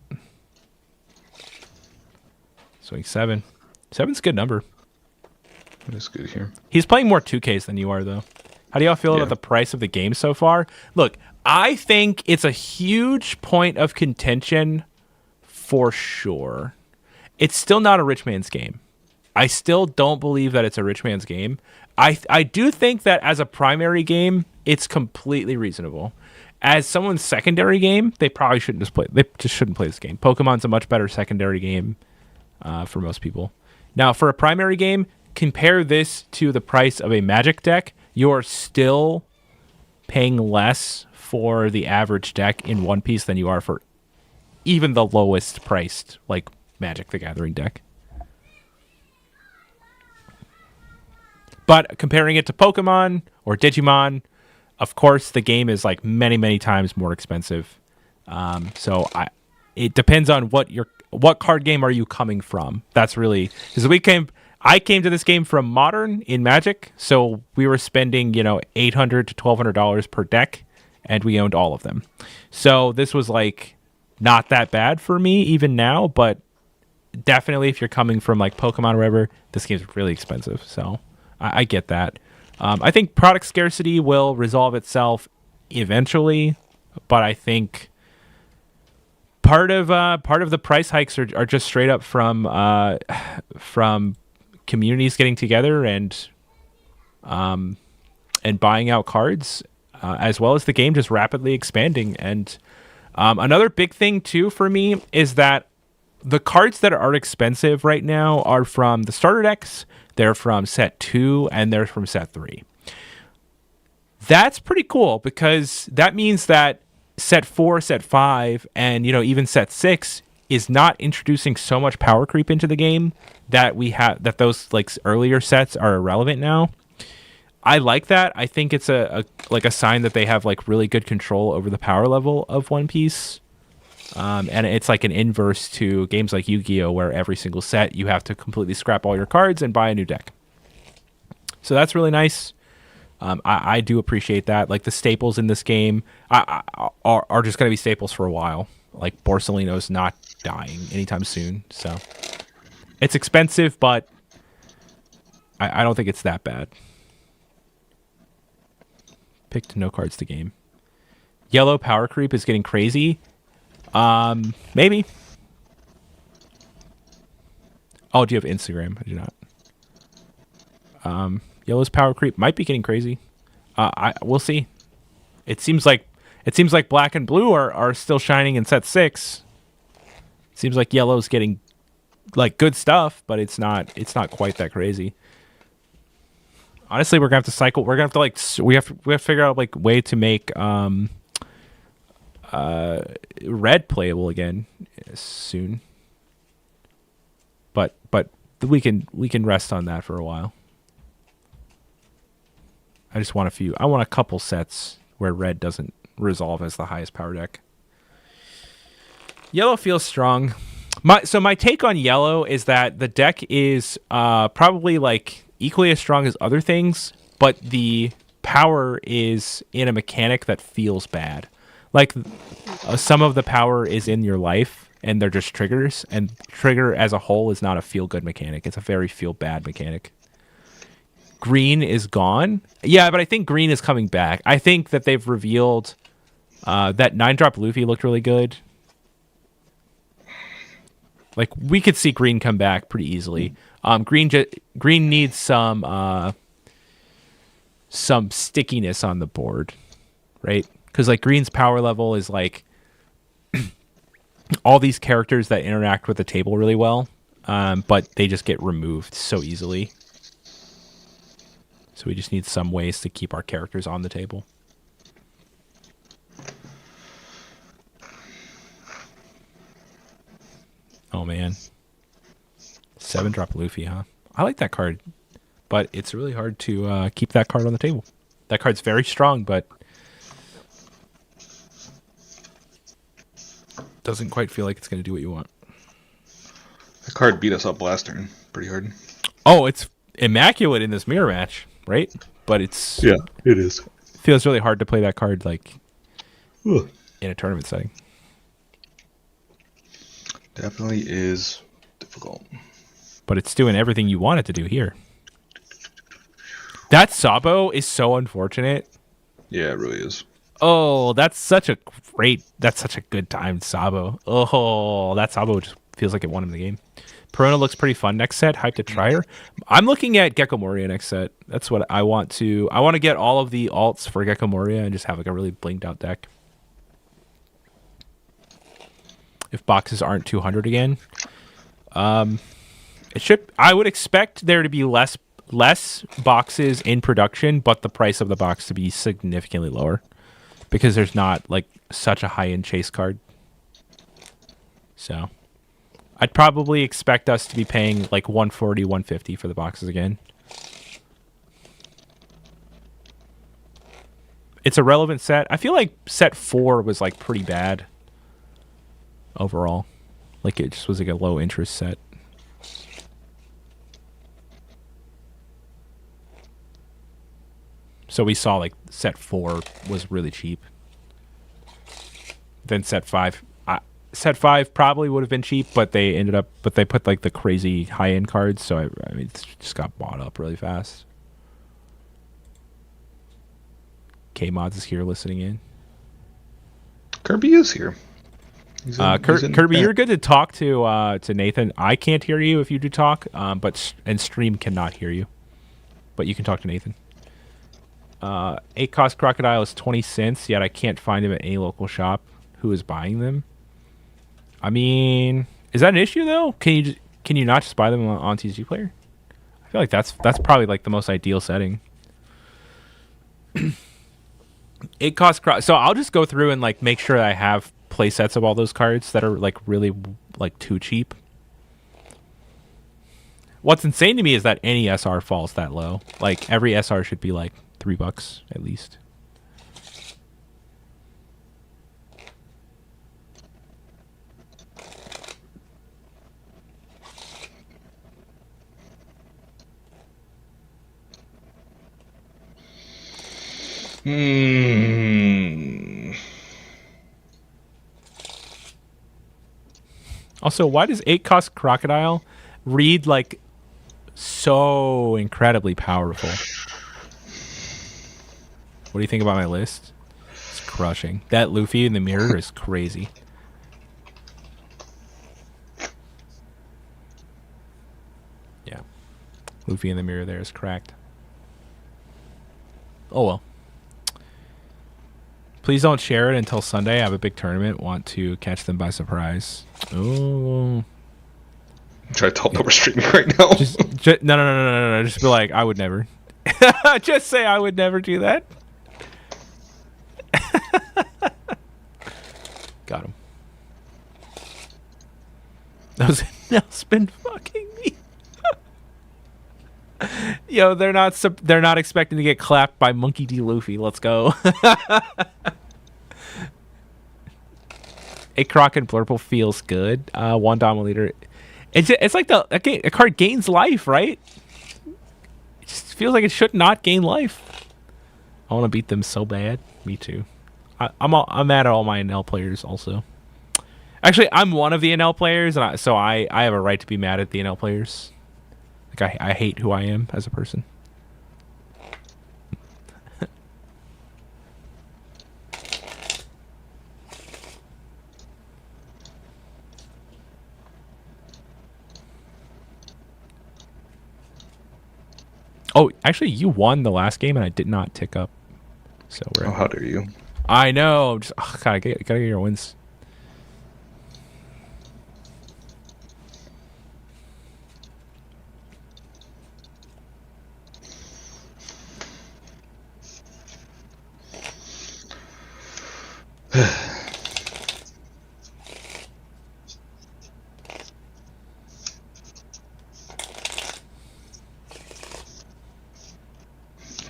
Swing 7. 7's a good number. That's good here. He's playing more 2Ks than you are, though. How do y'all feel about the price of the game so far? Look, I think it's a huge point of contention for sure. It's still not a rich man's game. I still don't believe that it's a rich man's game. I do think that as a primary game, it's completely reasonable. As someone's secondary game, they probably shouldn't just play. They just shouldn't play this game. Pokemon's a much better secondary game for most people. Now, for a primary game, compare this to the price of a Magic deck. You're still paying less for the average deck in One Piece than you are for even the lowest priced, like, Magic the Gathering deck. But comparing it to Pokemon or Digimon, of course, the game is like many, many times more expensive. So it depends on what card game are you coming from. That's really, because I came to this game from Modern in Magic, so we were spending $800 to $1,200 per deck, and we owned all of them. So this was like not that bad for me even now, but definitely if you're coming from like Pokemon or whatever, this game's really expensive. So I get that. I think product scarcity will resolve itself eventually, but I think part of the price hikes are just straight up from communities getting together and buying out cards, as well as the game just rapidly expanding. And another big thing too for me is that the cards that are expensive right now are from the starter decks. They're from set 2 and they're from set 3. That's pretty cool because that means that set 4, set 5, and even set 6 is not introducing so much power creep into the game that those like earlier sets are irrelevant now. I like that. I think it's a sign that they have like really good control over the power level of One Piece. And it's like an inverse to games like Yu-Gi-Oh, where every single set you have to completely scrap all your cards and buy a new deck. So that's really nice. I do appreciate that. Like the staples in this game are just going to be staples for a while. Like Borsalino's not dying anytime soon. So it's expensive, but I don't think it's that bad. Picked no cards to game. Yellow power creep is getting crazy. Maybe. Oh, do you have Instagram? I do not. Yellow's power creep might be getting crazy. We'll see. It seems like black and blue are still shining in set 6. Seems like yellow's getting like good stuff, but it's not quite that crazy. Honestly, we're gonna have to cycle. We're gonna have to like we have to figure out like way to make red playable again soon. But we can rest on that for a while. I just want a couple sets where red doesn't resolve as the highest power deck. Yellow feels strong. My take on yellow is that the deck is probably like equally as strong as other things, but the power is in a mechanic that feels bad. Like some of the power is in your life and they're just triggers, and trigger as a whole is not a feel good mechanic. It's a very feel bad mechanic. Green is gone. Yeah, but I think green is coming back. I think that they've revealed that 9-drop Luffy looked really good. Like we could see green come back pretty easily. Green needs some stickiness on the board, right? Because like green's power level is like all these characters that interact with the table really well, but they just get removed so easily. So we just need some ways to keep our characters on the table. Oh man. 7-drop Luffy, huh? I like that card, but it's really hard to keep that card on the table. That card's very strong, but doesn't quite feel like it's going to do what you want. That card beat us up last turn pretty hard. Oh, it's immaculate in this mirror match, right? But it is. Feels really hard to play that card like Ugh. in a tournament setting. Definitely is difficult. But it's doing everything you want it to do here. That Sabo is so unfortunate. Yeah, it really is. Oh, that's such a good timed Sabo. Oh, that Sabo just feels like it won him the game. Perona looks pretty fun next set. Hyped to try her. I'm looking at Gecko Moria next set. That's what I want to. I want to get all of the alts for Gecko Moria and just have like a really blinked out deck. If boxes aren't 200 again, it should. I would expect there to be less boxes in production, but the price of the box to be significantly lower because there's not like such a high end chase card. So I'd probably expect us to be paying like 140, 150 for the boxes again. It's a relevant set. I feel like set 4 was like pretty bad overall. Like it just was like a low interest set. So we saw like set 4 was really cheap. Then set 5 probably would have been cheap, but they put like the crazy high end cards, so I mean it just got bought up really fast. K-Mods is here listening in. Kirby is here. Kirby, you're good to talk to Nathan. I can't hear you if you do talk, and stream cannot hear you, but you can talk to Nathan. 8 cost crocodile is 20 cents, yet I can't find him at any local shop who is buying them. I mean, is that an issue though? Can you not just buy them on TCG Player? I feel like that's probably like the most ideal setting. 8 cost so I'll just go through and like make sure that I have play sets of all those cards that are like really like too cheap. What's insane to me is that any SR falls that low. Like every SR should be like $3 at least. Also, why does 8 cost crocodile read like so incredibly powerful? What do you think about my list? It's crushing. That Luffy in the mirror is crazy. Yeah. Luffy in the mirror there is cracked. Oh well. Please don't share it until Sunday. I have a big tournament. Want to catch them by surprise. Oh. Try to tell them we're streaming right now. No. Just be like, I would never. Just say I would never do that. Got him. Those nails been fucking me. Yo, they're not expecting to get clapped by Monkey D. Luffy. Let's go. A Croc and Blurple feels good. One Dominator. It's like a card gains life, right? It just feels like it should not gain life. I want to beat them so bad. Me too. I'm mad at all my NL players also. Actually, I'm one of the NL players, and so I have a right to be mad at the NL players. Like I hate who I am as a person. Oh, actually, you won the last game, and I did not tick up. So we're. Oh, how dare you! I know. Just gotta get your wins.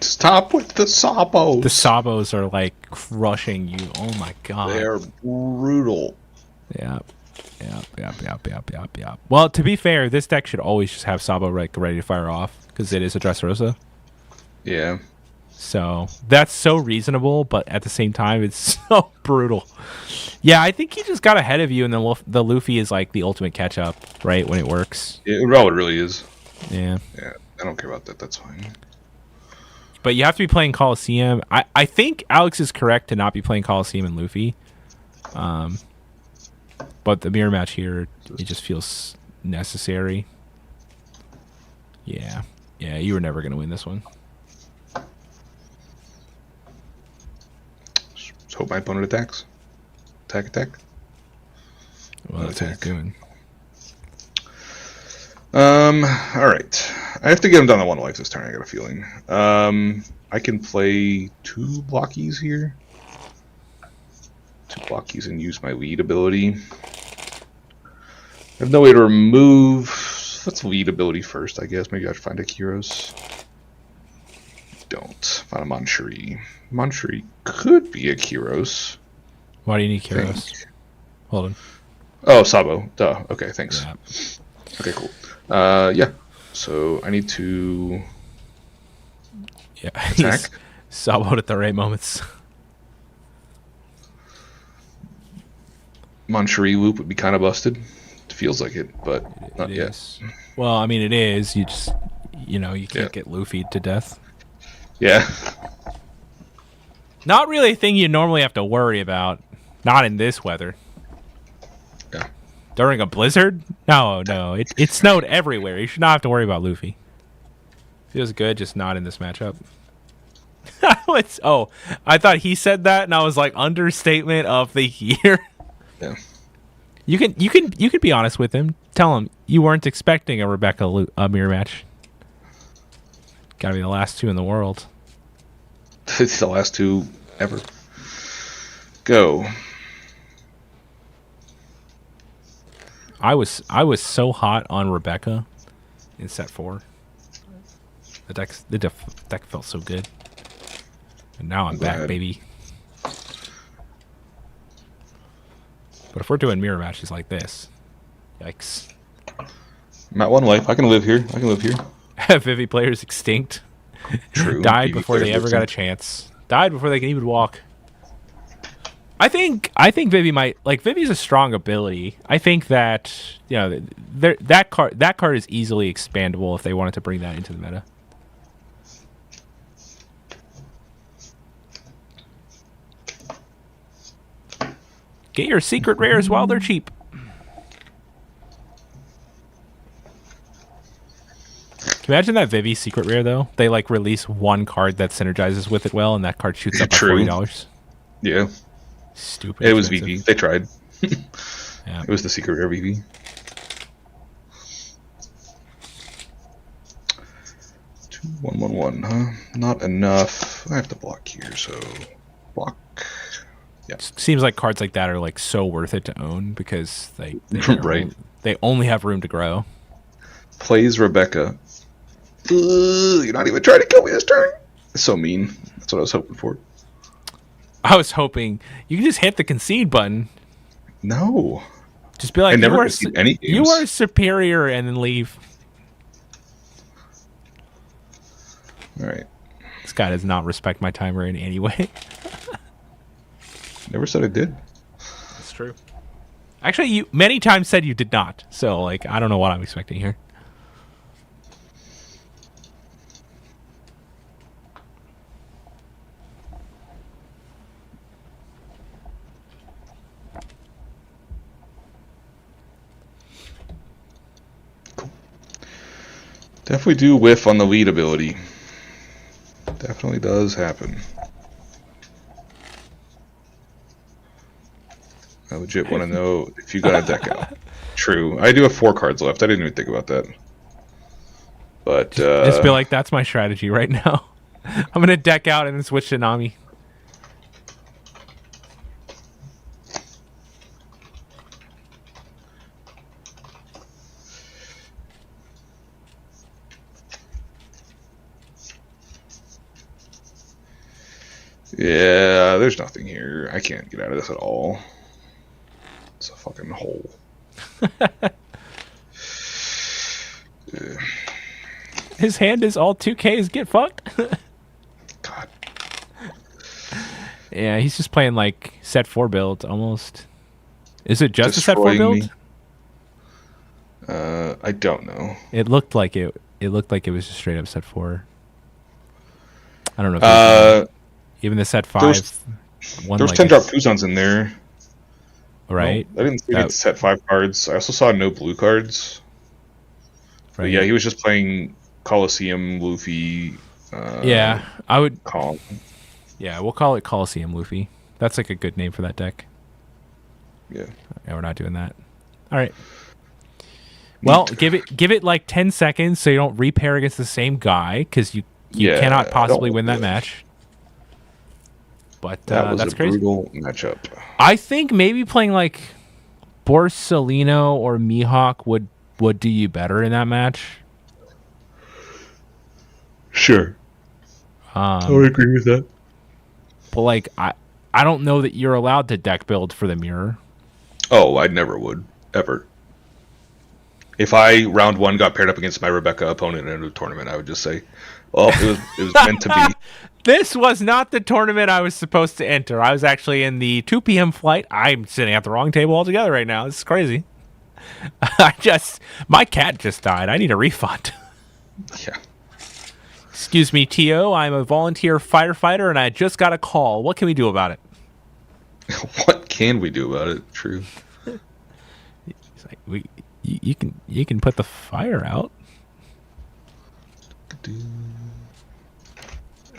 Stop with the Sabos. The Sabos are like crushing you. Oh my god. They're brutal. Yep. Well, to be fair, this deck should always just have Sabo ready to fire off because it is a Dressrosa. Yeah. So that's so reasonable, but at the same time, it's so brutal. Yeah, I think he just got ahead of you, and the Luffy is like the ultimate catch up, right? When it works. Yeah, well, it really is. Yeah. Yeah, I don't care about that. That's fine. But you have to be playing Coliseum. I think Alex is correct to not be playing Coliseum and Luffy. But the mirror match here, it just feels necessary. Yeah, you were never going to win this one. Just hope my opponent attacks. Attack. Well, that's what he's doing. Alright. I have to get him down to 1 life this turn, I got a feeling. I can play 2 blockies here. 2 blockies and use my lead ability. I have no way to remove... Let's lead ability first, I guess. Maybe I should find a Kyros. Don't. Find a Manchuri. Manchuri could be a Kyros. Why do you need Kyros? Hold on. Oh, Sabo. Duh. Okay, thanks. Yeah. Okay, cool. Yeah. So I need to attack. Saboed at the right moments. Manchuri loop would be kind of busted. It feels like it, but not yet. Is. Well, I mean, it is. You just, you can't get Luffy to death. Yeah. Not really a thing you normally have to worry about. Not in this weather. Yeah. During a blizzard? No. It snowed everywhere. You should not have to worry about Luffy. Feels good, just not in this matchup. I thought he said that, and I was like, understatement of the year. Yeah. You can be honest with him. Tell him you weren't expecting a Rebecca mirror match. Gotta be the last 2 in the world. It's the last 2 ever. Go. I was so hot on Rebecca in set 4. The deck felt so good, and now I'm back, baby. But if we're doing mirror matches like this, yikes! I'm at 1 life. I can live here. Vivi players extinct. True. Died before they ever got a chance. Died before they can even walk. I think Vivi might Vivi's a strong ability. I think that that card is easily expandable if they wanted to bring that into the meta. Get your secret rares while they're cheap. Can you imagine that Vivi secret rare, though? They, like, release one card that synergizes with it well, and that card shoots up by $40. Yeah. Stupid. It was VV. They tried. Yeah. It was the secret rare VV. Two, 1, 1, 1, huh? Not enough. I have to block here, so block. Yeah. Seems like cards like that are like so worth it to own because they Right. They only have room to grow. Plays Rebecca. You're not even trying to kill me this turn. It's so mean. That's what I was hoping for. I was hoping you can just hit the concede button. No. Just be like, I never concede any games. You are superior, and then leave. All right. This guy does not respect my timer in any way. Never said I did. That's true. Actually, you many times said you did not. So, like, I don't know what I'm expecting here. Definitely do whiff on the lead ability. Definitely does happen. I legit want to know if you got a deck out. True. I do have 4 cards left. I didn't even think about that. But Just be like, that's my strategy right now. I'm going to deck out and then switch to Nami. yeah, there's nothing here. I can't get out of this at all. It's a fucking hole. His hand is all 2Ks. Get fucked. God. Yeah, he's just playing like set 4 build almost. Is it just a set 4 Destroying build? me. I don't know. It looked like it. It looked like it was just straight up set 4. I don't know. If even the set 5. There was 10 drop Kuzans in there. Right. No, I didn't see any set 5 cards. I also saw no blue cards. But Right. yeah, he was just playing Coliseum, Luffy. Yeah, I would. Calm. Yeah, we'll call it Coliseum Luffy. That's like a good name for that deck. Yeah. Yeah, we're not doing that. All right. Well, give it like 10 seconds so you don't repair against the same guy because you Yeah, cannot I possibly don't win that do it. match. But That was that's a crazy. brutal matchup. I think maybe playing like Borsalino or Mihawk would do you better in that match. Sure. I would agree with that. But like I don't know that you're allowed to deck build for the mirror. Oh, I never would. Ever. If I, round 1, got paired up against my Rebecca opponent in a tournament, I would just say, well, it was meant to be. This was not the tournament I was supposed to enter. I was actually in the 2 p.m. flight. I'm sitting at the wrong table altogether right now. This is crazy. My cat just died. I need a refund. Yeah. Excuse me, T.O. I'm a volunteer firefighter and I just got a call. What can we do about it? What can we do about it? True. He's like, you can put the fire out.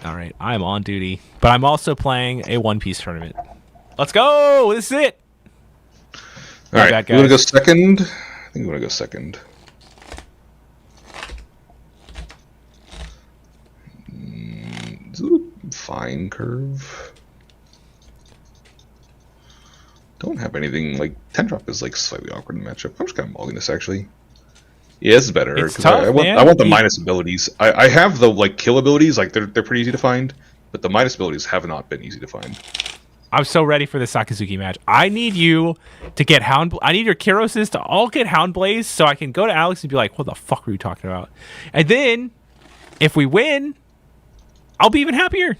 All right, I'm on duty, but I'm also playing a One Piece tournament. Let's go! This is it. All My right, bad, you want to go guys. second? I think you want to go second. It's a little fine curve. Don't have anything like 10 drop is like slightly awkward in matchup. I'm just kind of mulling this actually. Yeah, this is better It's because tough, I man. want the minus abilities. I have the like kill abilities, like they're pretty easy to find, but the minus abilities have not been easy to find. I'm so ready for the Sakazuki match. I need you to get I need your Kiroses to all get Houndblaze so I can go to Alex and be like, what the fuck are you talking about? And then, if we win, I'll be even happier.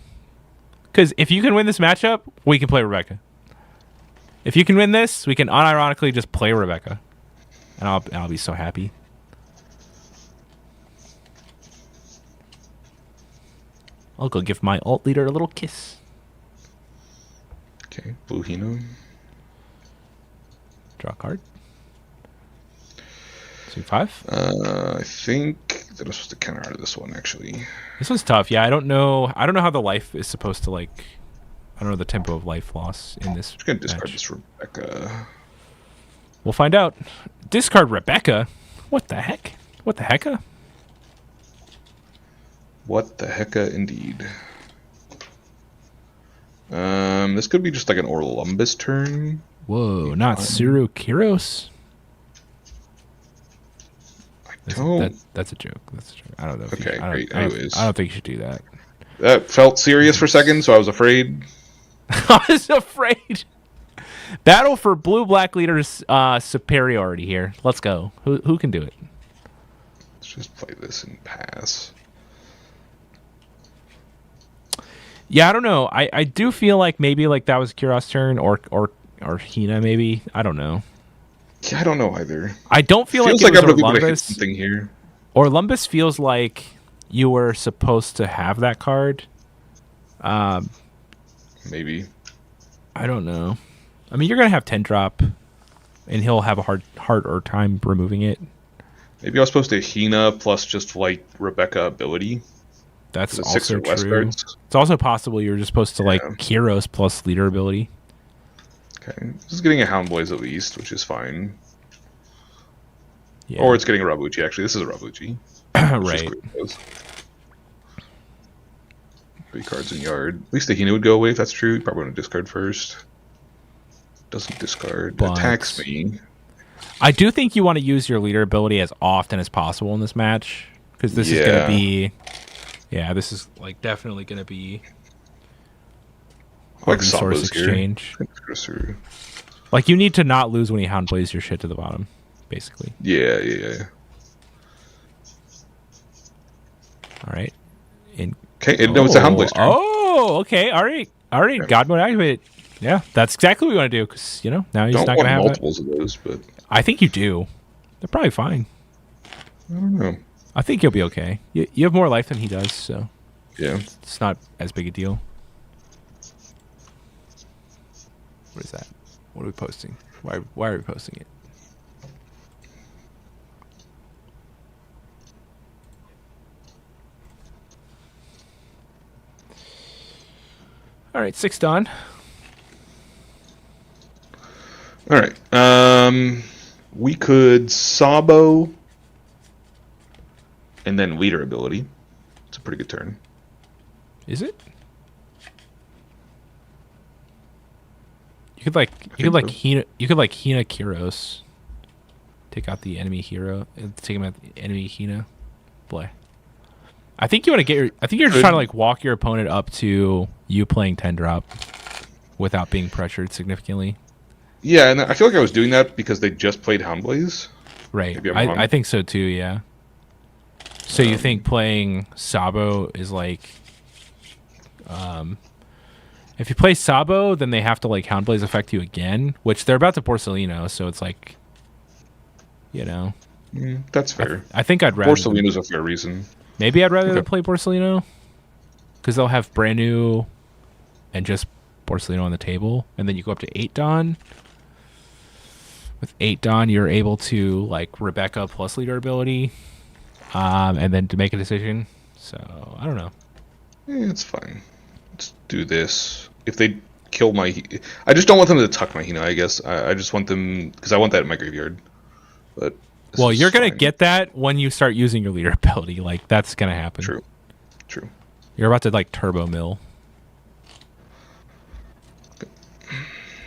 Because if you can win this matchup, we can play Rebecca. If you can win this, we can unironically just play Rebecca. And I'll be so happy. I'll go give my alt leader a little kiss. Okay, Blue Hino. Draw a card. Suit 5. I think that I'm supposed to counter out of this one, actually. This one's tough. Yeah, I don't know how the life is supposed to, like... I don't know the tempo of life loss in this I'm just going to discard match. this Rebecca. We'll find out. Discard Rebecca? What the heck? What the hecka? What the hecka, indeed. This could be just like an Orlumbus turn. Whoa, not Suru Kiros? That's a joke. That's a joke. I don't know. Okay, great. Anyways. I don't think you should do that. That felt serious for a second, so I was afraid. I was afraid. Battle for blue-black leaders superiority here. Let's go. Who can do it? Let's just play this and pass. Yeah, I don't know. I do feel like maybe like that was Kiros' turn or Hina maybe. I don't know. Yeah, I don't know either. I don't feel Feels like like it I'm was gonna be able to hit Orlumbus. something here. Orlumbus feels like you were supposed to have that card. Maybe. I don't know. I mean, you're gonna have 10 drop, and he'll have a harder time removing it. Maybe I was supposed to Hina plus just like Rebecca ability. That's It's also 6 or less true. cards. It's also possible you're just supposed to like Yeah. Kiros plus leader ability. Okay, this is getting a Houndblaze at least, which is fine. Yeah. Or it's getting a Rabuchi. Actually, this is a Rabuchi. Right. 3 cards in yard. At least the Hina would go away if that's true. Probably want to discard first. Doesn't discard. But- Attacks me. I do think you want to use your leader ability as often as possible in this match because this is going to be. Yeah, this is like definitely going to be Like resource Sambo's here. exchange. Cursor. Like you need to not lose when you hound plays your shit to the bottom, basically. Yeah. All right. Okay, no, it's a Houndblaze turn. Oh, okay. All right. Yeah. God mode activated. Yeah, that's exactly what we want to do because now he's Don't not want going to have that. multiples of those, but I think you do. They're probably fine. I don't know. I think you'll be okay. You have more life than he does, so Yeah. it's not as big a deal. What is that? What are we posting? Why are we posting it? All right, 6 done. All right. We could Sabo and then leader ability. It's a pretty good turn. Is it? You could like so. Hina Kiros. Take out the enemy hero. Take him out the enemy Hina. Boy. I think you want to get I think you're just trying to like walk your opponent up to you playing 10 drop without being pressured significantly. Yeah, and I feel like I was doing that because they just played Houndblaze. Right. Maybe I'm wrong. I think so too, yeah. So you think playing Sabo is like if you play Sabo, then they have to like Houndblaze affect you again, which they're about to Porcelino, so it's like That's fair. I think I'd rather Porcelino's a fair reason. maybe I'd rather Okay. play Porcelino because they'll have brand new and just Porcelino on the table, and then you go up to 8 Dawn. With 8 Dawn, you're able to like Rebecca plus leader ability, and then to make a decision. So I don't know. It's fine. Let's do this. If they kill my... I just don't want them to tuck my Hina, I guess. I just want them... Because I want that in my graveyard. But Well, is you're gonna fine. get that when you start using your leader ability. Like that's gonna happen. True. You're about to like turbo mill.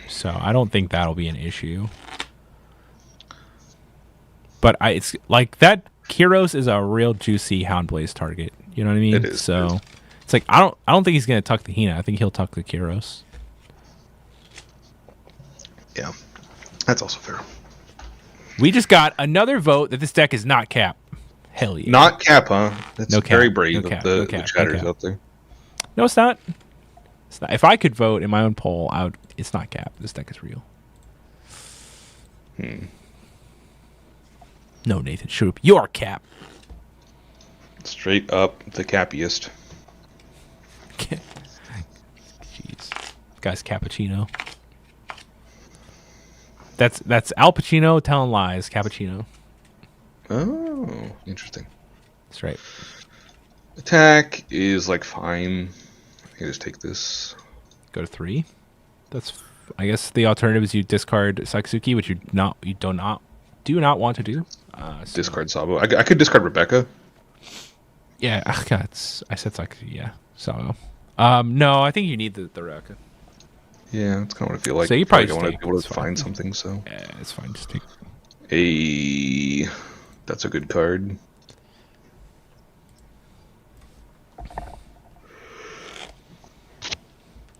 So I don't think that'll be an issue. But it's like that Kiros is a real juicy Houndblaze target. You know what I mean? It is, So it is. it's like I don't think he's gonna tuck the Hina. I think he'll tuck the Kiros. Yeah. That's also fair. We just got another vote that this deck is not cap. Hell yeah. Not cap, huh? That's No cap. very brave No cap. of the, No cap. the chatters No cap. out there. No, it's not. It's not. If I could vote in my own poll, it's not cap. This deck is real. No, Nathan, shoot up your cap. Straight up the cappiest. Jeez. Guy's cappuccino. That's Al Pacino telling lies. Cappuccino. Oh, interesting. That's right. Attack is like fine. I can just take this. Go to 3. I guess the alternative is you discard Sakasuki, which you do not want to do. Discard Sabo. I could discard Rebecca. Yeah, God, I said Sakasuki. Yeah, Sabo. No, I think you need the Rebecca. Yeah, that's kind of what I feel like. So you probably want to be able it's to fine. find something. So yeah, it's fine. Just take. That's a good card.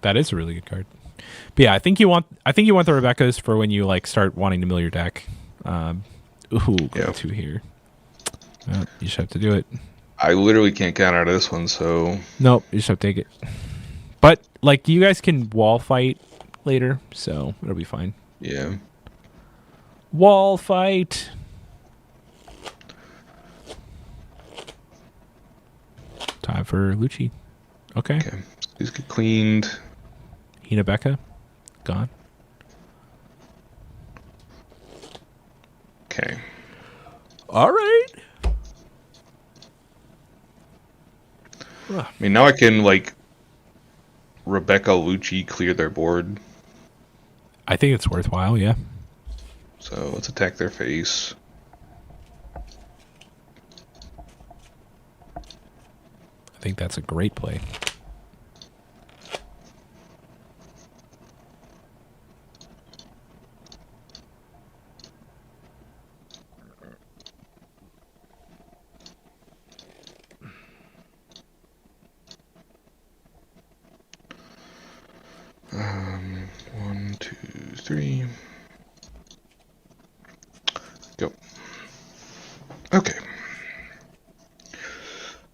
That is a really good card. But yeah, I think you want the Rebecca's for when you like start wanting to mill your deck. Go 2 here. You just have to do it. I literally can't count out of this one, so Nope, you just have to take it. But like you guys can wall fight later, so it'll be fine. yeah. Wall fight. Time for Lucci. Okay. Okay, these get cleaned. Hinabeka, gone. Okay. All right. I mean, now I can like Rebecca Lucci clear their board. I think it's worthwhile. Yeah. So let's attack their face. I think that's a great play. One, two, three. Go. Okay.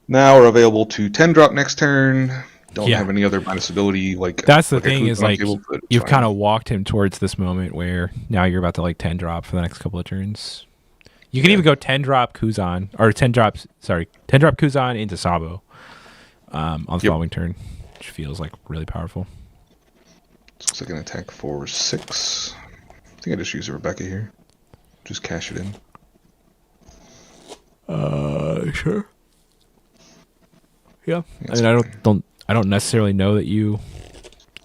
Now we're available to 10 drop next turn. Don't have any other minus ability. Like that's the like thing is like you've fine. kind of walked him towards this moment where now you're about to like 10 drop for the next couple of turns. You can even go 10 drop Kuzan or 10 drop Kuzan into Sabo on the following turn, which feels like really powerful. Looks like an attack for 6. I think I just use a Rebecca here. Just cash it in. Sure. Yeah. I mean, I don't necessarily know that you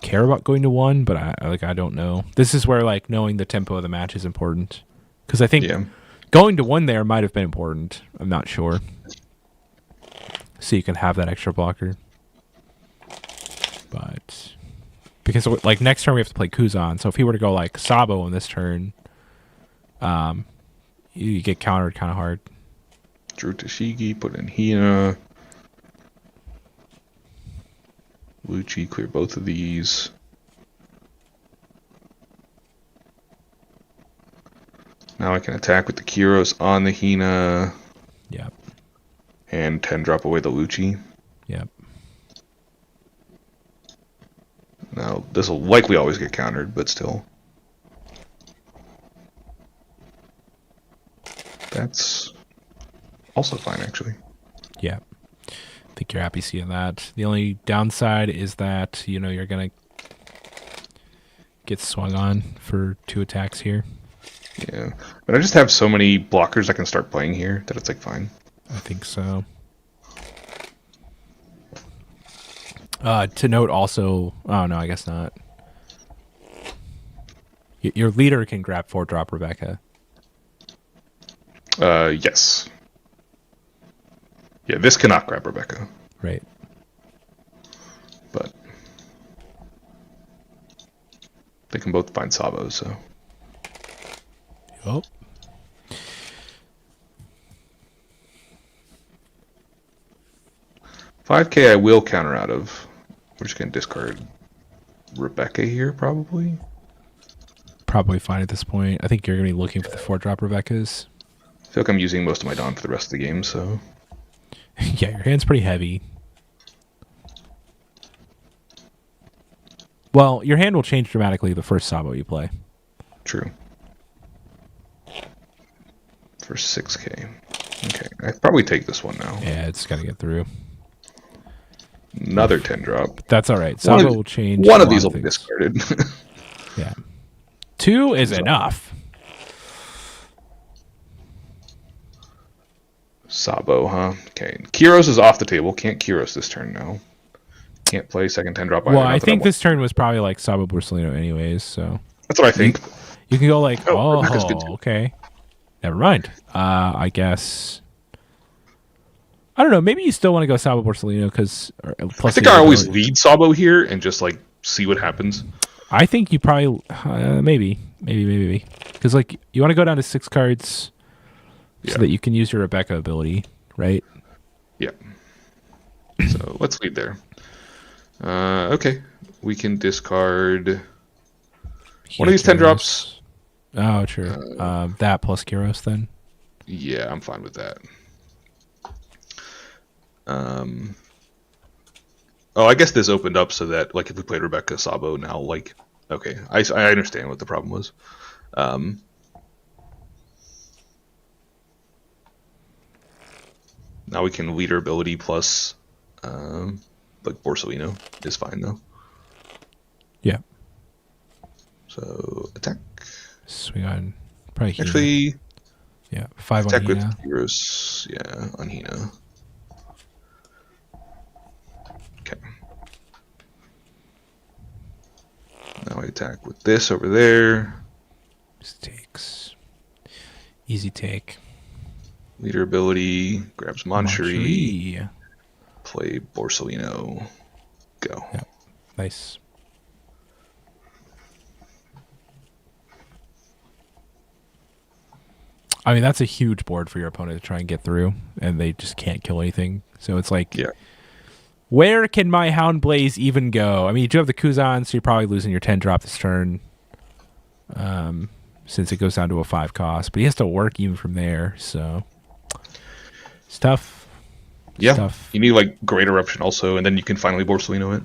care about going to 1, but I don't know. This is where like knowing the tempo of the match is important because I think going to 1 there might have been important. I'm not sure. So you can have that extra blocker, but because like next turn we have to play Kuzan, so if he were to go like Sabo on this turn, you get countered kind of hard. Drew Tashigi, put in Hina. Lucci, clear both of these. Now I can attack with the Kyros on the Hina. Yep. And 10 drop away the Lucci. Yep. Now, this will likely always get countered, but still. That's also fine, actually. Yeah. I think you're happy seeing that. The only downside is that, you're going to get swung on for 2 attacks here. Yeah. But I just have so many blockers I can start playing here that it's like fine. I think so. To note also, oh no, I guess not. Your leader can grab 4 drop Rebecca. Yes. Yeah, this cannot grab Rebecca. Right. But they can both find Sabo, so. Oh. $5K I will counter out of. We're just going to discard Rebecca here, probably. Probably fine at this point. I think you're going to be looking for the 4 drop Rebeccas. I feel like I'm using most of my Dawn for the rest of the game, so. Yeah, your hand's pretty heavy. Well, your hand will change dramatically the first Sabo you play. True. For 6K. Okay, I'd probably take this one now. Yeah, it's got to get through. Another 10 drop. That's all right. Sabo will change. One of these will be discarded. Yeah. 2 is enough. Sabo, huh? Okay. Kyros is off the table. Can't Kyros this turn now. Can't play second 10 drop. Well, I think this turn was probably like Sabo Borsalino anyways, so. That's what I think. You can go like, Rebecca's good too. okay. Never mind. I guess. I don't know. Maybe you still want to go Sabo Borsalino because. I think I always lead Sabo here and just like see what happens. I think you probably maybe because like you want to go down to 6 cards so that you can use your Rebecca ability, right? Yeah. So let's lead there. Okay, we can discard one of these 10 drops. Oh, true. That plus Kyros then. Yeah, I'm fine with that. Oh, I guess this opened up so that, like, if we played Rebecca Sabo now, like, okay, I understand what the problem was. Now we can lead her ability plus, like, Borsalino is fine, though. Yeah. So, attack. Swing on, probably Hina. Actually, yeah, 5 attack on with Hina. Heroes, yeah, on Hina. Okay. Now I attack with this over there. Just takes. Easy take. Leader ability, grabs Moncherie. Moncherie. Play Borsalino. Go. Yeah. Nice. I mean, that's a huge board for your opponent to try and get through, and they just can't kill anything. So it's like, Yeah. where can my Houndblaze even go? I mean, you do have the Kuzan, so you're probably losing your 10 drop this turn, since it goes down to a 5 cost. But he has to work even from there, so it's tough. It's Yeah. tough. You need like Great Eruption also, and then you can finally Borsalino it.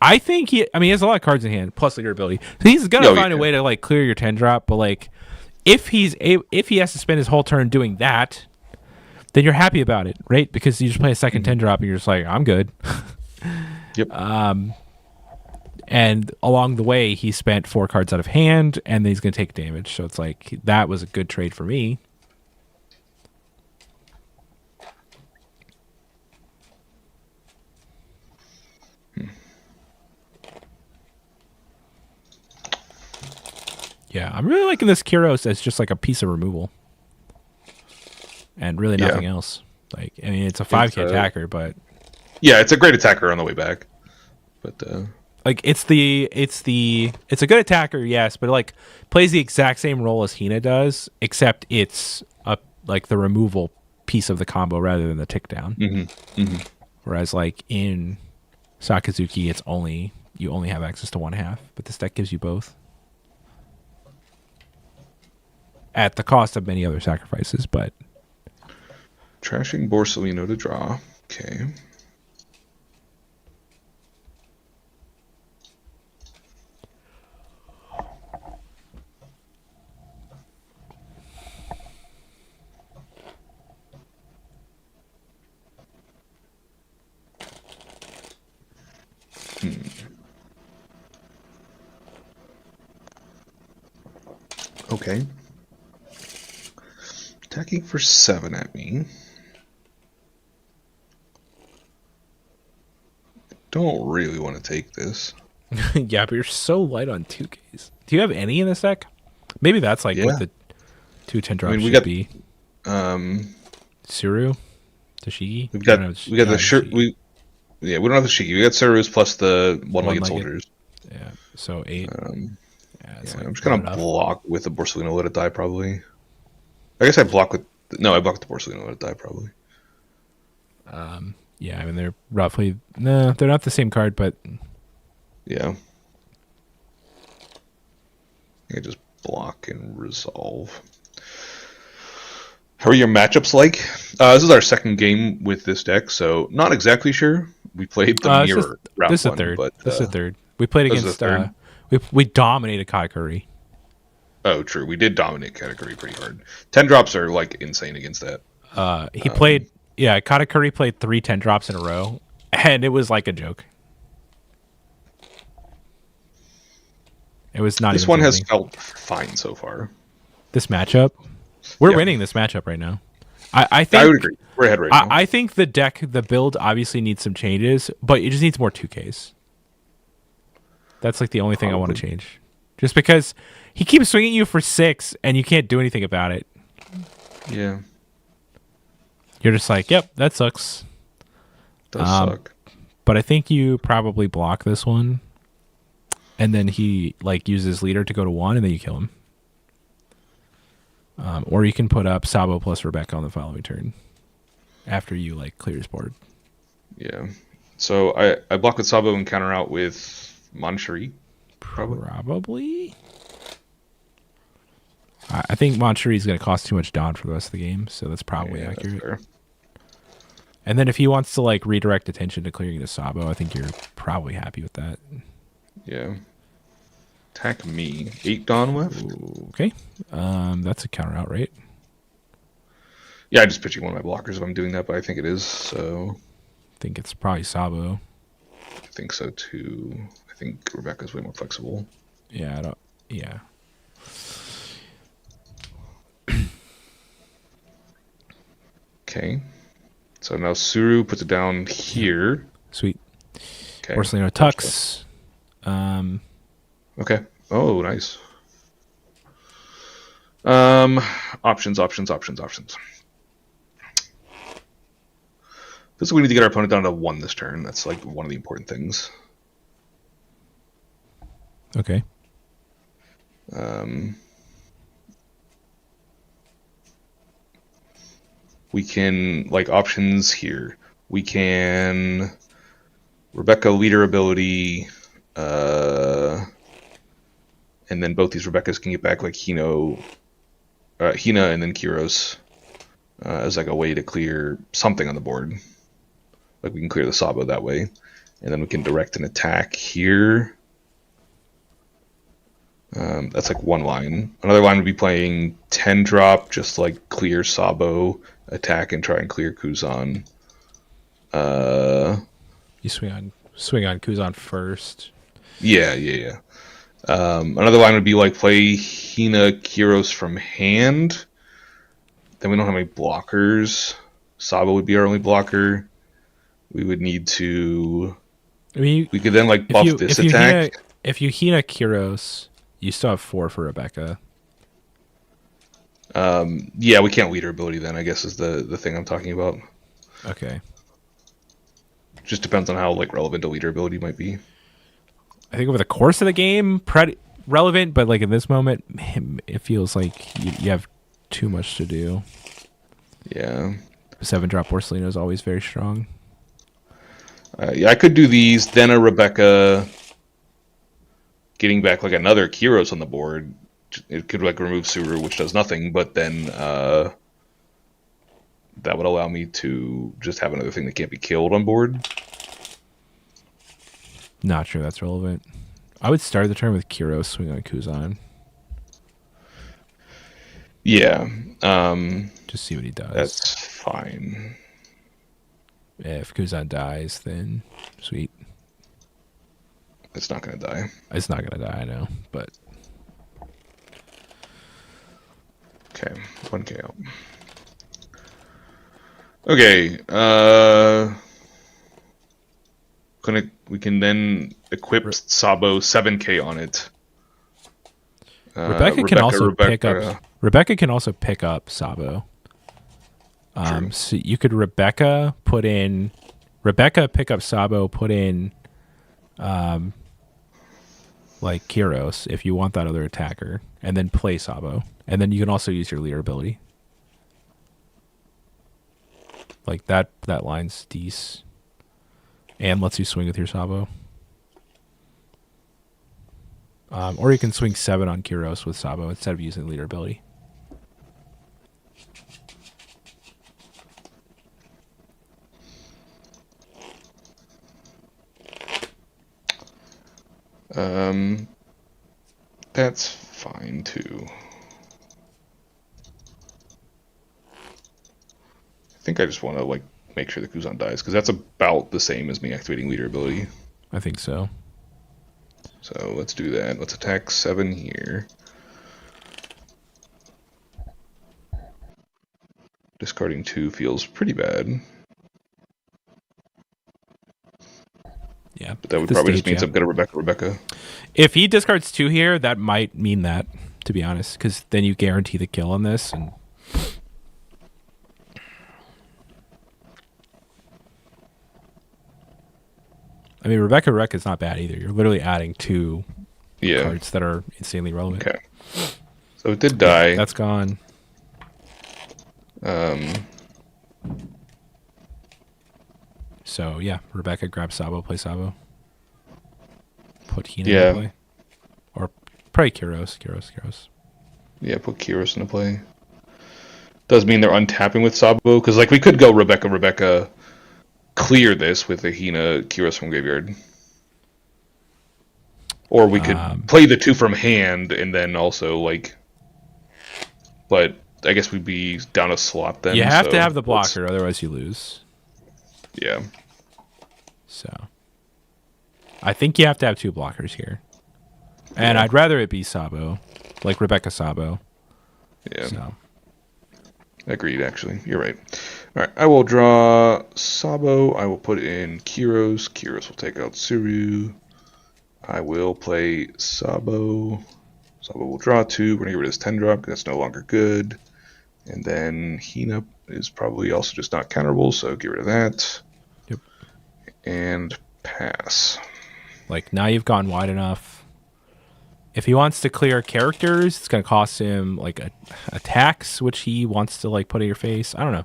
I think he has a lot of cards in hand, plus leader ability. So he's gonna find a way to like clear your 10 drop, but like if he has to spend his whole turn doing that, then you're happy about it, right? Because you just play a second 10 drop and you're just like, I'm good. Yep. And along the way, he spent 4 cards out of hand, and then he's going to take damage. So it's like, that was a good trade for me. Yeah, I'm really liking this Kyros as just like a piece of removal. And really nothing else. Like, I mean, it's a 5k attacker, but... Yeah, it's a great attacker on the way back. But, like, it's a good attacker, yes, but, like, plays the exact same role as Hina does, except it's, like, the removal piece of the combo rather than the tick down. Whereas, like, in Sakazuki, you only have access to 1/2, but this deck gives you both. At the cost of many other sacrifices, but... Trashing Borsalino to draw. Okay. Okay. Attacking for 7 at me. Don't really want to take this. Yeah, but you're so light on 2Ks. Do you have any in this deck? Maybe that's like what the 2 10 drops should be. Suru? Tashigi? We got the shirt. We don't have the Shiki. We got Suru's plus the one-legged soldiers. Yeah, so 8. I'm just gonna block with the Borsalino, let it die probably. I guess I block with the Borsalino, let it die probably. Yeah, I mean they're roughly they're not the same card, but yeah, I can just block and resolve. How are your matchups like? This is our second game with this deck, so not exactly sure. We played the mirror round this is one, third. but This is the third. We played against we dominated Katakuri. Oh, true. We did dominate Katakuri pretty hard. 10 drops are like insane against that. He played Katakuri played 3 10 drops in a row, and it was like a joke. It was not This even one has threatening. felt fine so far. This matchup, we're Yeah. winning this matchup right now. I think I would agree. We're ahead right now. I think the build obviously needs some changes, but it just needs more 2Ks. That's like the only thing I want to change. Just because he keeps swinging you for 6 and you can't do anything about it. Yeah. You're just like, yep, that sucks. Does suck. But I think you probably block this one, and then he like uses leader to go to 1, and then you kill him. Or you can put up Sabo plus Rebecca on the following turn after you like clear his board. Yeah. So I block with Sabo and counter out with Manchuri. Probably. I think Manchuri is going to cost too much Dawn for the rest of the game, so that's probably accurate. Fair. And then if he wants to like redirect attention to clearing the Sabo, I think you're probably happy with that. Yeah. Attack me. 8 Dawn left? Okay. That's a counter out, right? Yeah, I'm just pitching one of my blockers if I'm doing that, but I think it is, so I think it's probably Sabo. I think so too. I think Rebecca's way more flexible. Yeah, yeah. Okay. So now Suru puts it down here. Sweet. Okay. Porcelino Tux. Okay. Oh, nice. Options. This is we need to get our opponent down to 1 this turn. That's like one of the important things. Okay. We can, like, options here. We can Rebecca leader ability, and then both these Rebeccas can get back like Hina and then Kyros as like a way to clear something on the board. Like we can clear the Sabo that way, and then we can direct an attack here. That's like one line. Another line would be playing 10 drop, just like clear Sabo, attack and try and clear Kuzan. You swing on Kuzan first. Yeah. Another line would be like play Hina Kyros from hand. Then we don't have any blockers. Sabo would be our only blocker. We would need to. I mean, we could then like buff this attack. If you Hina Kyros, you still have 4 for Rebecca. Yeah, we can't lead her ability then, I guess is the thing I'm talking about. Okay. Just depends on how like relevant a leader ability might be. I think over the course of the game, pretty relevant, but like in this moment, it feels like you have too much to do. Yeah. 7 drop Porcelino is always very strong. Yeah, I could do these, then a Rebecca getting back like another Kyros on the board. It could like remove Suru, which does nothing, but then that would allow me to just have another thing that can't be killed on board. Not sure that's relevant. I would start the turn with Kyros, swing on Kuzan. Yeah. Just see what he does. That's fine. If Kuzan dies, then sweet. It's not going to die. It's not going to die, I know, but... Okay, 1k out. Okay, we can then equip Sabo 7k on it. Rebecca can also pick up. Rebecca can also pick up Sabo. So you could Rebecca pick up Sabo, put in, like Kyros if you want that other attacker, and then play Sabo, and then you can also use your leader ability. Like that line's decent, and lets you swing with your Sabo. Or you can swing 7 on Kyros with Sabo instead of using leader ability. That's fine too. I think I just want to like make sure the Kuzan dies because that's about the same as me activating leader ability. I think so. So let's do that. Let's attack 7 here. Discarding 2 feels pretty bad. Yeah. But that would probably just mean some good Rebecca. If he discards 2 here, that might mean that, to be honest, because then you guarantee the kill on this. And I mean, Rebecca is not bad either. You're literally adding 2 cards that are insanely relevant. Okay. So it did die. That's gone. So yeah, Rebecca grab Sabo, play Sabo. Put Hina into play. Or probably Kyros. Yeah, put Kyros into play. Does mean they're untapping with Sabo, because like we could go Rebecca, clear this with a Hina Kyros from graveyard. Or we could play the 2 from hand and then also like, but I guess we'd be down a slot then. You have to have the blocker, otherwise you lose. Yeah. So I think you have to have 2 blockers here. And I'd rather it be Sabo, like Rebecca Sabo. Yeah. So. Agreed, actually. You're right. All right, I will draw Sabo. I will put in Kyros. Kyros will take out Suru. I will play Sabo. Sabo will draw 2. We're going to get rid of this 10 drop because that's no longer good. And then Hina is probably also just not counterable, so get rid of that. Yep. And pass. Like, now you've gone wide enough. If he wants to clear characters, it's going to cost him, like, attacks, which he wants to, like, put in your face. I don't know.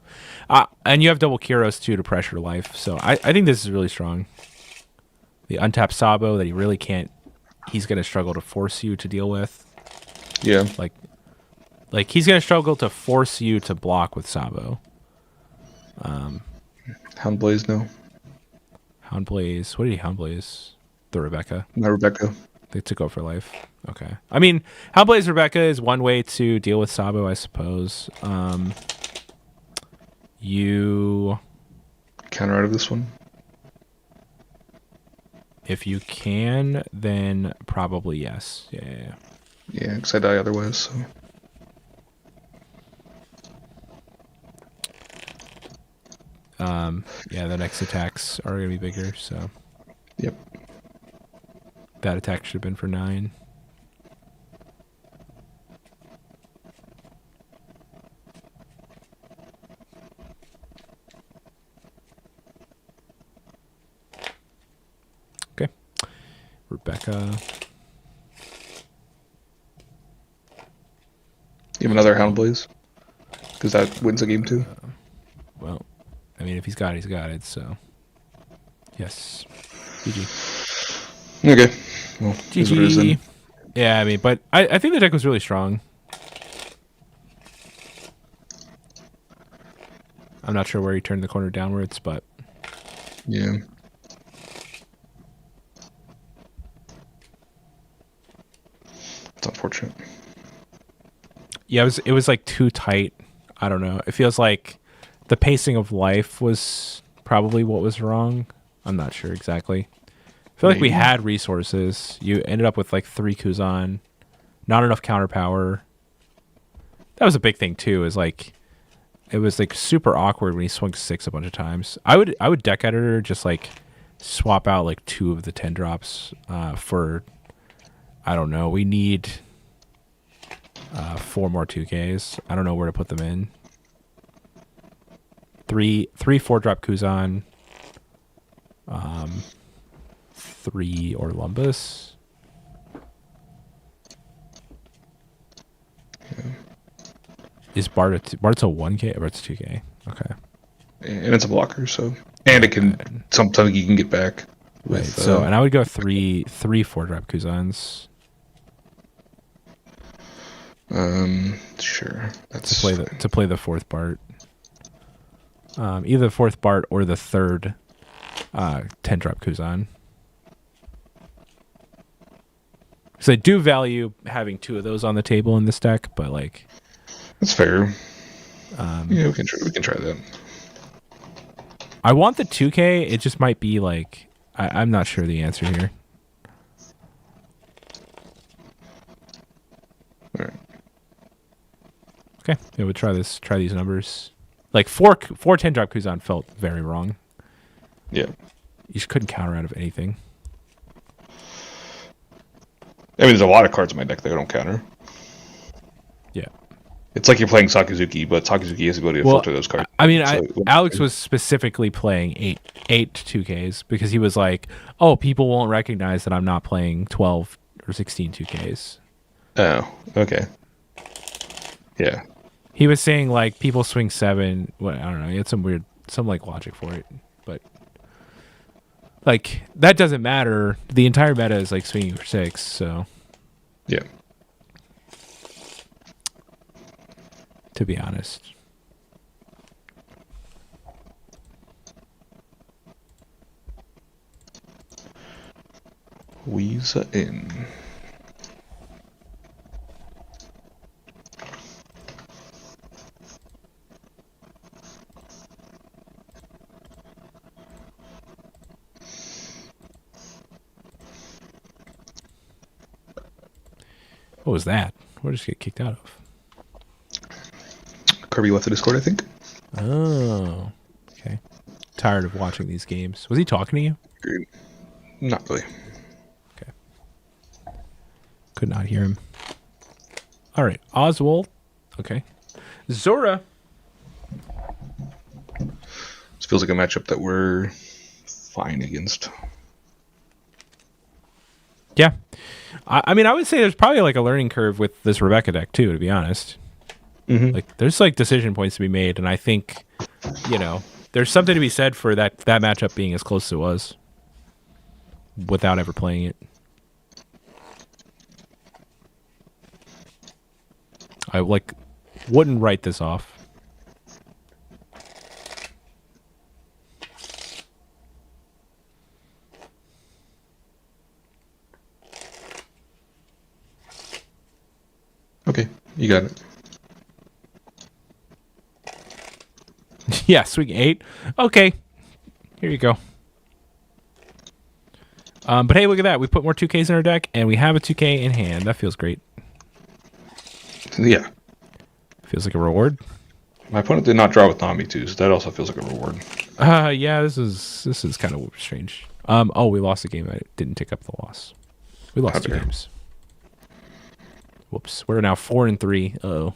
And you have double Kyros, too, to pressure life. So I think this is really strong. The untapped Sabo that he really can't... He's going to struggle to force you to deal with. Yeah. Like he's going to struggle to force you to block with Sabo. Houndblaze, no. Houndblaze. What did he Houndblaze? The Rebecca. My Rebecca. They took over life. Okay. I mean, Houndblaze Rebecca is one way to deal with Sabo, I suppose. You... Counter out of this one? If you can, then probably yes. Yeah. Yeah, because I die otherwise, so... Yeah, the next attacks are going to be bigger, so... Yep. That attack should have been for 9. Okay. Rebecca. You have another Houndblaze? Because that wins the game too. Well, I mean, if he's got it, he's got it, so... Yes. GG. Okay. Well, GG. Yeah, I mean, but I think the deck was really strong. I'm not sure where he turned the corner downwards, but... Yeah. It's unfortunate. Yeah, it was like too tight. I don't know. It feels like the pacing of life was probably what was wrong. I'm not sure exactly. I feel like we had resources. You ended up with like 3 Kuzan, not enough counter power. That was a big thing too. Is like it was like super awkward when he swung 6 a bunch of times. I would deck editor just like swap out like 2 of the 10 drops for I don't know. We need 4 more 2Ks. I don't know where to put them in. 3 4-drop Kuzan. 3 Orlumbus. Yeah. Is Bart a 1K or it's 2K? Okay. And it's a blocker, so and it can sometimes you can get back. With, right. So and I would go 3 4-drop Kuzans. Sure. That's to play the 4th Bart. Either the 4th Bart or the 3rd 10-drop Kuzan. So I do value having 2 of those on the table in this deck, but like that's fair. Yeah, we can try that. I want the 2K. It just might be like I'm not sure the answer here. Okay, yeah, we'll try this. Try these numbers. Like four 10-drop Kuzan felt very wrong. Yeah. You just couldn't counter out of anything. I mean, there's a lot of cards in my deck that I don't counter. Yeah. It's like you're playing Sakazuki, but Sakazuki has the ability to filter those cards. I mean, So- Alex was specifically playing eight 2Ks because he was like, "Oh, people won't recognize that I'm not playing 12 or 16 2Ks." Oh, okay. Yeah. He was saying like people swing 7. Well, I don't know. He had some like logic for it, but like that doesn't matter. The entire meta is like swinging for 6. So Yeah. to be honest. Weeza in. What was that? What did just get kicked out of? Kirby left the Discord, I think. Oh, okay. Tired of watching these games. Was he talking to you? Not really. Okay. Could not hear him. All right, Oswald. Okay. Zora. This feels like a matchup that we're fine against. Yeah. I mean, I would say there's probably like a learning curve with this Rebecca deck too, to be honest. Mm-hmm. Like there's like decision points to be made, and I think, there's something to be said for that matchup being as close as it was without ever playing it. I wouldn't write this off. Okay, you got it. Yeah, swing 8. Okay, here you go. But hey, look at that. We put more 2Ks in our deck, and we have a 2K in hand. That feels great. Yeah. Feels like a reward. My opponent did not draw with Nami too, so that also feels like a reward. Yeah, this is kind of strange. Oh, we lost a game. I didn't take up the loss. We lost 2 games. Whoops. We're now 4-3. Uh-oh.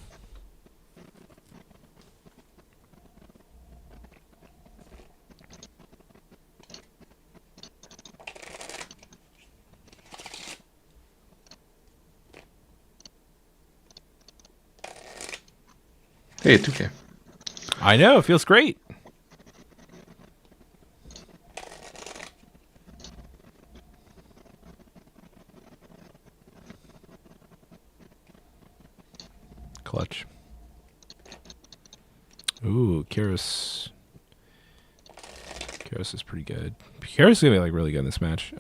Hey, 2K. I know. It feels great. Clutch. Ooh, Kyrus. Kyrus is pretty good. Kyrus is gonna be like really good in this match.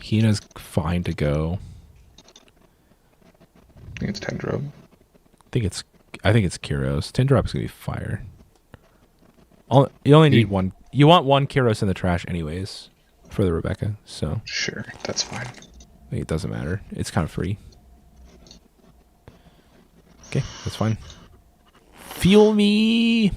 Hina's fine to go. I think it's 10 drop. I think it's Kyros. 10 drop is gonna be fire. You only need one. You want one Kyros in the trash anyways for the Rebecca. So Sure, that's fine. I think it doesn't matter. It's kind of free. Okay, that's fine. Feel me.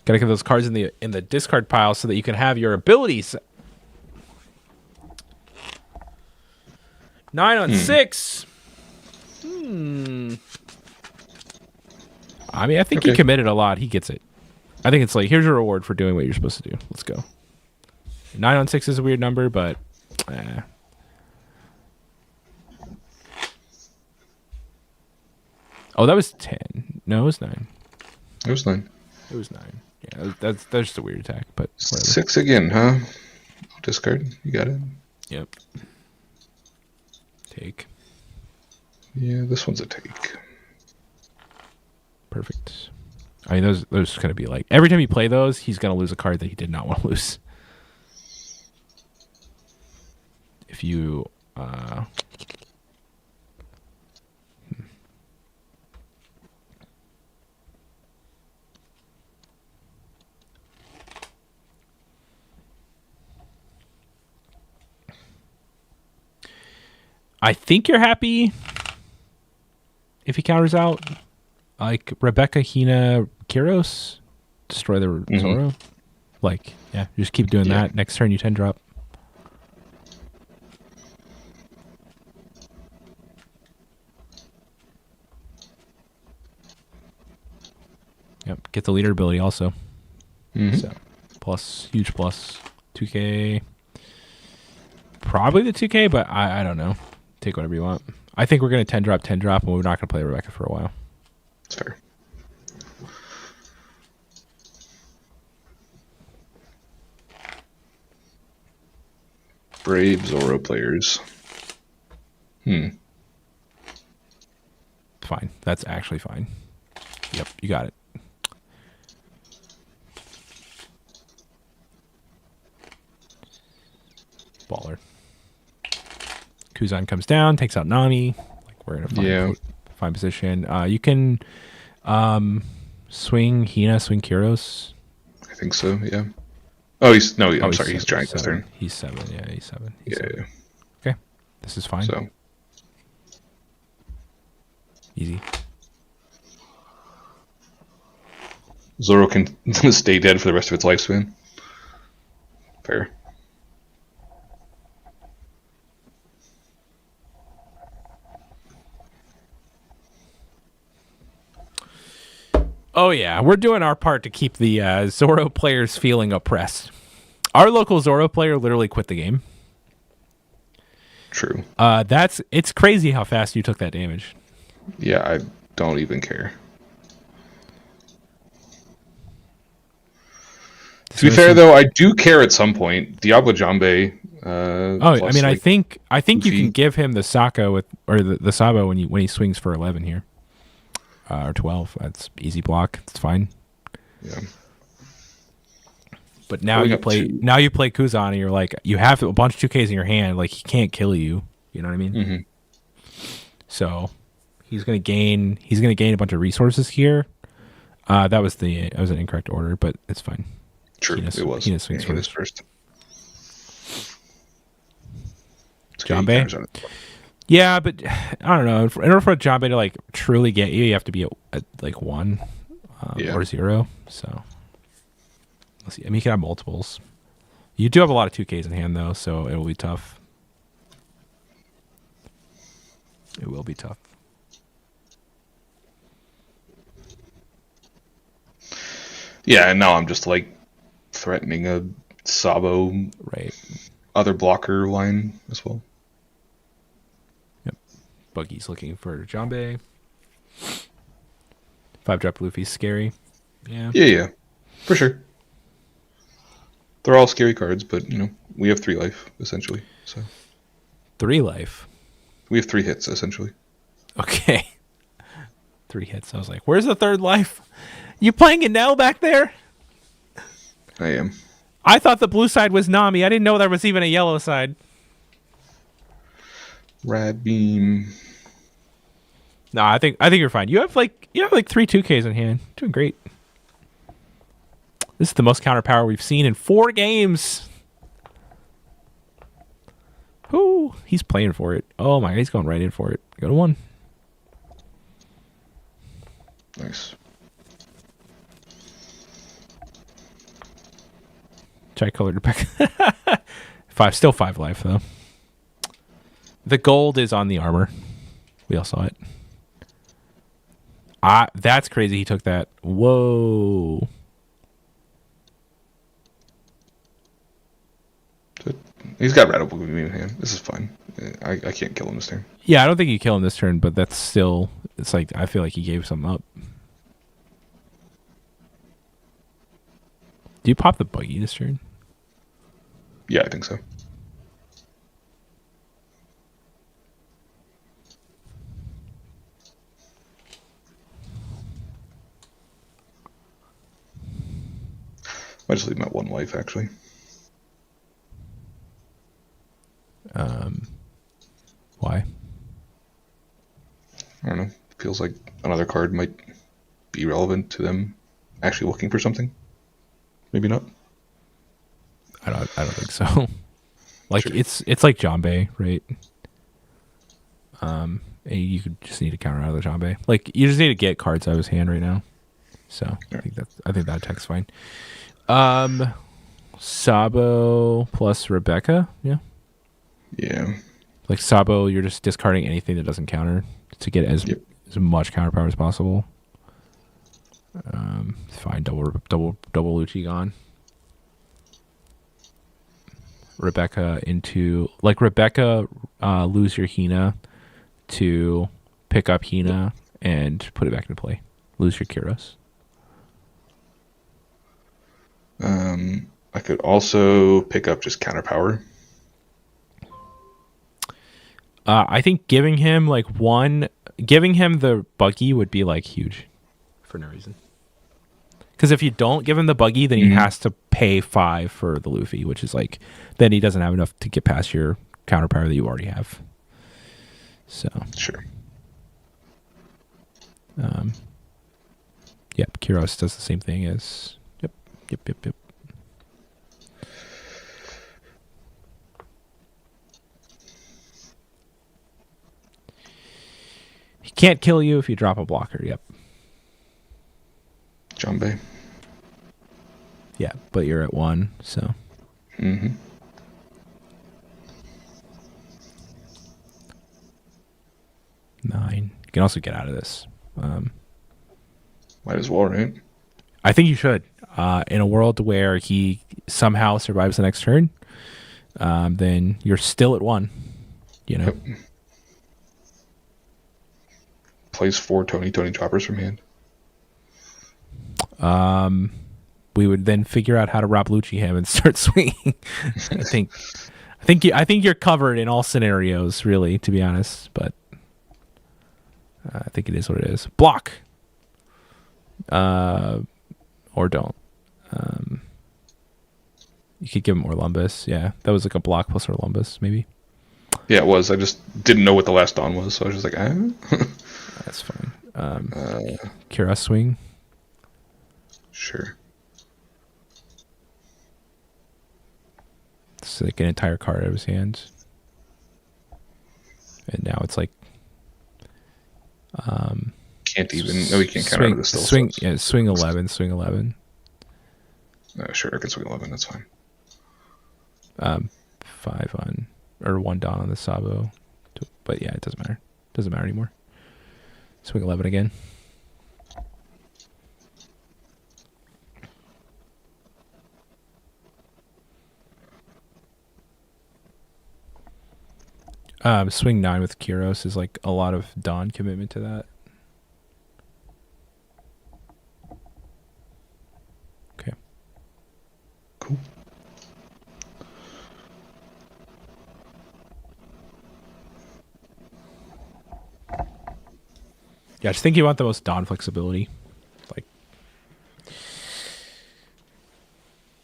Gotta get those cards in the discard pile so that you can have your abilities. 9 on 6. I mean, I think he committed a lot. He gets it. I think it's like, here's your reward for doing what you're supposed to do. Let's go. 9 on 6 is a weird number, but Oh, that was 10. No, it was 9. It was 9. It was 9. Yeah, that's just a weird attack, but whatever. 6 again, huh? I'll discard. You got it. Yep. Take. Yeah, this one's a take. Perfect. I mean, those going to be like, every time you play those, he's going to lose a card that he did not want to lose. If you... I think you're happy if he counters out like Rebecca, Hina, Kyros, destroy the Zoro. Like, yeah, just keep doing that. Next turn you 10 drop. Yep, get the leader ability also. So plus, huge plus. 2k. Probably the 2k, but I don't know. Take whatever you want. I think we're going to 10 drop, and we're not going to play Rebecca for a while. That's fair. Brave Zoro players. Fine. That's actually fine. Yep, you got it. Baller. Kuzan comes down, takes out Nami. Like we're in a fine position. You can swing Hina, swing Kyros. I think so. Yeah. Oh, I'm sorry. He's giant this turn. He's 7. Yeah, he's 7. Yeah. Okay, this is fine. So easy. Zoro can stay dead for the rest of its lifespan. Fair. Oh yeah, we're doing our part to keep the Zoro players feeling oppressed. Our local Zoro player literally quit the game. True. It's crazy how fast you took that damage. Yeah, I don't even care. To be fair, though, I do care at some point. Diablo Jambe. I mean, I think you can give him the Sako the Sabo when he swings for 11 here, or 12. That's easy block. It's fine. Yeah. But now you play Kuzan, and you're like, you have a bunch of 2Ks in your hand. Like he can't kill you. You know what I mean? Mm-hmm. So he's gonna gain a bunch of resources here. That was an incorrect order, but it's fine. True, it was. Hina swings first. Jambe? Yeah, but I don't know. In order for Jambe to like truly get you, you have to be at like 1 or 0. So let's see. I mean, you can have multiples. You do have a lot of 2Ks in hand though, so it will be tough. It will be tough. Yeah, and now I'm just like threatening a Sabo other blocker line as well. Yep. Buggy's looking for Jambe. 5-drop Luffy's scary. Yeah. Yeah. For sure. They're all scary cards, but we have 3 life, essentially. So 3 life? We have 3 hits, essentially. Okay. 3 hits. I was like, where's the 3rd life? You playing Enel back there? I am. I thought the blue side was Nami. I didn't know there was even a yellow side. Rad Beam. No, I think you're fine. You have like 3 2Ks in hand. Doing great. This is the most counter power we've seen in 4 games. Ooh, he's playing for it. Oh my god, he's going right in for it. Go to 1. Nice. Tricolored back. 5, still 5 life though. The gold is on the armor. We all saw it. That's crazy. He took that. Whoa. He's got Radical Beam in hand. This is fine. I can't kill him this turn. Yeah, I don't think you kill him this turn, but that's still. It's like I feel like he gave something up. Do you pop the buggy this turn? Yeah, I think so. Might just leave him at 1 life, actually. Why? I don't know. Feels like another card might be relevant to them actually looking for something. Maybe not. I don't think so. Like sure. it's like Jambe, right? And you could just need to counter out of the Jambe. Like you just need to get cards out of his hand right now. So I think that attack's fine. Sabo plus Rebecca, yeah. Yeah. Like Sabo, you're just discarding anything that doesn't counter to get as much counter power as possible. Fine, double Lucci gone. Rebecca lose your Hina to pick up Hina and put it back into play. Lose your Kyros. I could also pick up just counter power. I think giving him the buggy would be like huge for no reason. Because if you don't give him the buggy, then he has to pay 5 for the Luffy, which is like, then he doesn't have enough to get past your counter power that you already have. So sure. Yep, Kyros does the same thing as yep. He can't kill you if you drop a blocker. Yep. Jambe. Yeah, but you're at 1, so. 9. You can also get out of this. Might as well, right? I think you should. In a world where he somehow survives the next turn, then you're still at 1. You know. Yep. Plays 4 Tony choppers from hand. We would then figure out how to Rob Lucci him and start swinging. I think you're covered in all scenarios, really, to be honest. But I think it is what it is. Block, or don't. You could give him Orlumbus. Yeah, that was like a block plus Orlumbus, maybe. Yeah, it was. I just didn't know what the last Dawn was, so I was just like, That's fine. Kyros swing. Sure. It's like an entire card out of his hands. And now it's like can't even he can't counter this still. Swing 11. Sure, I can swing 11, that's fine. 5 on or 1 Dawn on the Sabo. But yeah, it doesn't matter. Doesn't matter anymore. Swing 11 again. Swing 9 with Kyros is like a lot of Dawn commitment to that. Okay. Cool. Yeah, I just think you want the most Dawn flexibility. Like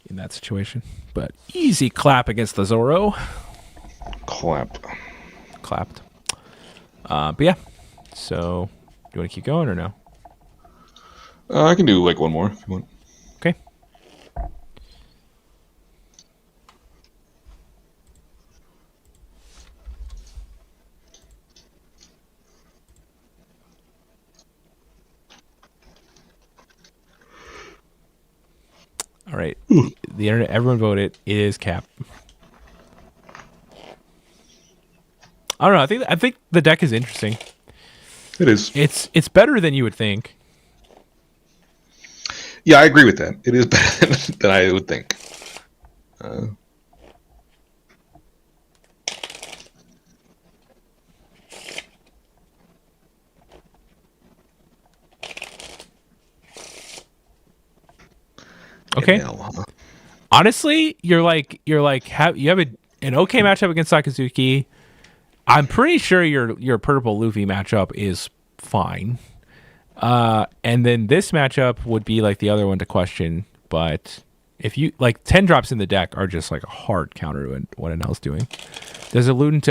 in that situation. But easy clap against the Zoro. Clapped. But yeah. So, do you want to keep going or no? I can do like one more if you want. Okay. All right. The internet, everyone voted. It is Cap. I don't know. I think the deck is interesting. It is. It's better than you would think. Yeah, I agree with that. It is better than I would think. Okay. ML. Honestly, you have an okay matchup against Sakazuki. I'm pretty sure your purple Luffy matchup is fine. And then this matchup would be like the other one to question, but if you like 10 drops in the deck are just like a hard counter to what Enel's doing. Does it lose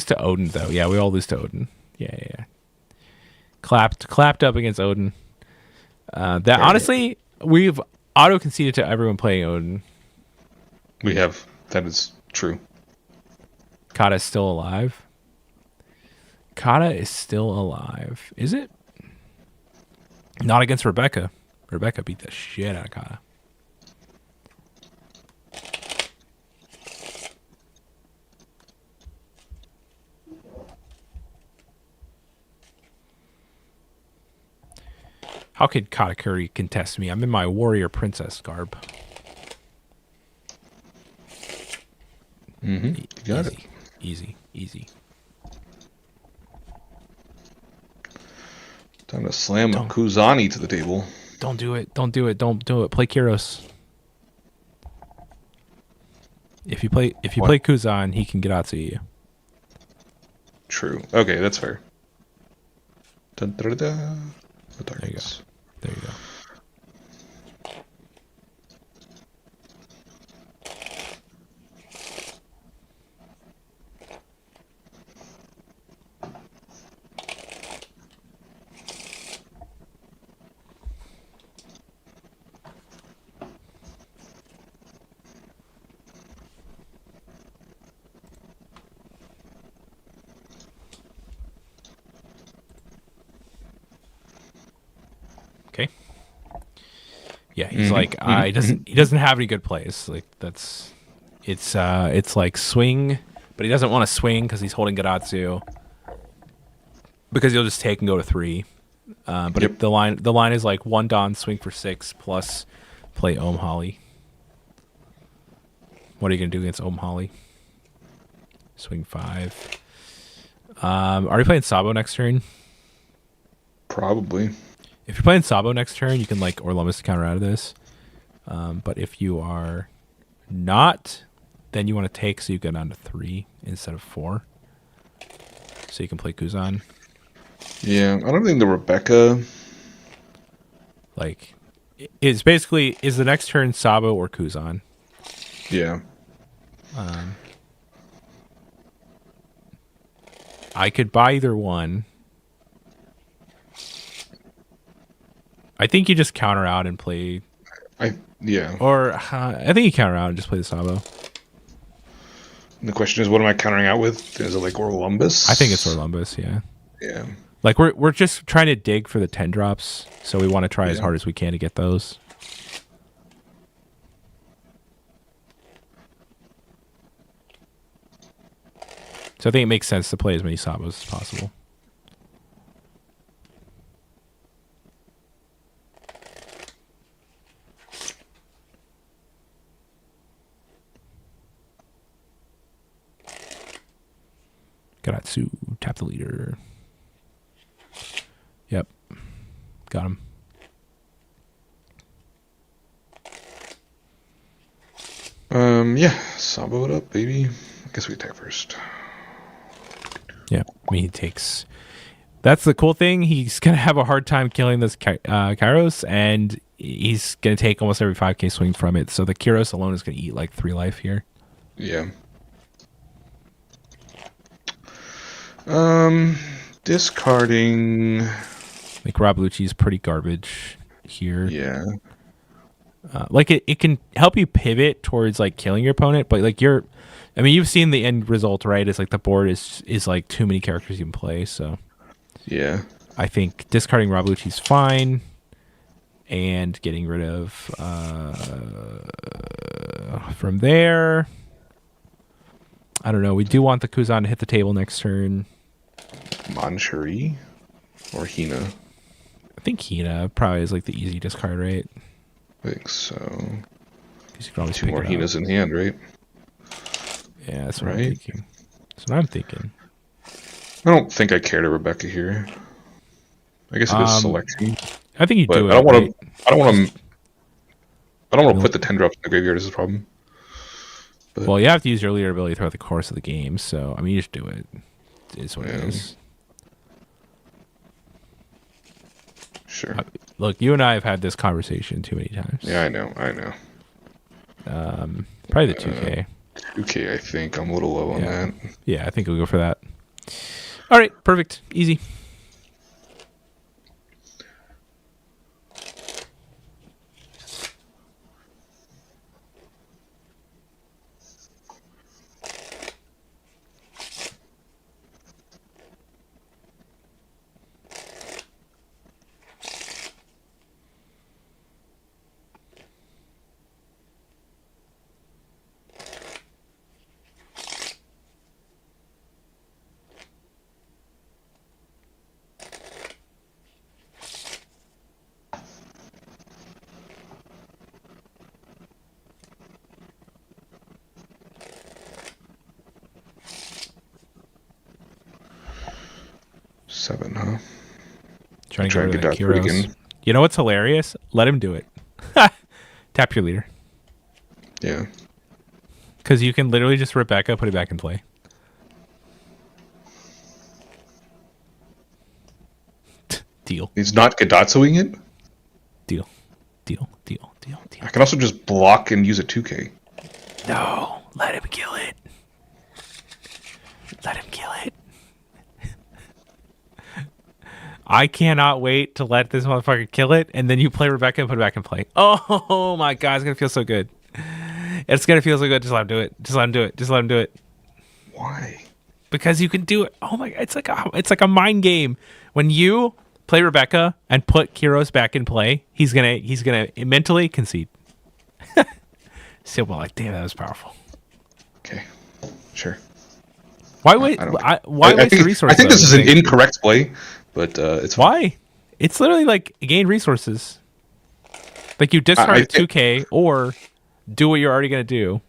to Odin though? Yeah, we all lose to Odin. Yeah. Clapped up against Odin. Honestly, we've auto conceded to everyone playing Odin. We have. That is true. Kata's still alive. Kata is still alive. Is it? Not against Rebecca. Rebecca beat the shit out of Kata. How could Katakuri contest me? I'm in my warrior princess garb. Mm-hmm. You got it. Easy. Time to slam a Kuzani to the table. Don't do it. Don't do it. Play Kyros. If you play Kuzan, he can get out to you. True. Okay, that's fair. Da-da-da-da. The darkness. There you go. Okay. Yeah, he's like he doesn't have any good plays. Like it's like swing, but he doesn't want to swing because he's holding Garatsu. Because he'll just take and go to 3. But the line is like 1 Dawn, swing for 6 plus play Ohm Holly. What are you gonna do against Ohm Holly? Swing 5. Are you playing Sabo next turn? Probably. If you're playing Sabo next turn, you can like Orlumbus counter out of this. But if you are not, then you want to take so you go down to 3 instead of 4. So you can play Kuzan. Yeah, I don't think the Rebecca. Like, is basically is the next turn Sabo or Kuzan? Yeah. I could buy either one. I think you just counter out and play. Or I think you counter out and just play the Sabo. And the question is, what am I countering out with? Is it like Orlumbus? I think it's Orlumbus. Yeah. Yeah. Like we're just trying to dig for the 10 drops, so we want to try as hard as we can to get those. So I think it makes sense to play as many Sabos as possible. Garatsu, tap the leader. Yep. Got him. Yeah. Sabo it up, baby. I guess we attack first. Yeah. I mean, he takes... That's the cool thing. He's going to have a hard time killing this Kairos, and he's going to take almost every 5k swing from it. So the Kairos alone is going to eat like 3 life here. Yeah. Discarding. Like Rob Lucci's pretty garbage here. Yeah. Like it can help you pivot towards like killing your opponent, but like you've seen the end result, right? It's like the board is like too many characters you can play. So yeah, I think discarding Rob Lucci's fine, and getting rid of from there. I don't know. We do want the Kuzan to hit the table next turn. Manchuri or Hina? I think Hina probably is like the easy discard, right? I think so. You can always 2 more Hinas in hand, right? Yeah, that's what I'm thinking. That's what I'm thinking. I don't think I care to Rebecca here. I guess it is selection. I think you do. I don't want to. I don't want to put the 10 drops in the graveyard as a problem. But, well, you have to use your leader ability throughout the course of the game, so I mean, you just do it. It's what it is. Sure. Look, you and I have had this conversation too many times. Yeah, I know. Probably the 2K. 2K, I think. I'm a little low on that. Yeah, I think we'll go for that. All right, perfect. Easy. 7, huh? Trying to Try and get get rid of down to it Kyros. again. You know what's hilarious? Let him do it. Tap your leader. Yeah. Because you can literally just Rebecca, put it back in play. Deal. He's not Gadatsuing it? Deal. Deal. Deal. Deal. Deal. I can also just block and use a 2K. No. Let him kill it. Let him kill it. I cannot wait to let this motherfucker kill it, and then you play Rebecca and put it back in play. Oh my god, it's gonna feel so good. It's gonna feel so good. Just let him do it. Just let him do it. Just let him do it. Why? Because you can do it. Oh my god, it's like a mind game. When you play Rebecca and put Kyros back in play, he's gonna mentally concede. So we're like, damn, that was powerful. Okay. Sure. Why waste the resource? I think this is an incorrect play, but it's fine. Why? It's literally like gain resources. Like you discard a 2K or do what you're already gonna do.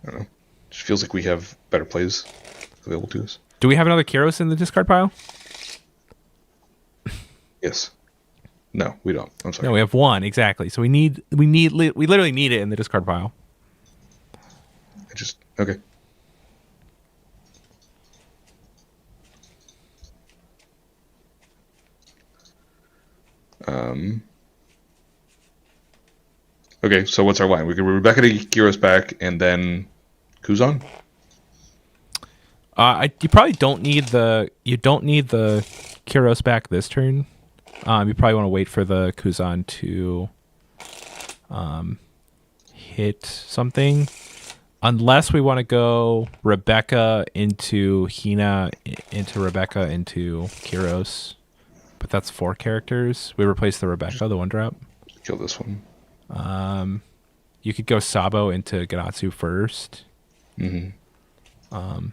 I don't know. It just feels like we have better plays available to us. Do we have another Kyros in the discard pile? Yes. No, we don't. I'm sorry. No, we have one exactly. So we literally need it in the discard pile. Okay. Okay, so what's our line? We can Rebecca to Kyros back, and then Kuzan. You probably don't need the Kyros back this turn. You probably want to wait for the Kuzan to hit something, unless we want to go Rebecca into Hina into Rebecca into Kyros. But that's 4 characters. We replace the Rebecca, the 1-drop. Kill this one. You could go Sabo into Ganatsu first. Mm-hmm.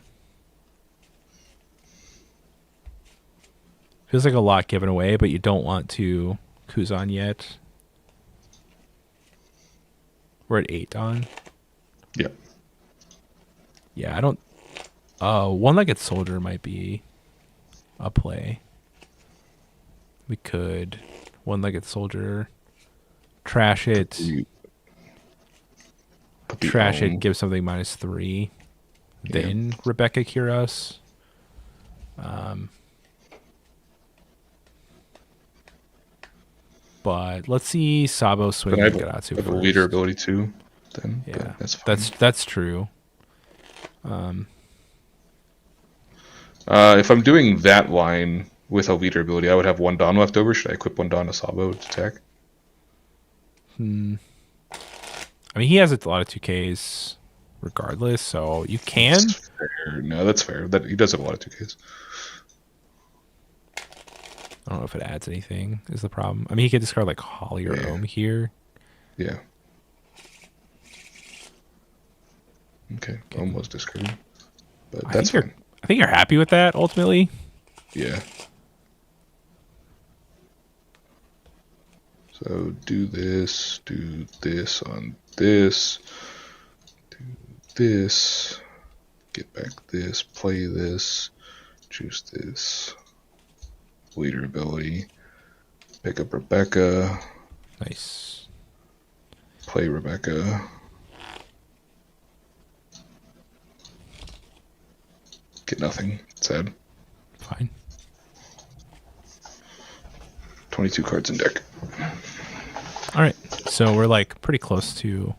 Feels like a lot given away, but you don't want to Kuzan yet. We're at 8 on. Yeah. Yeah, I don't... One-legged soldier might be a play. We could one-legged soldier, trash it, give something -3, then Rebecca Kyros. But let's see Sabo swing Gadatsu first. I have a leader ability too. Then yeah, that's fine. That's true. If I'm doing that line with a leader ability, I would have 1 Dawn left over. Should I equip 1 Dawn to Sabo to attack? I mean, he has a lot of 2Ks regardless, so you can. That's fair. No, that's fair. That he does have a lot of 2Ks. I don't know if it adds anything is the problem. I mean, he could discard like Holly or Ohm here. Yeah. Okay, Ohm was discarded. But that's fine. I think you're happy with that, ultimately. Yeah. So do this on this, do this, get back this, play this, choose this, leader ability, pick up Rebecca. Nice. Play Rebecca. Get nothing. Sad. Fine. 22 cards in deck. All right. So we're like pretty close to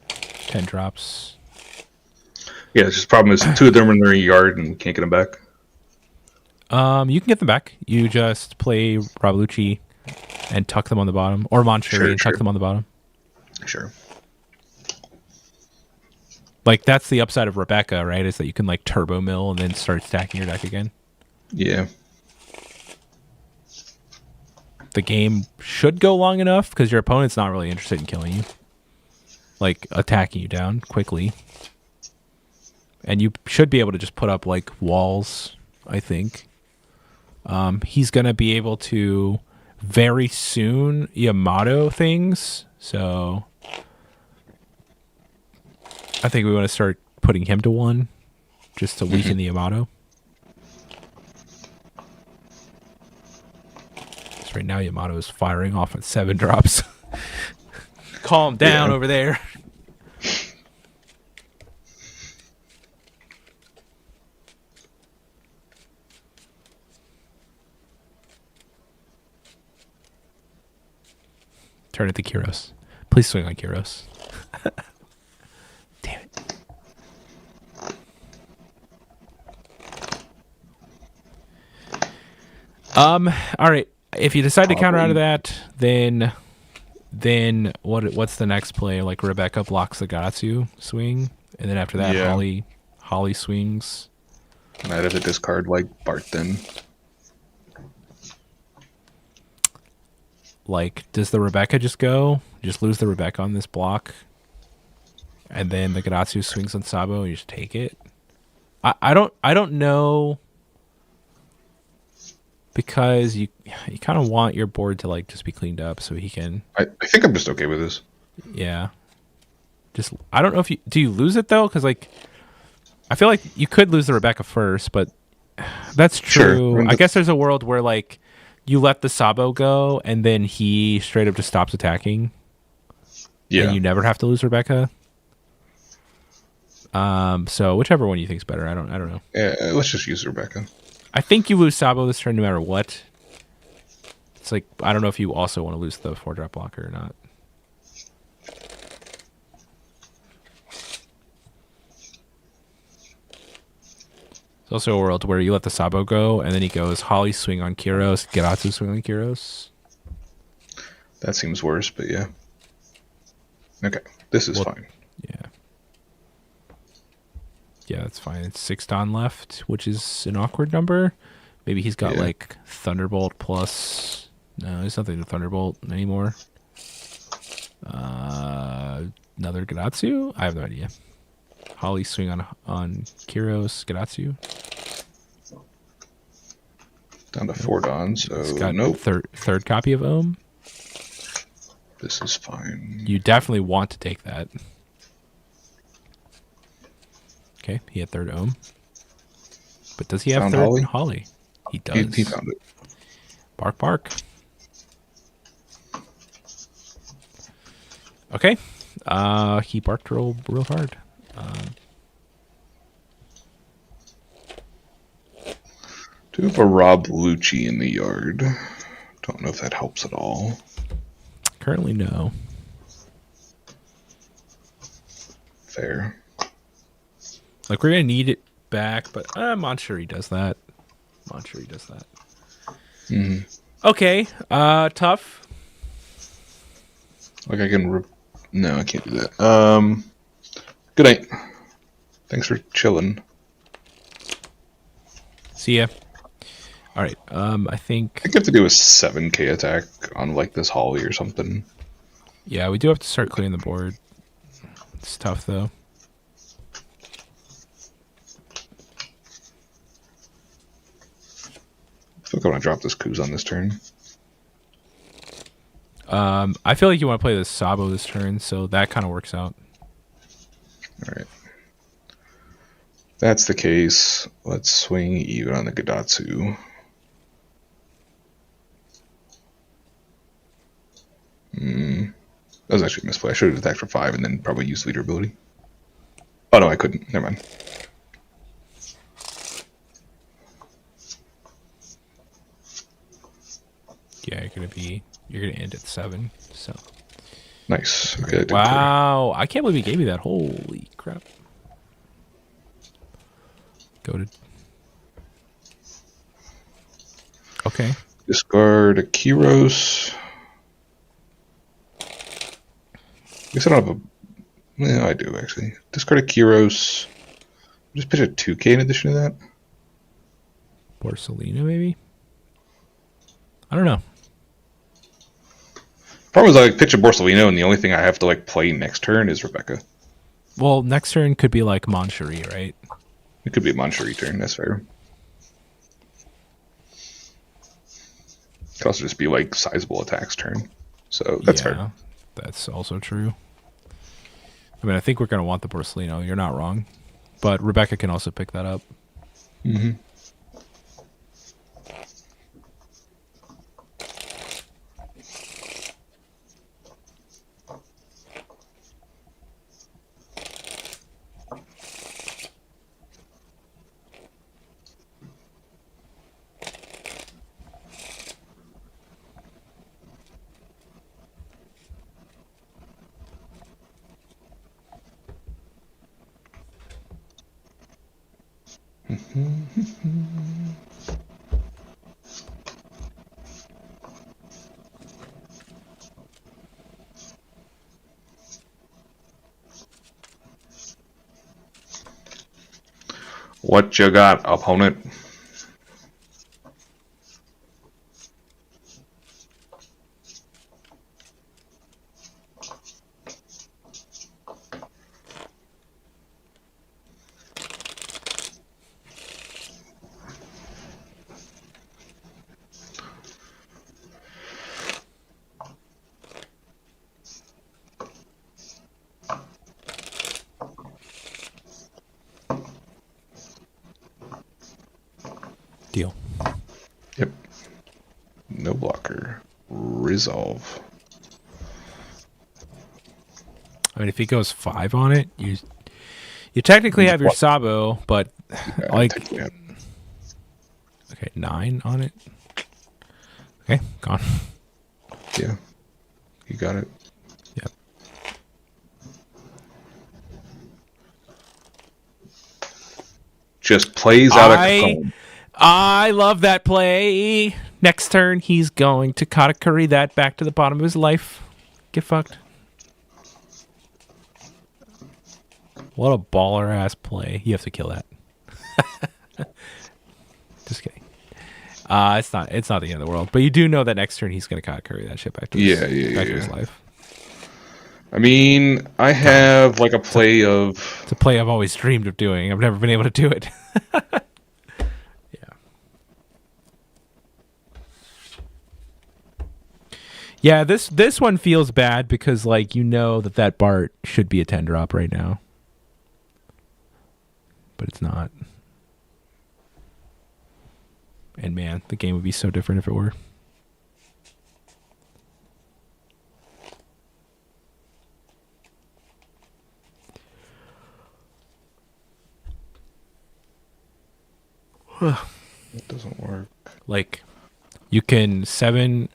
10 drops. Yeah, it's just problem is 2 of them are in their yard and we can't get them back. You can get them back. You just play Ravolucci and tuck them on the bottom, or Monster and tuck them on the bottom. Sure. Like that's the upside of Rebecca, right? Is that you can like turbo mill and then start stacking your deck again. Yeah. The game should go long enough because your opponent's not really interested in killing you, like attacking you down quickly, and you should be able to just put up like walls. I think he's gonna be able to very soon Yamato things, so I think we want to start putting him to 1 just to weaken the Yamato. So right now Yamato is firing off at 7 drops. Calm down over there. Turn it to Kyros. Please swing on Kyros. Damn it. All right. If you decide to counter out of that, then what's the next play? Like Rebecca blocks the Gatsu swing, and then after that, Holly swings. And I'd have to discard like Bart then. Like, does the Rebecca just go? Just lose the Rebecca on this block, and then the Garatsu swings on Sabo, and you just take it. I don't know, because you kind of want your board to like just be cleaned up so he can. I think I'm just okay with this. Yeah. Just I don't know if you lose it though, because like I feel like you could lose the Rebecca first, but that's true. Sure. I guess there's a world where like you let the Sabo go and then he straight up just stops attacking. Yeah. And you never have to lose Rebecca. So whichever one you think's better. I don't know. Yeah, let's just use Rebecca. I think you lose Sabo this turn no matter what. It's like I don't know if you also want to lose the 4-drop blocker or not. There's also a world where you let the Sabo go, and then he goes Holly swing on Kyros, Garatsu swing on Kyros. That seems worse, but yeah. Okay, this is fine. Yeah. Yeah, that's fine. It's 6 Don left, which is an awkward number. Maybe he's got like Thunderbolt plus... No, there's nothing to Thunderbolt anymore. Another Garatsu? I have no idea. Holly swing on Kyros, Garatsu. Down to 4 Don, so It's got nope. Third copy of Ohm. This is fine. You definitely want to take that. Okay, he had 3rd Ohm. But does he have 3rd Holly? He does. He found it. Bark, bark. Okay. He barked real hard. Do have a Rob Lucci in the yard. Don't know if that helps at all. Currently, no. Fair. Like, we're going to need it back, but I'm not sure he does that. Mm-hmm. Okay. Tough. Like I can... No, I can't do that. Good night. Thanks for chilling. See ya. All right. I think I have to do a 7k attack on like this Holly or something. Yeah, we do have to start clearing the board. It's tough though. I feel like I want to drop this Kuz on this turn. I feel like you want to play the Sabo this turn, so that kind of works out. All right. If that's the case, let's swing even on the Gadatsu. That was actually a misplay. I should have attacked for 5 and then probably used leader ability. Oh no, I couldn't. Never mind. Yeah, you're gonna end at 7. So Nice. Okay. wow, I can't believe he gave me that. Holy crap! Goated. Okay. Discard a Kyros. I guess I don't have a... Yeah, I do, actually. Discard a Kyros. Just pitch a 2k in addition to that. Borsalino, maybe? I don't know. Problem is I like, pitch a Borsalino, and the only thing I have to like play next turn is Rebecca. Well, next turn could be like Moncherie, right? It could be a Moncherie turn, that's fair. It could also just be like sizable attacks turn. So that's fair. That's also true. I mean, I think we're going to want the Borsalino. You're not wrong. But Rebecca can also pick that up. Mm-hmm. What you got, opponent? Deal. Yep. No blocker. Resolve. I mean, if he goes 5 on it, you technically have your Sabo, but like, Yeah. okay, 9 on it. Okay, gone. Yeah. You got it. Yep. Just plays out a Capone. I love that play. Next turn, he's going to Katakuri that back to the bottom of his life. Get fucked. What a baller ass play. You have to kill that. Just kidding. It's not the end of the world, but you do know that next turn he's going to Katakuri that shit back to his, back to his life. I mean, I have like a play of... It's a play I've always dreamed of doing. I've never been able to do it. Yeah, this one feels bad because, like, you know that Bart should be a 10 drop right now. But it's not. And man, the game would be so different if it were. It doesn't work. Like, you can 7K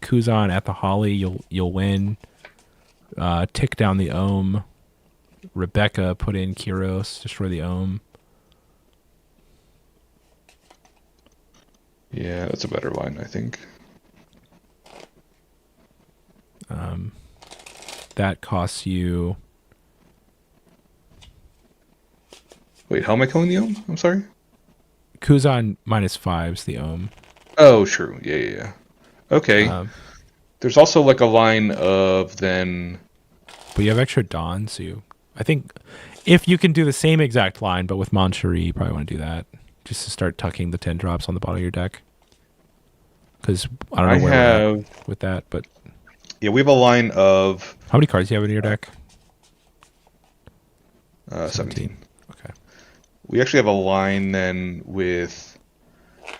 Kuzan at the Holly, you'll win. Tick down the Ohm. Rebecca put in Kyros, destroy the Ohm. Yeah, that's a better line, I think. That costs you... Wait, how am I killing the Ohm? I'm sorry? Kuzan -5's the Ohm. Oh, true. Yeah. Okay. There's also like a line of then... But you have extra Dawn, so I think if you can do the same exact line, but with Moncherie, you probably want to do that. Just to start tucking the 10 drops on the bottom of your deck. Because I don't know where we're at with that, but... Yeah, we have a line of... How many cards do you have in your deck? 17. Okay. We actually have a line then with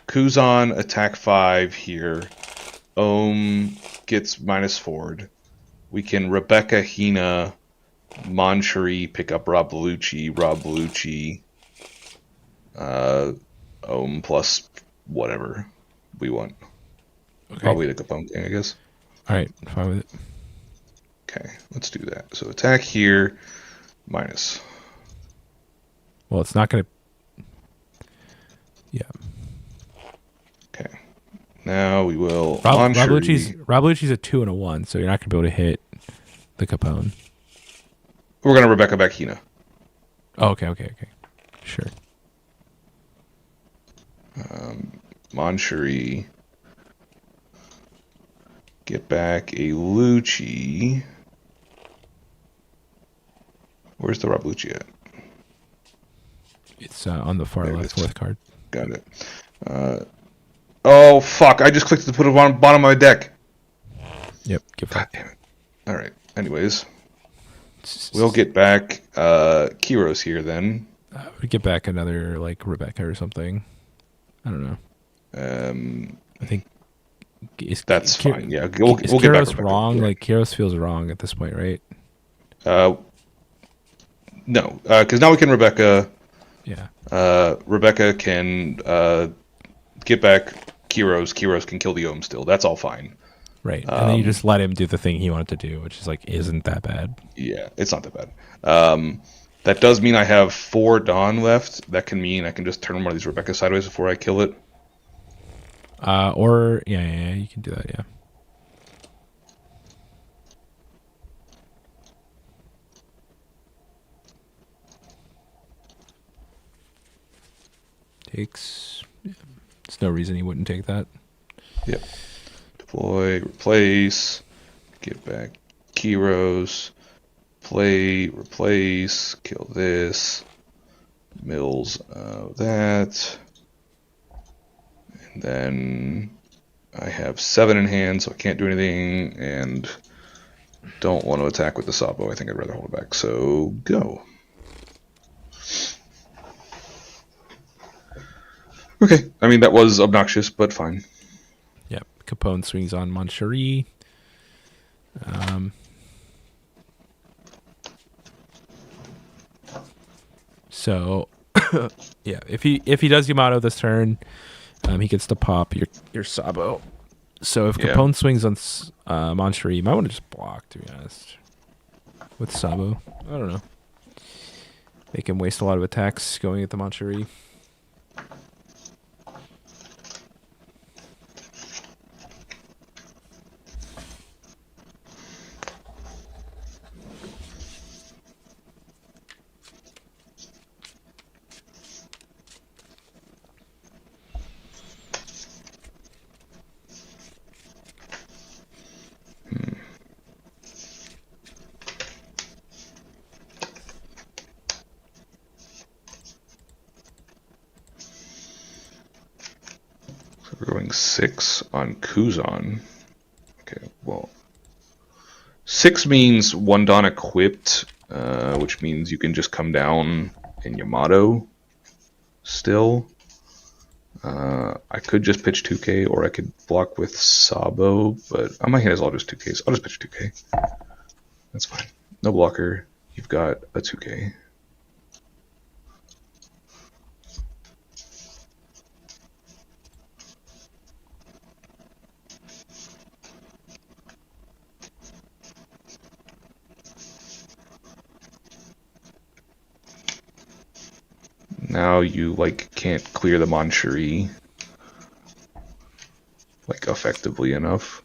Kuzan attack 5 here. Ohm gets -4. We can Rebecca Hina, Moncherie, pick up Rob Bellucci, Ohm plus whatever we want. Okay. Probably the Capone thing, I guess. Alright, fine with it. Okay, let's do that. So attack here, minus. Well, it's not going to... Yeah. Okay. Now we will... Rob Bellucci's a 2 and a 1, so you're not going to be able to hit the Capone. We're going to Rebecca back Hina. Oh, okay. Sure. Moncherie. Get back a Lucci. Where's the Rob Lucci at? It's on the far left, fourth card. Got it. Oh, fuck. I just clicked to put it on bottom of my deck. Yep. Get God damn it. Alright. Anyways. We'll get back Kyros here then. We get back another, like, Rebecca or something. I don't know. I think... That's fine. Yeah, we'll get back Kyros wrong? Like, Kyros feels wrong at this point, right? No. Because now we can Rebecca... Yeah. Rebecca can get back Kyros. Kyros can kill the Ohm still. That's all fine. Right. And then you just let him do the thing he wanted to do, which is like, isn't that bad. Yeah, it's not that bad. That does mean I have 4 Dawn left. That can mean I can just turn one of these Rebecca sideways before I kill it. Or yeah, you can do that. Yeah. Takes. Yeah. There's no reason he wouldn't take that. Yep. Deploy, replace, get back Kiros, play, replace, kill this, mills that, and then I have 7 in hand, so I can't do anything, and don't want to attack with the Sabo. I think I'd rather hold it back, so go. Okay, I mean, that was obnoxious, but fine. Yep. Capone swings on Moncherie. So, yeah, if he does Yamato this turn, he gets to pop your Sabo. So if Capone swings on Moncherie, you might want to just block, to be honest, with Sabo. I don't know. Make him waste a lot of attacks going at the Moncherie. We're going 6 on Kuzan. Okay, well, 6 means 1 Dawn equipped, which means you can just come down in Yamato still. I could just pitch 2k, or I could block with Sabo, but on my hand is all just 2ks. I'll just pitch 2k. That's fine. No blocker. You've got a 2k. Now you can't clear the Moncherie effectively enough.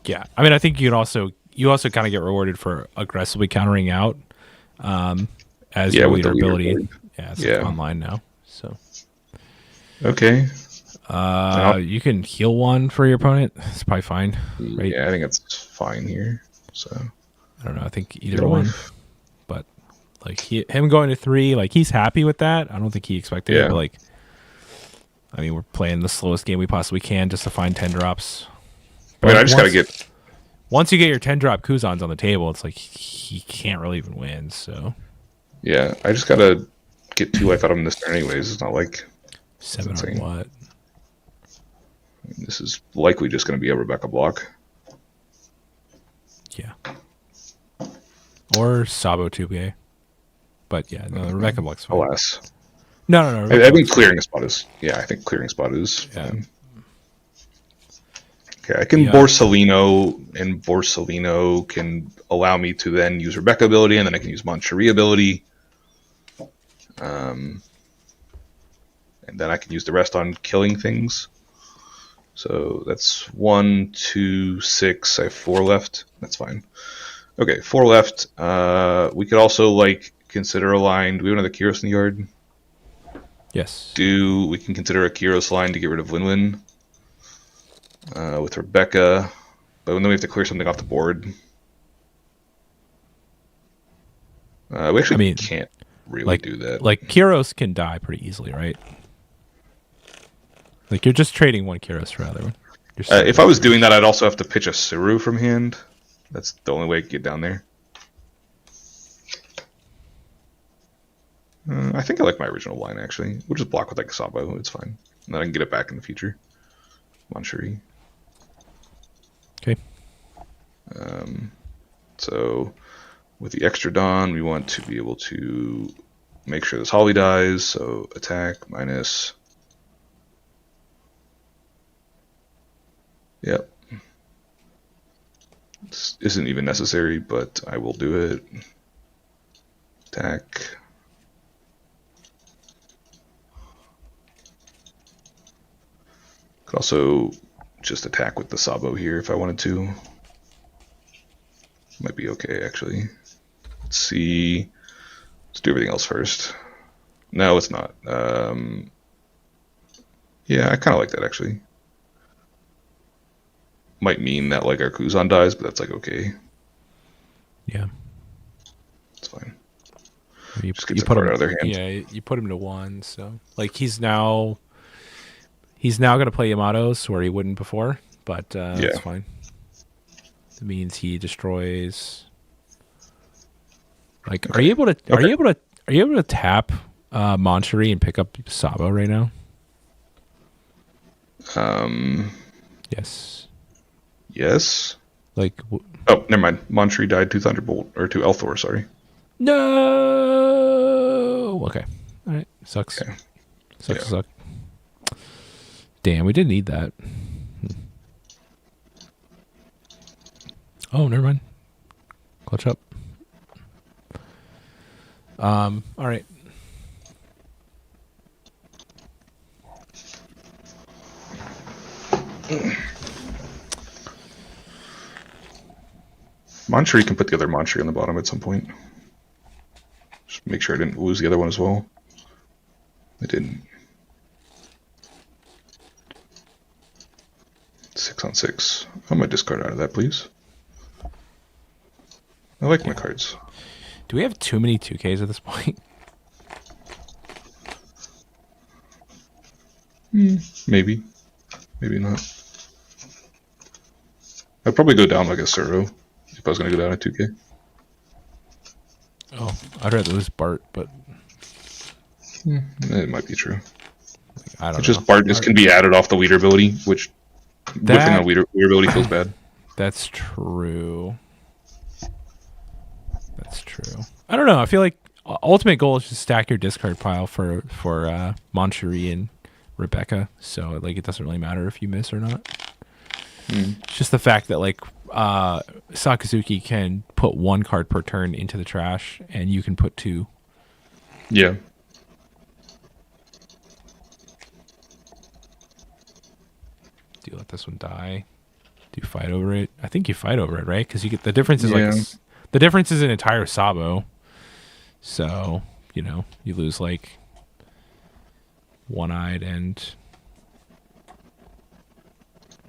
Yeah, I mean, I think you also kind of get rewarded for aggressively countering out as your leader ability. Yeah, it's online now. So okay, you can heal 1 for your opponent. It's probably fine, right? Yeah, I think it's fine here. So I don't know. I think either one, but him going to 3, he's happy with that. I don't think he expected it, but I mean, we're playing the slowest game we possibly can just to find 10 drops. I mean, I just gotta get. Once you get your 10 drop Kuzans on the table, it's he can't really even win. So yeah, I just gotta get 2 life out of him this turn, anyways. It's not like 7 on what? This is likely just going to be a Rebecca block. Yeah. Or Sabo 2K. But yeah, no, the Rebecca block's fine. Alas. No. I think clearing a spot is. Yeah, I think clearing spot is fine. Okay, I can Borsellino, and Borsellino can allow me to then use Rebecca ability, and then I can use Moncherie ability. And then I can use the rest on killing things. So that's 1, 2, 6. I have 4 left. That's fine. Okay, 4 left. We could also consider a line. Do we have another Kiros in the yard? Yes. We can consider a Kiros line to get rid of Win-Win with Rebecca, but then we have to clear something off the board. We actually can't really do that. Kiros can die pretty easily, right? You're just trading 1 Kiros for another one. If I was doing that, I'd also have to pitch a Suru from hand. That's the only way I could get down there. I think I like my original line, actually. We'll just block with a Sabo. It's fine. And then I can get it back in the future. Moncherie. Okay. So With the extra Dawn, we want to be able to make sure this Holly dies, so attack minus. Yep. This isn't even necessary, but I will do it. Attack. Could also just attack with the Sabo here if I wanted to. Might be okay, actually. Let's see. Let's do everything else first. No, it's not. Yeah, I kind of like that, actually. Might mean that, like, our Kuzan dies, but that's, like, okay. Yeah. It's fine. You, Just gets you a put card him, out of their hand. yeah, you put him to 1, so like he's now gonna play Yamatos where he wouldn't before, but that's fine. It means he destroys. Like, Okay. are you able to tap Moncherie and pick up Sabo right now? Yes. Yes. Like, Oh, never mind. Moncherie died to Thunderbolt, or to Elthor, sorry. no. Okay. All right. Sucks. Okay. Sucks. Yeah. Suck. Damn, we didn't need that. Oh, never mind. Clutch up. All right. Moncherie can put the other Moncherie on the bottom at some point. Just make sure I didn't lose the other one as well. I didn't. 6 on 6. I'm gonna discard out of that, please. I like my cards. Do we have too many 2Ks at this point? Maybe. Maybe not. I'd probably go down like a Suro if I was gonna go down a 2K. Oh, I'd rather lose Bart, but It might be true. I don't It's know. just Bart just can be added off the leader ability, which whipping a leader ability feels bad. That's true. That's true. I don't know. I feel like ultimate goal is to stack your discard pile for Moncherie and Rebecca, so like it doesn't really matter if you miss or not. It's just the fact that like Sakazuki can put 1 card per turn into the trash, and you can put 2. Yeah. Do you let this one die? Do you fight over it? I think you fight over it, right? Because you get the difference is Yeah. like the difference is an entire Sabo. So, you know, you lose like One-Eyed and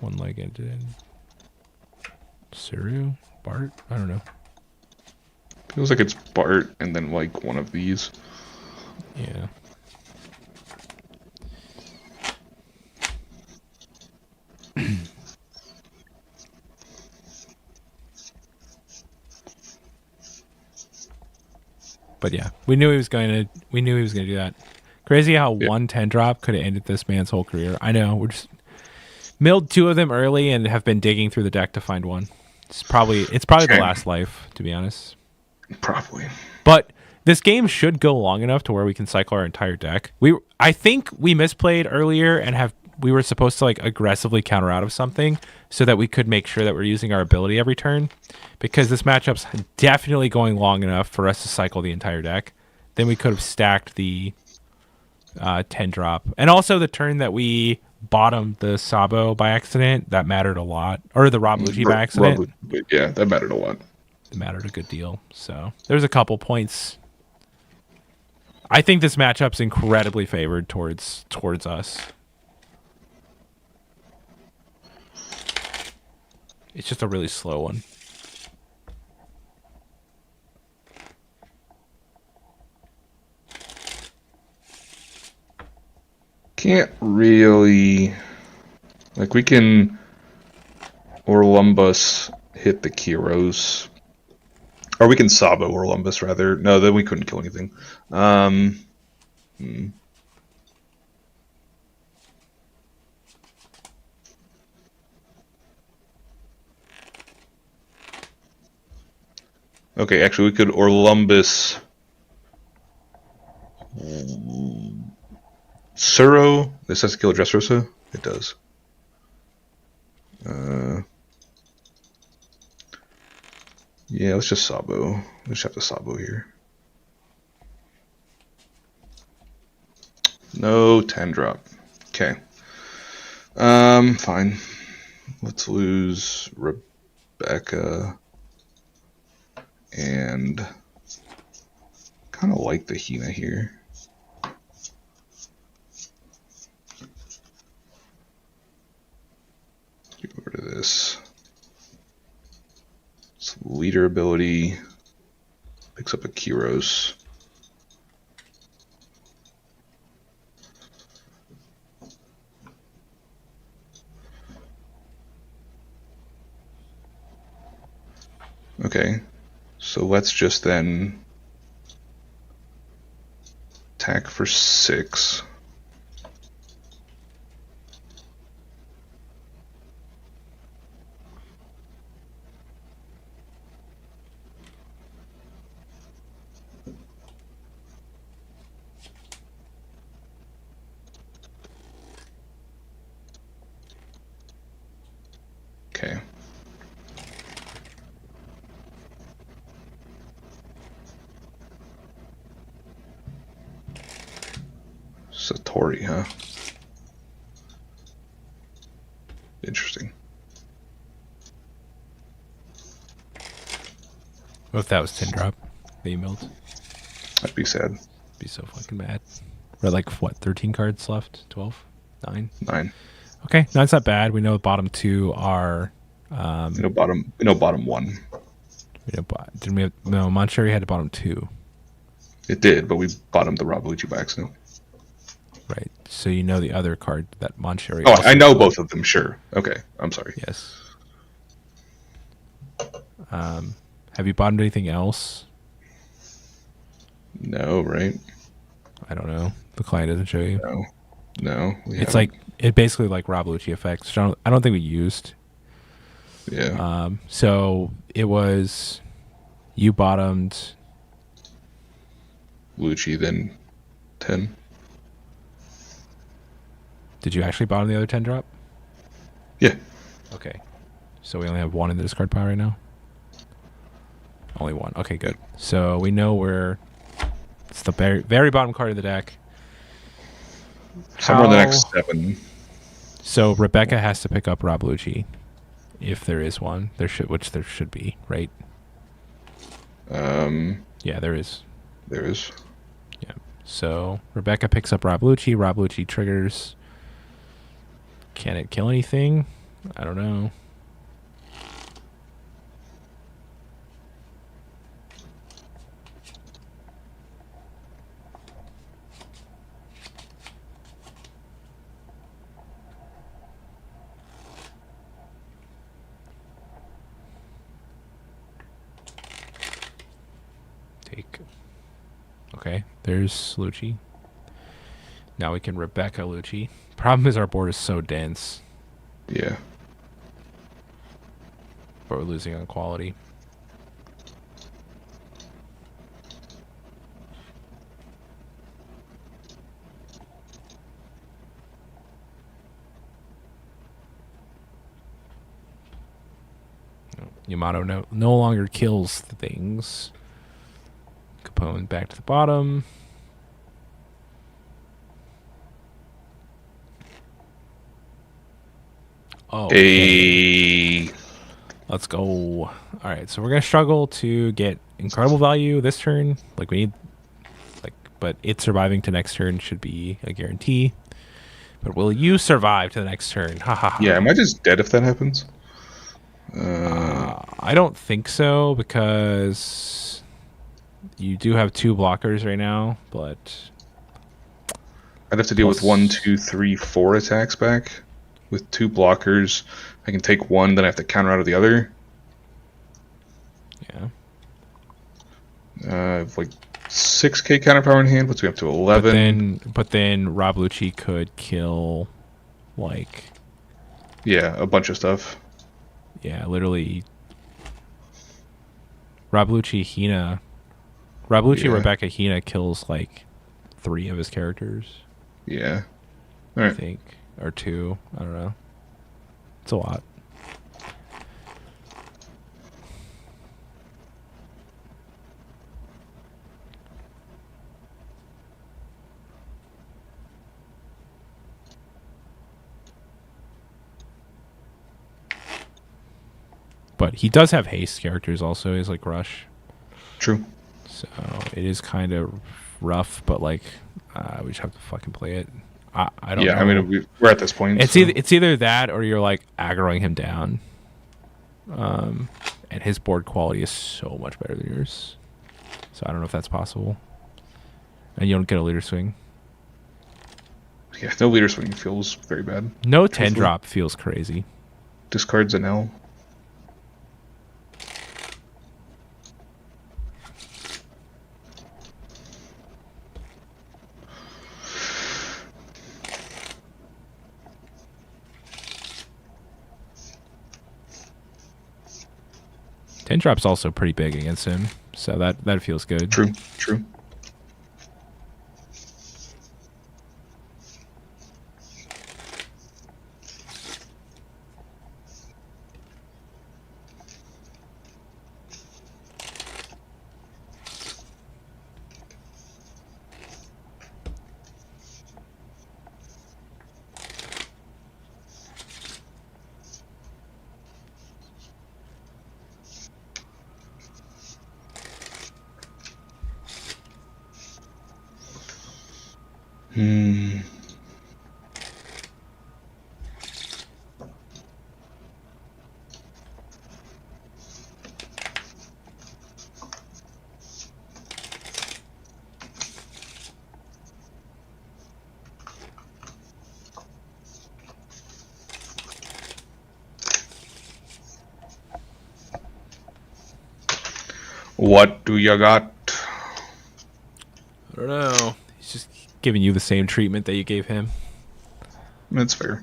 One-Legged and Suru? Bart? I don't know. Feels like it's Bart and then like one of these. Yeah. But yeah, we knew he was going to do that. Crazy how 1/10 drop could have ended this man's whole career. I know, we're just milled 2 of them early and have been digging through the deck to find one. It's probably the last life, to be honest. Probably. But this game should go long enough to where we can cycle our entire deck. I think we misplayed earlier and we were supposed to like aggressively counter out of something so that we could make sure that we're using our ability every turn, because this matchup's definitely going long enough for us to cycle the entire deck. Then we could have stacked the 10 drop, and also the turn that we bottomed the Sabo by accident, that mattered a lot, or the Rob Lucci by accident. Yeah, that mattered a lot. It mattered a good deal. So there's a couple points. I think this matchup's incredibly favored towards us. It's just a really slow one. Can't really... Like, we can Orlumbus hit the Kyros. Or we can Sabo Orlumbus, rather. No, then we couldn't kill anything. Okay, actually, we could Orlumbus Suro. This has to kill Dressrosa? It does. Yeah, let's just Sabo. Let's have the Sabo here. No 10 drop. Okay. Fine. Let's lose Rebecca. And kind of like the Hina here. Get rid of this. Some leader ability. Picks up a Kyros. Okay, so let's just then attack for 6. Okay. Satori, huh? Interesting. What if that was 10 drop? They emailed. That'd be sad. Be so fucking mad. We're like, what, 13 cards left? 12? 9? 9. Okay, no, it's not bad. We know the bottom 2 are. Bottom 1. Didn't we have. No, Moncherry had the bottom 2. It did, but we bottomed the Rabalucci by accident. Right. So you know the other card that Moncherry. Oh, I know both of them, sure. Okay, I'm sorry. Yes. Have you bottomed anything else? No, right? I don't know. The client doesn't show you. No. It's like it basically like Rabalucci effects. Which I don't think we used. Yeah. So it was you bottomed Lucci, then 10. Did you actually bottom the other 10 drop? Yeah. Okay. So we only have 1 in the discard pile right now? Only 1. Okay, good. So we know where it's the very, very bottom card of the deck. Somewhere in the next 7. So Rebecca has to pick up Rabalucci, if there is one. Which there should be, right? Yeah, there is. There is. Yeah. So Rebecca picks up Rabalucci. Rabalucci triggers. Can it kill anything? I don't know. Take. Okay, there's Lucci. Now we can Rebecca Lucci. Problem is our board is so dense. Yeah. But we're losing on quality. Yamato no longer kills things. Capone back to the bottom. Oh, okay. Let's go. All right, so we're gonna struggle to get incredible value this turn. Like we need, but it surviving to next turn should be a guarantee. But will you survive to the next turn? Ha ha ha. Yeah, am I just dead if that happens? I don't think so because you do have 2 blockers right now, but I'd have to deal with 1, 2, 3, 4 attacks back. With 2 blockers, I can take 1, then I have to counter out of the other. Yeah. I have like 6k counter power in hand, puts me up to 11. But then Rabalucci could kill, like... Yeah, a bunch of stuff. Yeah, literally Rablucci Hina. Rablucci Yeah. Rebecca Hina kills like 3 of his characters, Yeah. All I right. think, or 2. I don't know. It's a lot. But he does have haste characters also. He's like Rush. True. So it is kind of rough, but like we just have to fucking play it. I don't know. I mean, we're at this point. It's so. either that or you're like aggroing him down. And his board quality is so much better than yours. So I don't know if that's possible. And you don't get a leader swing. Yeah, no leader swing feels very bad. No 10 drop feels crazy. Discards an L. Ten drop's also pretty big against him, so that feels good. True. True. What do you got? I don't know. He's just giving you the same treatment that you gave him. That's fair.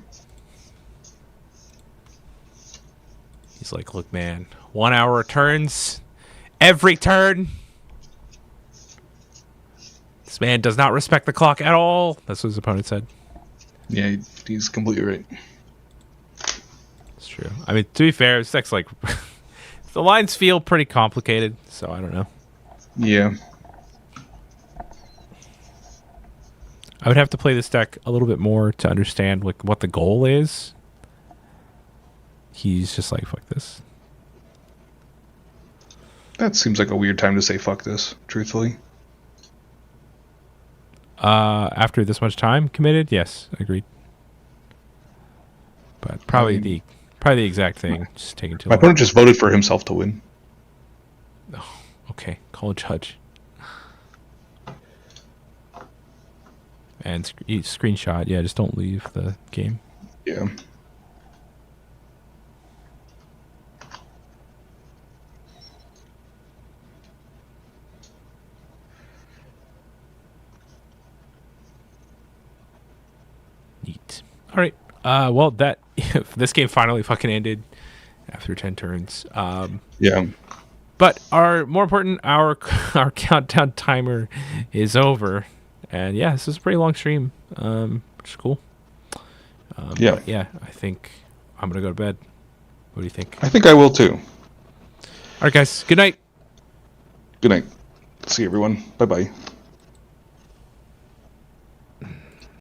He's like, look, man, 1 hour returns every turn. This man does not respect the clock at all. That's what his opponent said. Yeah, he's completely right. It's true. I mean, to be fair, this deck's like the lines feel pretty complicated, so I don't know. Yeah. I would have to play this deck a little bit more to understand like what the goal is. He's just like, fuck this. That seems like a weird time to say fuck this, truthfully. After this much time committed, yes, agreed. But probably the exact thing. Just taking too My long. opponent just voted for himself to win. Okay, call a judge. And screenshot. Yeah, just don't leave the game. Yeah. Neat. All right. Well, that this game finally fucking ended after 10 turns. Yeah. But more important, our countdown timer is over, and yeah, this is a pretty long stream, which is cool. Yeah. But yeah, I think I'm gonna go to bed. What do you think? I think I will too. All right, guys. Good night. Good night. See you, everyone. Bye-bye.